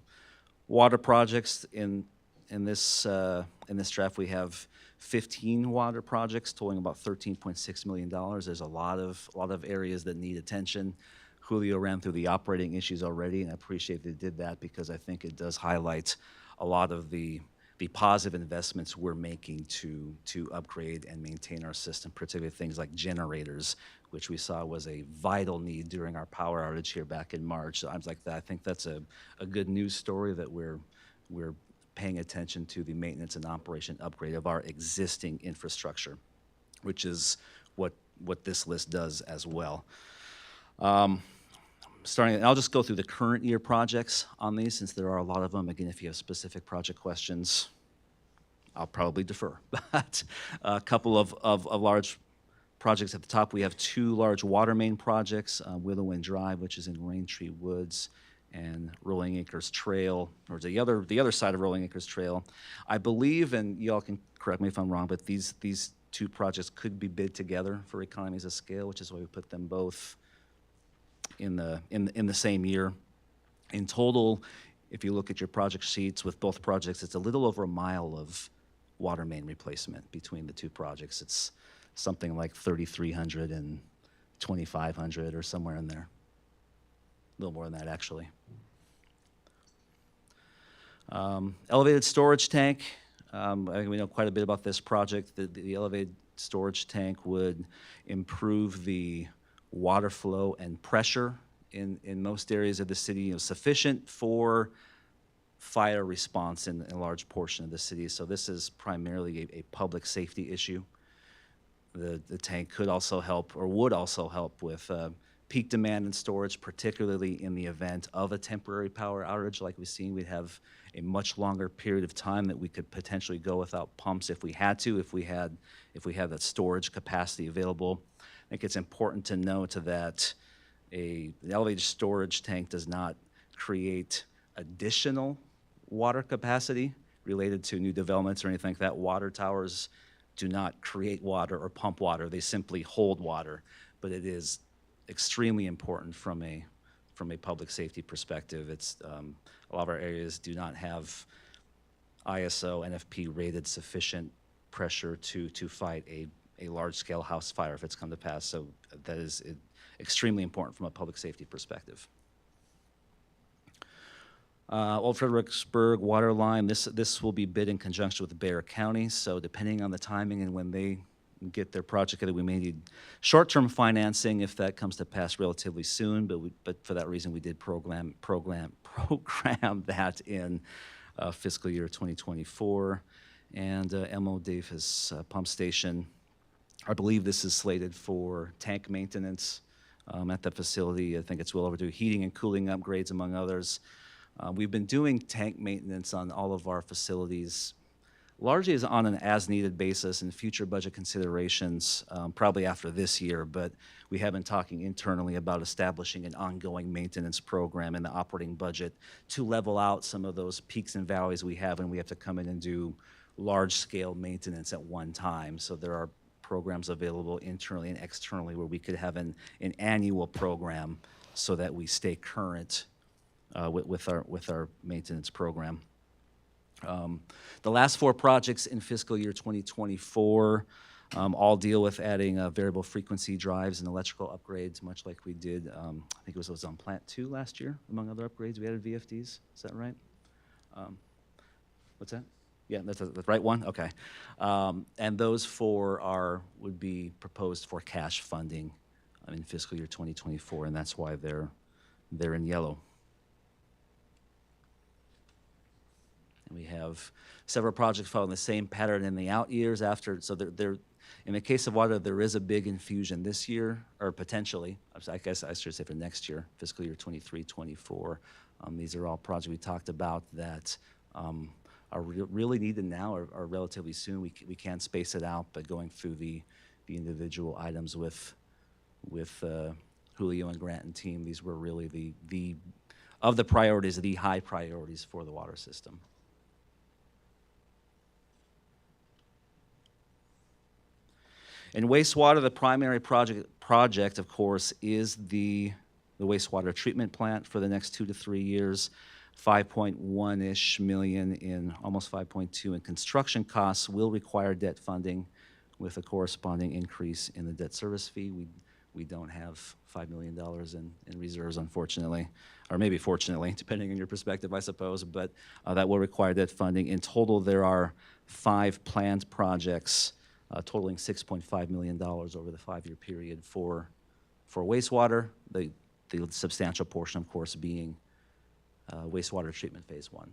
water projects. In this draft, we have 15 water projects totaling about $13.6 million. There's a lot of areas that need attention. Julio ran through the operating issues already, and I appreciate that he did that because I think it does highlight a lot of the positive investments we're making to upgrade and maintain our system, particularly things like generators, which we saw was a vital need during our power outage here back in March. So I think that's a good news story that we're paying attention to the maintenance and operation upgrade of our existing infrastructure, which is what this list does as well. I'll just go through the current year projects on these since there are a lot of them. Again, if you have specific project questions, I'll probably defer. But a couple of large projects at the top. We have 2 large water main projects, Willow Wind Drive, which is in Raintree Woods, and Rolling Acres Trail, or the other side of Rolling Acres Trail. I believe, and y'all can correct me if I'm wrong, but these 2 projects could be bid together for economies of scale, which is why we put them both in the same year. In total, if you look at your project sheets with both projects, it's a little over a mile of water main replacement between the 2 projects. It's something like 3,300 and 2,500 or somewhere in there. A little more than that, actually. Elevated storage tank. I think we know quite a bit about this project. The elevated storage tank would improve the water flow and pressure in most areas of the city, sufficient for fire response in a large portion of the city. So this is primarily a public safety issue. The tank could also help, or would also help, with peak demand and storage, particularly in the event of a temporary power outage like we've seen. We'd have a much longer period of time that we could potentially go without pumps if we had to, if we had that storage capacity available. I think it's important to note that an elevated storage tank does not create additional water capacity related to new developments or anything like that. Water towers do not create water or pump water. They simply hold water, but it is extremely important from a public safety perspective. It's a lot of our areas do not have ISO NFP rated sufficient pressure to fight a large-scale house fire if it's come to pass. So that is extremely important from a public safety perspective. Old Fredericksburg water line. This will be bid in conjunction with Bexar County. So depending on the timing and when they get their project together. We may need short-term financing if that comes to pass relatively soon, but for that reason, we did program that in fiscal year 2024. And MO Davis Pump Station, I believe this is slated for tank maintenance at the facility. I think it's well overdue. Heating and cooling upgrades, among others. We've been doing tank maintenance on all of our facilities, largely is on an as-needed basis and future budget considerations, probably after this year, but we have been talking internally about establishing an ongoing maintenance program in the operating budget to level out some of those peaks and valleys we have when we have to come in and do large-scale maintenance at one time. So there are programs available internally and externally where we could have an annual program so that we stay current with our maintenance program. The last 4 projects in fiscal year 2024 all deal with adding variable frequency drives and electrical upgrades, much like we did, I think it was on Plant 2 last year, among other upgrades. We added VFDs, is that right? What's that? Yeah, that's the right one? Okay. And those 4 would be proposed for cash funding in fiscal year 2024, and that's why they're in yellow. And we have several projects following the same pattern in the out years after. So in the case of water, there is a big infusion this year, or potentially, I guess I should say for next year, fiscal year 23, 24. These are all projects we talked about that are really needed now or relatively soon. We can space it out, but going through the individual items with Julio and Grant and team, these were really of the priorities, the high priorities for the water system. In wastewater, the primary project, of course, is the wastewater treatment plant for the next 2 to 3 years. 5.1-ish million in almost 5.2 in construction costs will require debt funding with a corresponding increase in the debt service fee. We don't have $5 million in reserves, unfortunately, or maybe fortunately, depending on your perspective, I suppose, but that will require debt funding. In total, there are 5 planned projects totaling $6.5 million over the 5-year period for wastewater, the substantial portion, of course, being wastewater treatment phase 1.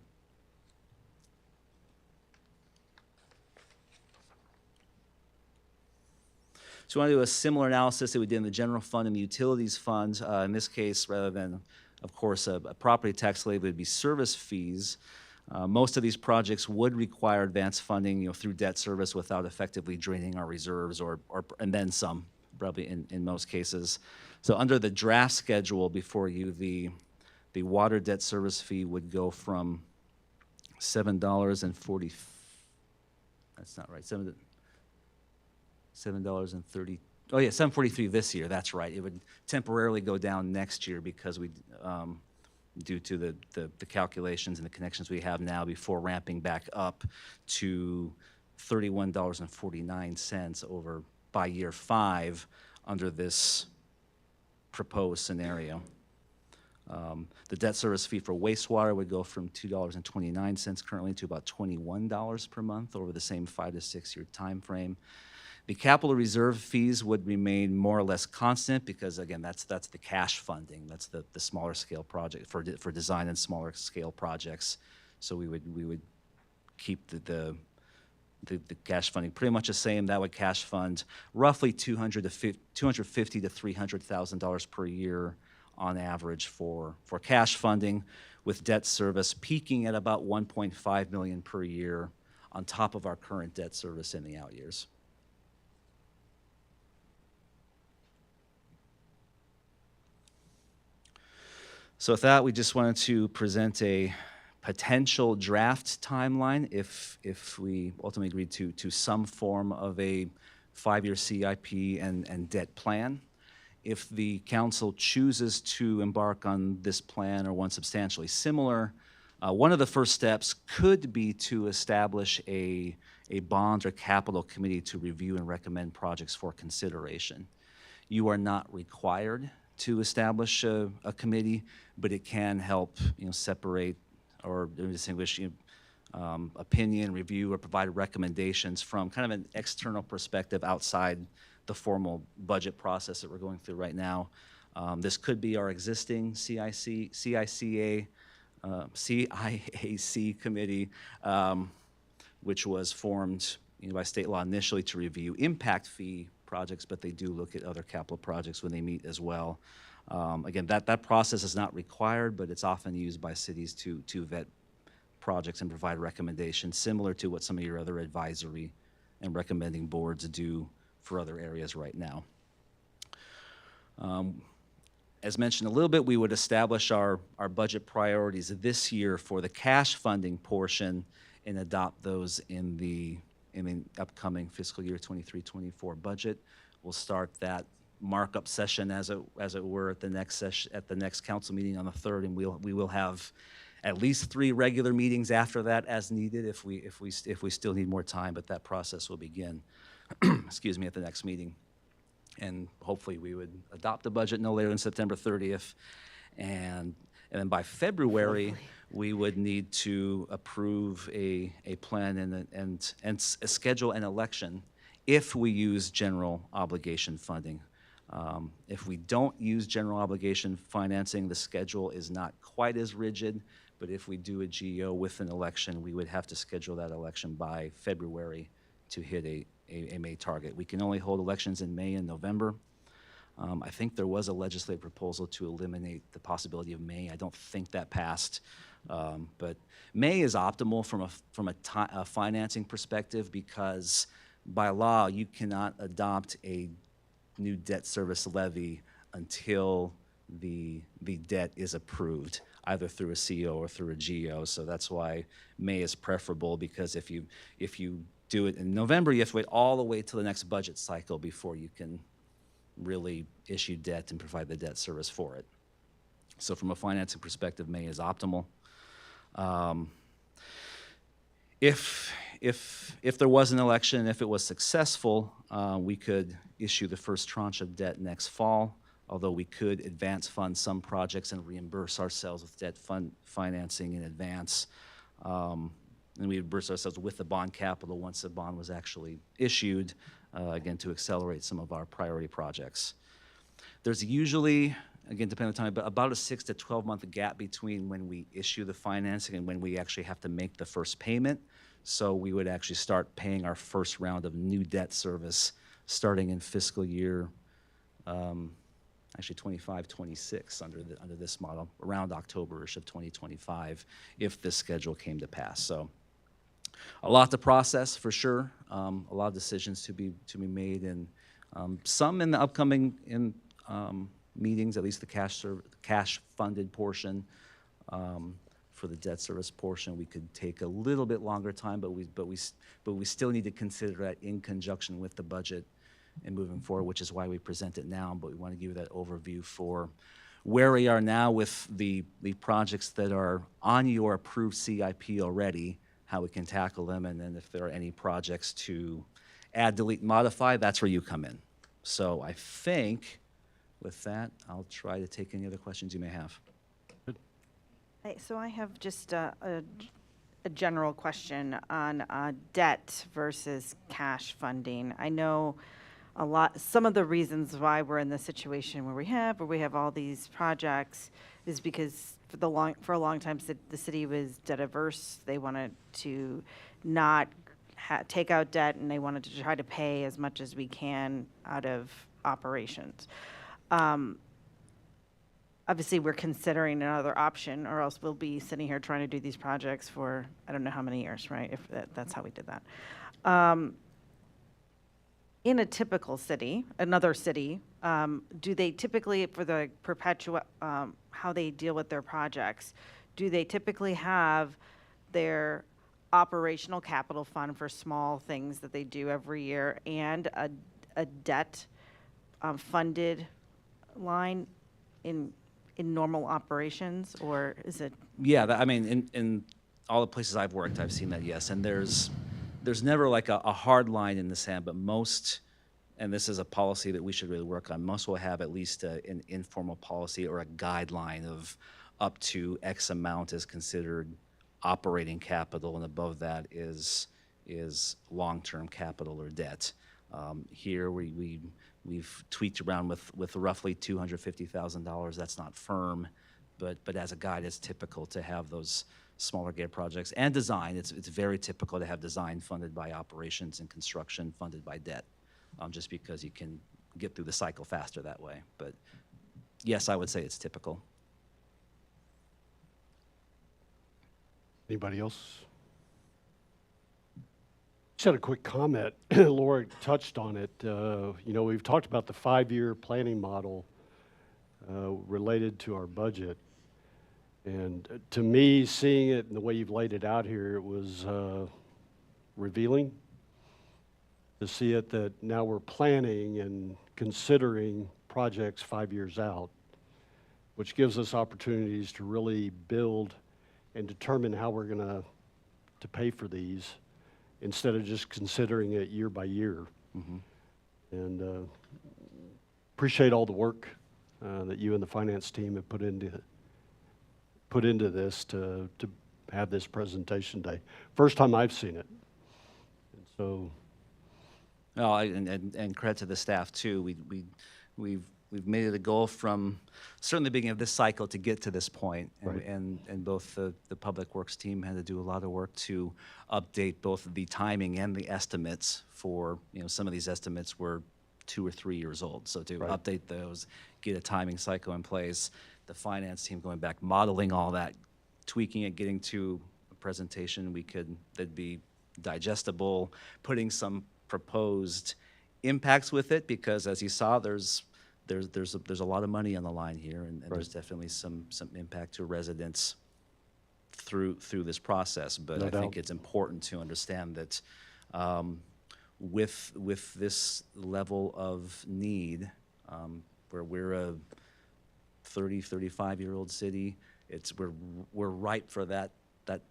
So we want to do a similar analysis that we did in the general fund and the utilities fund. In this case, rather than, of course, a property tax levy, it would be service fees. Most of these projects would require advanced funding, through debt service without effectively draining our reserves, and then some, probably in most cases. So under the draft schedule before you, the water debt service fee would go from $7.40. That's not right. $7.30. Oh yeah, $7.43 this year. That's right. It would temporarily go down next year because due to the calculations and the connections we have now before ramping back up to $31.49 over by year 5 under this proposed scenario. The debt service fee for wastewater would go from $2.29 currently to about $21 per month over the same 5 to 6 year time frame. The capital reserve fees would remain more or less constant because, again, that's the cash funding. That's the smaller scale project for design and smaller scale projects. So we would keep the cash funding pretty much the same. That would cash fund roughly $250,000 to $300,000 per year on average for cash funding, with debt service peaking at about $1.5 million per year on top of our current debt service in the out years. So with that, we just wanted to present a potential draft timeline if we ultimately agreed to some form of a 5-year CIP and debt plan. If the council chooses to embark on this plan or one substantially similar, one of the first steps could be to establish a bond or capital committee to review and recommend projects for consideration. You are not required to establish a committee, but it can help separate or distinguish opinion, review, or provide recommendations from kind of an external perspective outside the formal budget process that we're going through right now. This could be our existing CIAC committee, which was formed by state law initially to review impact fee projects, but they do look at other capital projects when they meet as well. Again, that process is not required, but it's often used by cities to vet projects and provide recommendations, similar to what some of your other advisory and recommending boards do for other areas right now. As mentioned a little bit, we would establish our budget priorities this year for the cash funding portion and adopt those in the upcoming fiscal year 23-24 budget. We'll start that markup session as it were at the next session, at the next council meeting on the 3rd, and we will have at least 3 regular meetings after that as needed if we still need more time, but that process will begin excuse me, at the next meeting. And hopefully we would adopt the budget no later than September 30th. And then by February, we would need to approve a plan and schedule an election if we use general obligation funding. If we don't use general obligation financing, the schedule is not quite as rigid, but if we do a GO with an election, we would have to schedule that election by February to hit a May target. We can only hold elections in May and November. I think there was a legislative proposal to eliminate the possibility of May. I don't think that passed. But May is optimal from a financing perspective because by law, you cannot adopt a new debt service levy until the debt is approved, either through a CO or through a GO. So that's why May is preferable, because if you do it in November, you have to wait all the way till the next budget cycle before you can really issue debt and provide the debt service for it. So from a financing perspective, May is optimal. If there was an election, if it was successful, we could issue the first tranche of debt next fall, although we could advance fund some projects and reimburse ourselves with debt financing in advance. And we reimburse ourselves with the bond capital once the bond was actually issued, again, to accelerate some of our priority projects. There's usually, again, depending on time, but about a 6 to 12 month gap between when we issue the financing and when we actually have to make the first payment. So we would actually start paying our first round of new debt service starting in fiscal year, actually 25-26 under this model, around October-ish of 2025, if this schedule came to pass. So a lot to process for sure, a lot of decisions to be made, and some in the upcoming meetings, at least the cash funded portion. For the debt service portion, we could take a little bit longer time, but we still need to consider that in conjunction with the budget and moving forward, which is why we present it now. But we want to give you that overview for where we are now with the projects that are on your approved CIP already, how we can tackle them, and then if there are any projects to add, delete, modify, that's where you come in. So I think with that, I'll try to take any other questions you may have. So I have just a general question on debt versus cash funding. I know some of the reasons why we're in the situation where we have all these projects is because for a long time the city was debt averse. They wanted to not take out debt, and they wanted to try to pay as much as we can out of operations. Obviously, we're considering another option, or else we'll be sitting here trying to do these projects for I don't know how many years, right? If that's how we did that. In a typical city, another city, do they typically, for the how they deal with their projects, do they typically have their operational capital fund for small things that they do every year and a debt funded line in normal operations, or is it? Yeah, I mean, in all the places I've worked, I've seen that, yes. And there's never like a hard line in the sand, but most, and this is a policy that we should really work on, most will have at least an informal policy or a guideline of up to X amount is considered operating capital, and above that is long-term capital or debt. Here, we've tweaked around with roughly $250,000. That's not firm, but as a guide, it's typical to have those smaller gate projects. And design, it's very typical to have design funded by operations and construction funded by debt, just because you can get through the cycle faster that way. But yes, I would say it's typical. Anybody else? Just had a quick comment. Laura touched on it. We've talked about the 5-year planning model related to our budget. And to me, seeing it in the way you've laid it out here, it was revealing to see it that now we're planning and considering projects 5 years out, which gives us opportunities to really build and determine how we're going to pay for these instead of just considering it year by year. And appreciate all the work that you and the finance team have put into this to have this presentation day. First time I've seen it. And so. No, and credit to the staff too. We've made it a goal from certainly the beginning of this cycle to get to this point. And both the Public Works team had to do a lot of work to update both the timing and the estimates for, some of these estimates were 2 or 3 years old. So to update those, get a timing cycle in place, the finance team going back, modeling all that, tweaking it, getting to a presentation that'd be digestible, putting some proposed impacts with it, because as you saw, there's a lot of money on the line here, and there's definitely some impact to residents through this process. But I think it's important to understand that with this level of need, where we're a 35-year-old city, we're ripe for that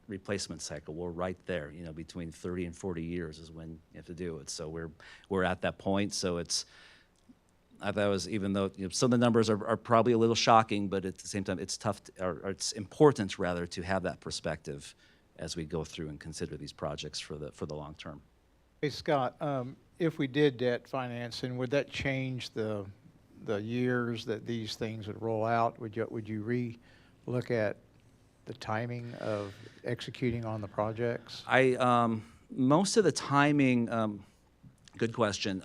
replacement cycle. We're right there, between 30 and 40 years is when you have to do it. So we're at that point. So I thought it was, even though some of the numbers are probably a little shocking, but at the same time, it's tough, or it's important rather, to have that perspective as we go through and consider these projects for the long term. Hey, Scott, if we did debt financing, would that change the years that these things would roll out? Would you re-look at the timing of executing on the projects? Most of the timing, good question.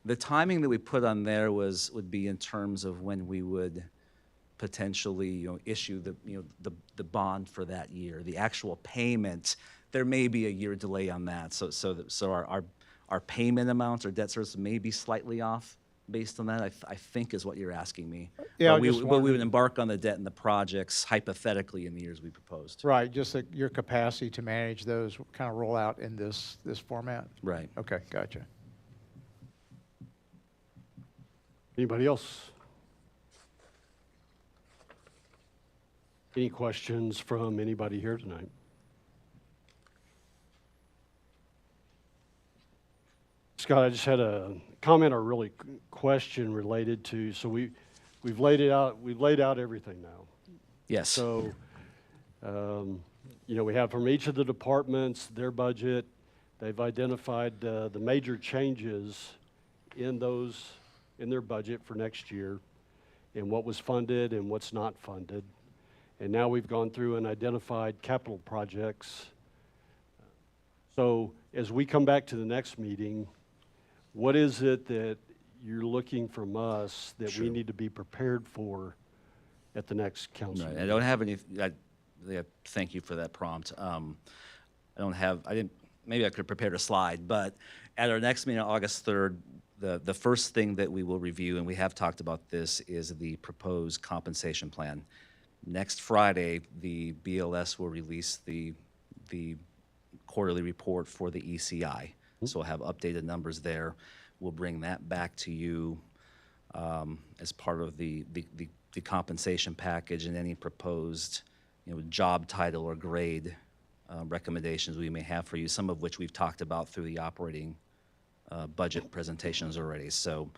The timing that we put on there would be in terms of when we would potentially issue the bond for that year. The actual payment, there may be a year delay on that. So our payment amounts or debt service may be slightly off based on that, I think is what you're asking me. Yeah, but we would embark on the debt and the projects hypothetically in the years we proposed. Right, just that your capacity to manage those kind of roll out in this format? Right. Okay, gotcha. Anybody else? Any questions from anybody here tonight? Scott, I just had a comment or really question related to, so we've laid it out, we've laid out everything now. Yes. So, we have from each of the departments, their budget, they've identified the major changes in their budget for next year and what was funded and what's not funded. And now we've gone through and identified capital projects. So as we come back to the next meeting, what is it that you're looking from us that we need to be prepared for at the next council meeting? I don't have any, thank you for that prompt. Maybe I could prepare a slide, but at our next meeting on August 3rd, the first thing that we will review, and we have talked about this, is the proposed compensation plan. Next Friday, the BLS will release the quarterly report for the ECI. So we'll have updated numbers there. We'll bring that back to you as part of the compensation package and any proposed job title or grade recommendations we may have for you, some of which we've talked about through the operating budget presentations already. So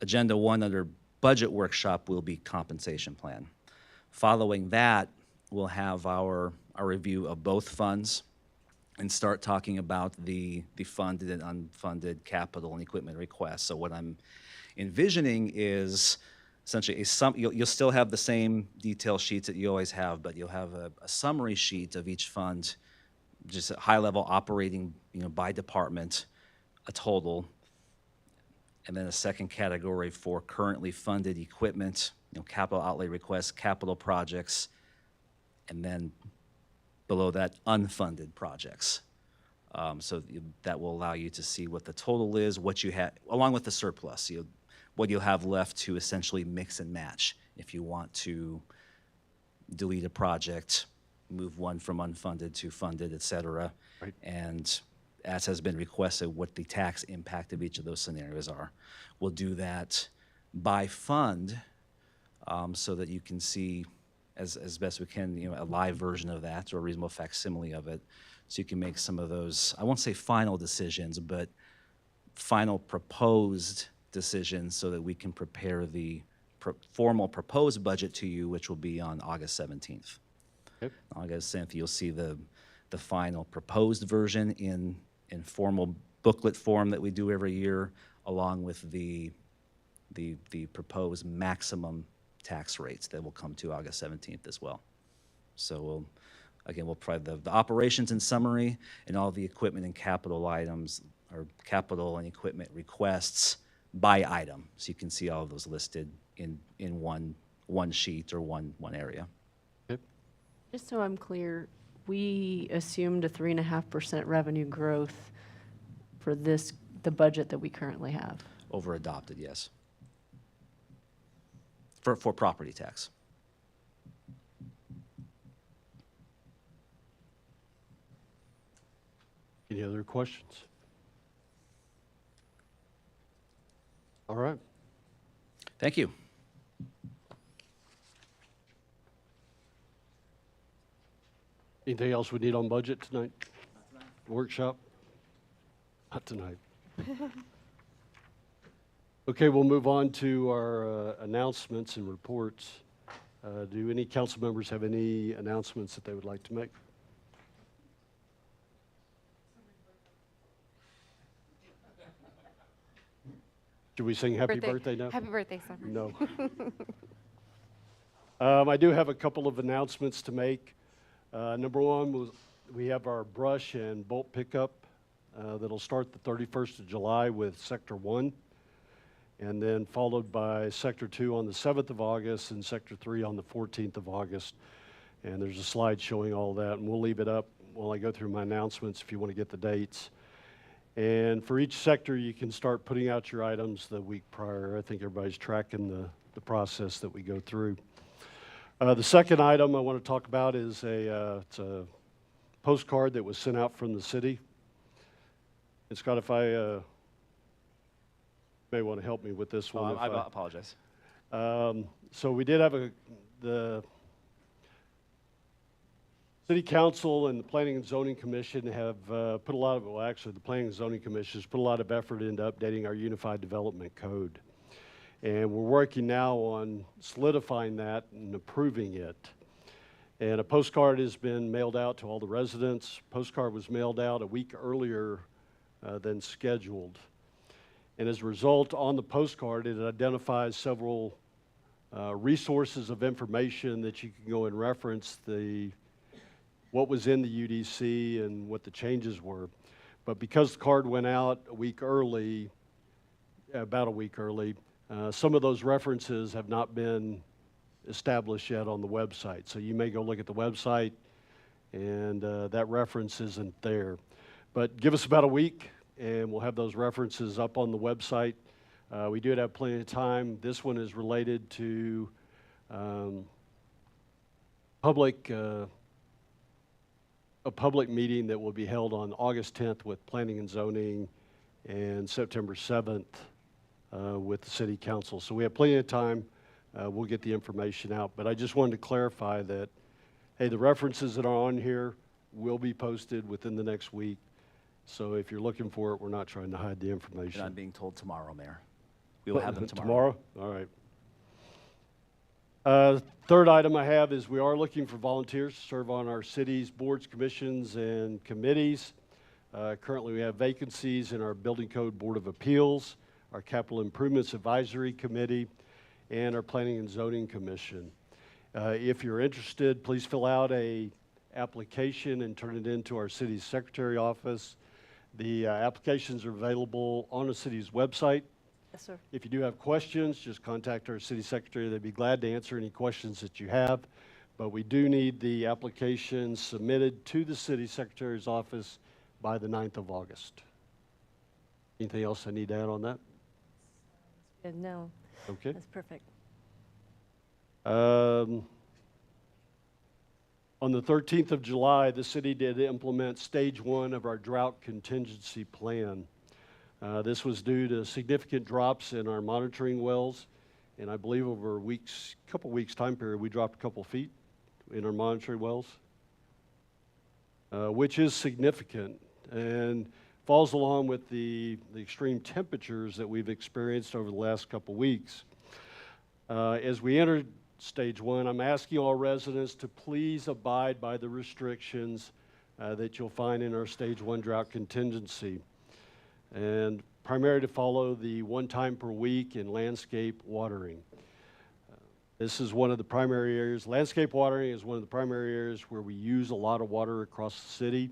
Agenda 1 under budget workshop will be compensation plan. Following that, we'll have our review of both funds and start talking about the funded and unfunded capital and equipment requests. So what I'm envisioning is essentially you'll still have the same detail sheets that you always have, but you'll have a summary sheet of each fund, just a high-level operating, by department, a total, and then a second category for currently funded equipment, capital outlay requests, capital projects, and then below that, unfunded projects. That will allow you to see what the total is, what you have, along with the surplus, what you'll have left to essentially mix and match if you want to delete a project, move one from unfunded to funded, et cetera. Right. And as has been requested, what the tax impact of each of those scenarios are. We'll do that by fund so that you can see as best we can, a live version of that or a reasonable facsimile of it. So you can make some of those, I won't say final decisions, but final proposed decisions so that we can prepare the formal proposed budget to you, which will be on August 17th. Okay. August 7th, you'll see the final proposed version in formal booklet form that we do every year, along with the proposed maximum tax rates that will come to August 17th as well. So we'll provide the operations in summary and all the equipment and capital items or capital and equipment requests by item. So you can see all of those listed in one sheet or one area. Just so I'm clear, we assumed a 3.5% revenue growth for the budget that we currently have. Over adopted, yes. For property tax. Any other questions? All right. Thank you. Anything else we need on budget tonight? Workshop? Not tonight. Okay, we'll move on to our announcements and reports. Do any council members have any announcements that they would like to make? Should we sing happy birthday now? Happy birthday, Summer. No. I do have a couple of announcements to make. Number one was we have our brush and bolt pickup that'll start the 31st of July with Sector 1, and then followed by Sector 2 on the 7th of August and Sector 3 on the 14th of August. And there's a slide showing all that, and we'll leave it up while I go through my announcements if you want to get the dates. And for each sector, you can start putting out your items the week prior. I think everybody's tracking the process that we go through. The second item I want to talk about is it's a postcard that was sent out from the city. And Scott, if I may want to help me with this one. I apologize. So we did have the City Council and the Planning and Zoning Commission have put a lot of, well, actually, the Planning and Zoning Commission has put a lot of effort into updating our Unified Development Code. And we're working now on solidifying that and approving it. And a postcard has been mailed out to all the residents. Postcard was mailed out a week earlier than scheduled. And as a result, on the postcard, it identifies several resources of information that you can go and reference what was in the UDC and what the changes were. But because the card went out a week early, about a week early, some of those references have not been established yet on the website. So you may go look at the website and that reference isn't there. But give us about a week and we'll have those references up on the website. We do have plenty of time. This one is related to a public meeting that will be held on August 10th with Planning and Zoning and September 7th with the City Council. So we have plenty of time. We'll get the information out. But I just wanted to clarify that, hey, the references that are on here will be posted within the next week. So if you're looking for it, we're not trying to hide the information. And I'm being told tomorrow, Mayor. We will have them tomorrow. Tomorrow? All right. Third item I have is we are looking for volunteers to serve on our city's boards, commissions, and committees. Currently, we have vacancies in our Building Code Board of Appeals, our Capital Improvements Advisory Committee, and our Planning and Zoning Commission. If you're interested, please fill out a application and turn it into our city's secretary office. The applications are available on the city's website. Yes, sir. If you do have questions, just contact our city secretary. They'd be glad to answer any questions that you have. But we do need the application submitted to the city secretary's office by the 9th of August. Anything else I need to add on that? No, Okay. that's perfect. On the 13th of July, the city did implement stage 1 of our drought contingency plan. This was due to significant drops in our monitoring wells, and I believe over a couple weeks time period, we dropped a couple feet in our monitoring wells, which is significant and falls along with the extreme temperatures that we've experienced over the last couple weeks. As we entered stage 1, I'm asking all residents to please abide by the restrictions that you'll find in our stage 1 drought contingency, and primarily to follow the 1 time per week in landscape watering. This is one of the primary areas. Landscape watering is one of the primary areas where we use a lot of water across the city.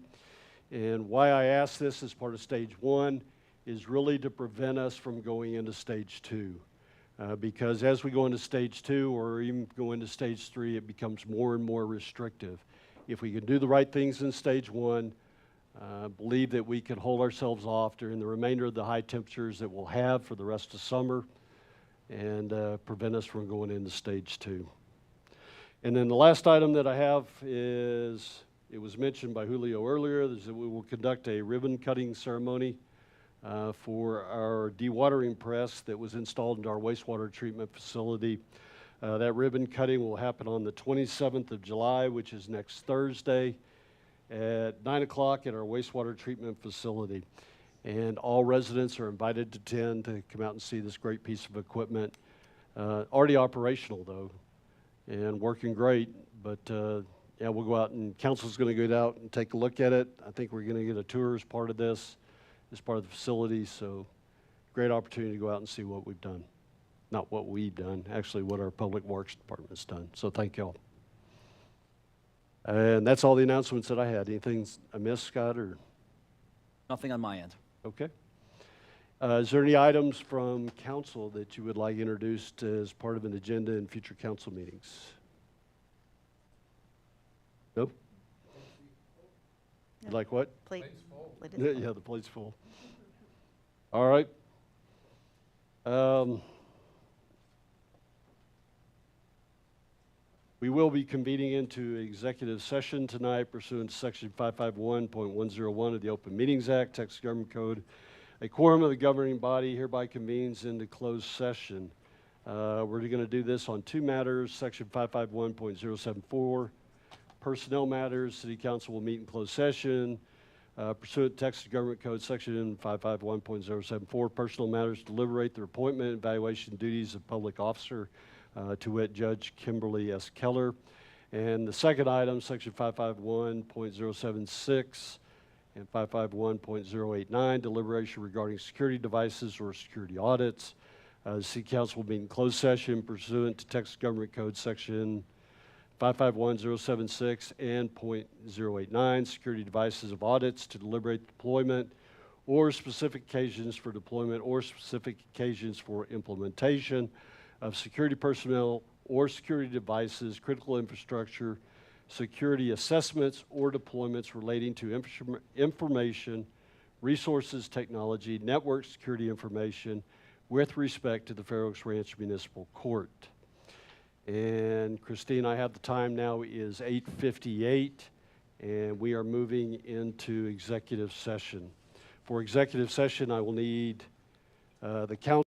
And why I ask this as part of stage 1 is really to prevent us from going into stage 2. Because as we go into stage 2 or even go into stage 3, it becomes more and more restrictive. If we can do the right things in stage 1, believe that we can hold ourselves off during the remainder of the high temperatures that we'll have for the rest of summer and prevent us from going into stage 2. And then the last item that I have is, it was mentioned by Julio earlier, is that we will conduct a ribbon cutting ceremony for our dewatering press that was installed into our wastewater treatment facility. That ribbon cutting will happen on the 27th of July, which is next Thursday, at 9 o'clock at our wastewater treatment facility. And all residents are invited to attend to come out and see this great piece of equipment. Already operational though, and working great, but yeah, we'll go out and council's gonna go out and take a look at it. I think we're gonna get a tour as part of this, as part of the facility, so great opportunity to go out and see what we've done. Not what we've done, actually what our Public Works Department's done, so thank y'all. And that's all the announcements that I had. Anything I missed, Scott, or? Nothing on my end. Okay. Is there any items from council that you would like introduced as part of an agenda in future council meetings? No? You like what? Plate. Yeah, the plate's full. All right. We will be convening into executive session tonight pursuant to Section 551.101 of the Open Meetings Act, Texas Government Code. A quorum of the governing body hereby convenes into closed session. We're going to do this on 2 matters, Section 551.074, personnel matters. City Council will meet in closed session. Pursuant to Texas Government Code Section 551.074, personal matters, deliberate the appointment, evaluation duties of public officer, to wit, Judge Kimberly S. Keller. And the second item, Section 551.076 and 551.089, deliberation regarding security devices or security audits. The City Council will meet in closed session pursuant to Texas Government Code Section 551.076 and .089, security devices of audits to deliberate deployment or specific occasions for deployment or specific occasions for implementation of security personnel or security devices, critical infrastructure, security assessments or deployments relating to information, resources, technology, network security information with respect to the Fair Oaks Ranch Municipal Court. And Christine, I have the time now is 8:58, and we are moving into executive session. For executive session, I will need the council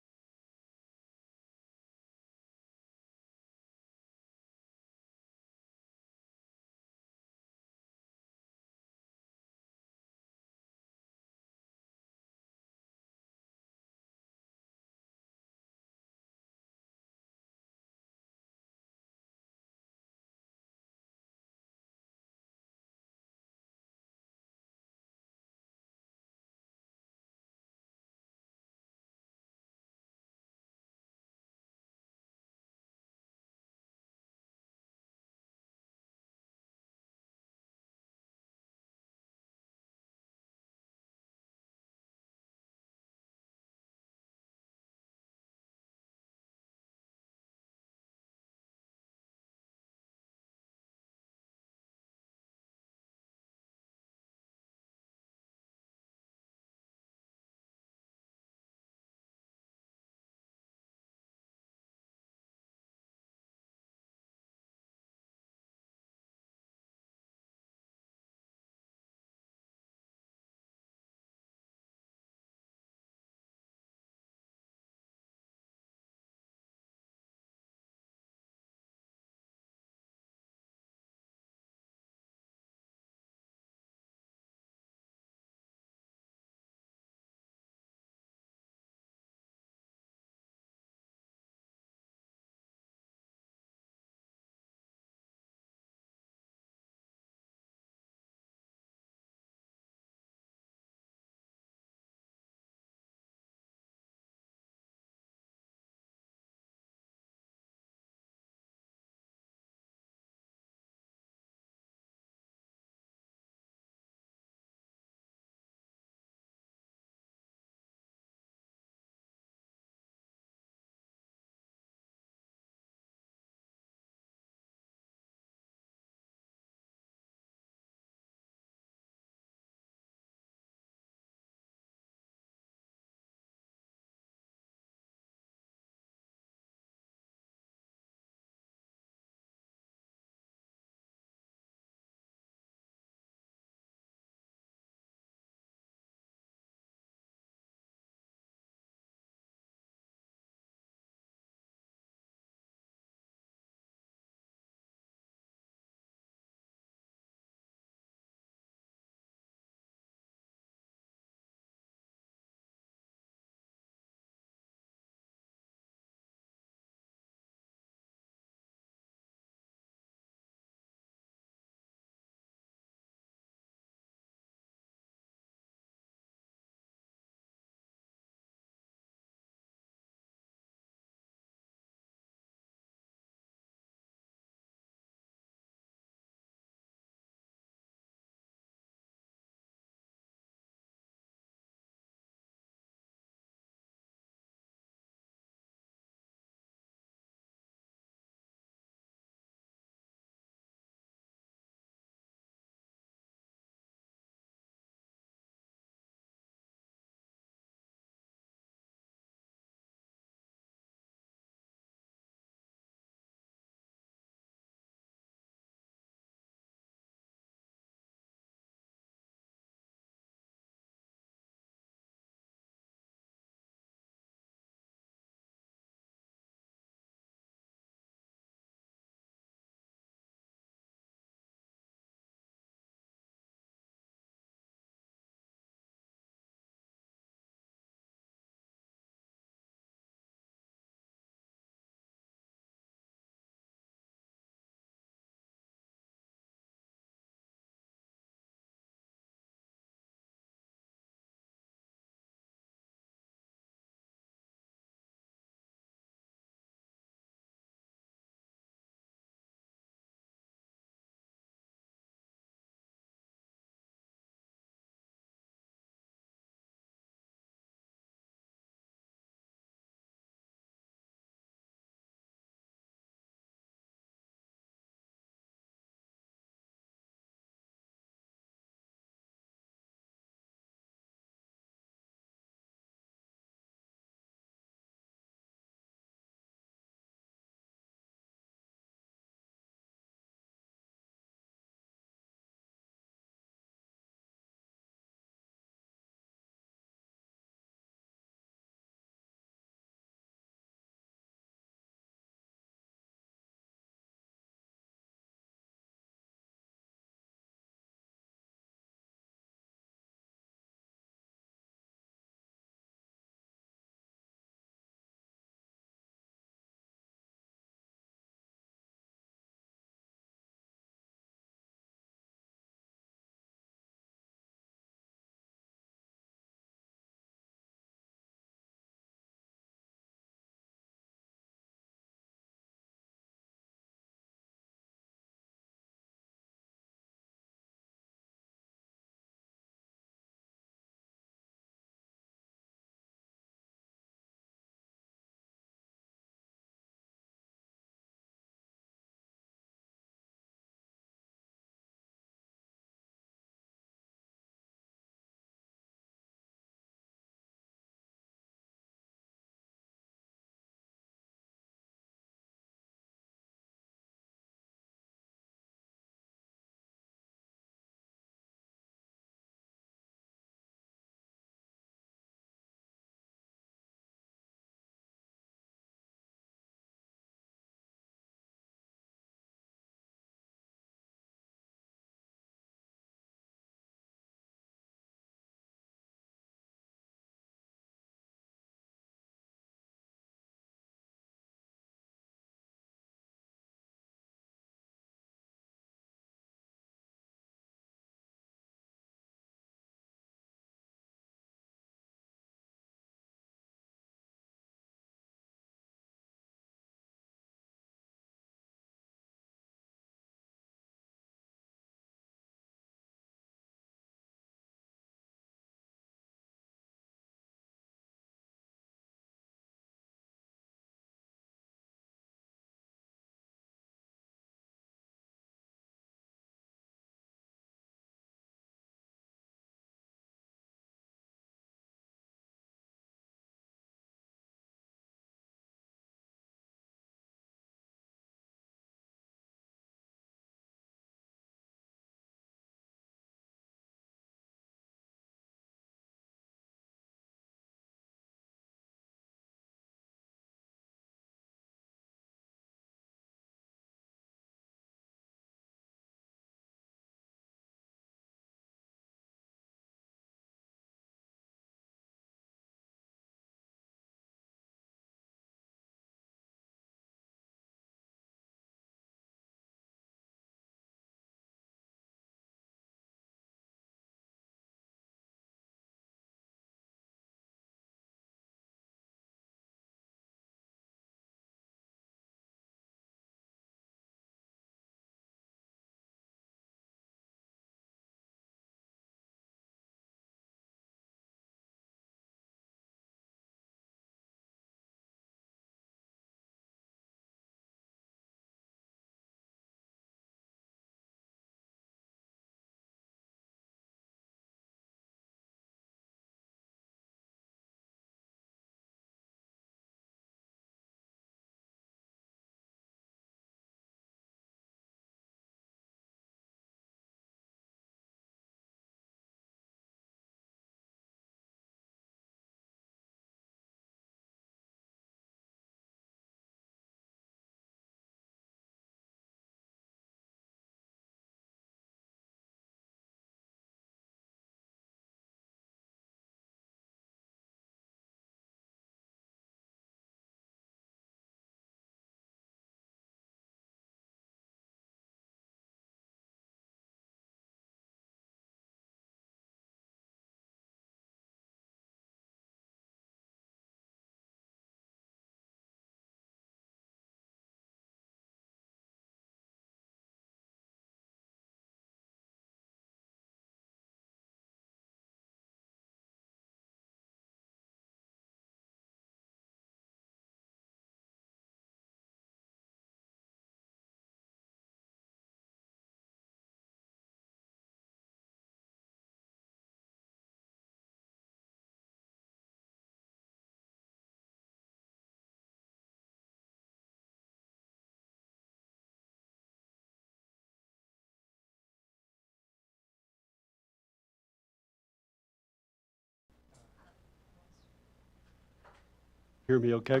Hear me okay?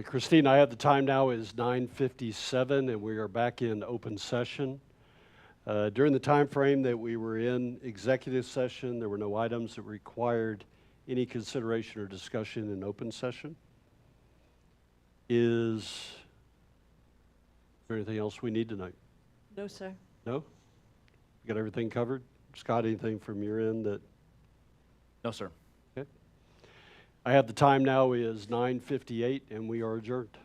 Christine, I have the time now is 9:57, and we are back in open session. During the time frame that we were in executive session, there were no items that required any consideration or discussion in open session. Is there anything else we need tonight? No, sir. No? Got everything covered? Scott, anything from your end that? No, sir. Okay. I have the time now is 9:58, and we are adjourned.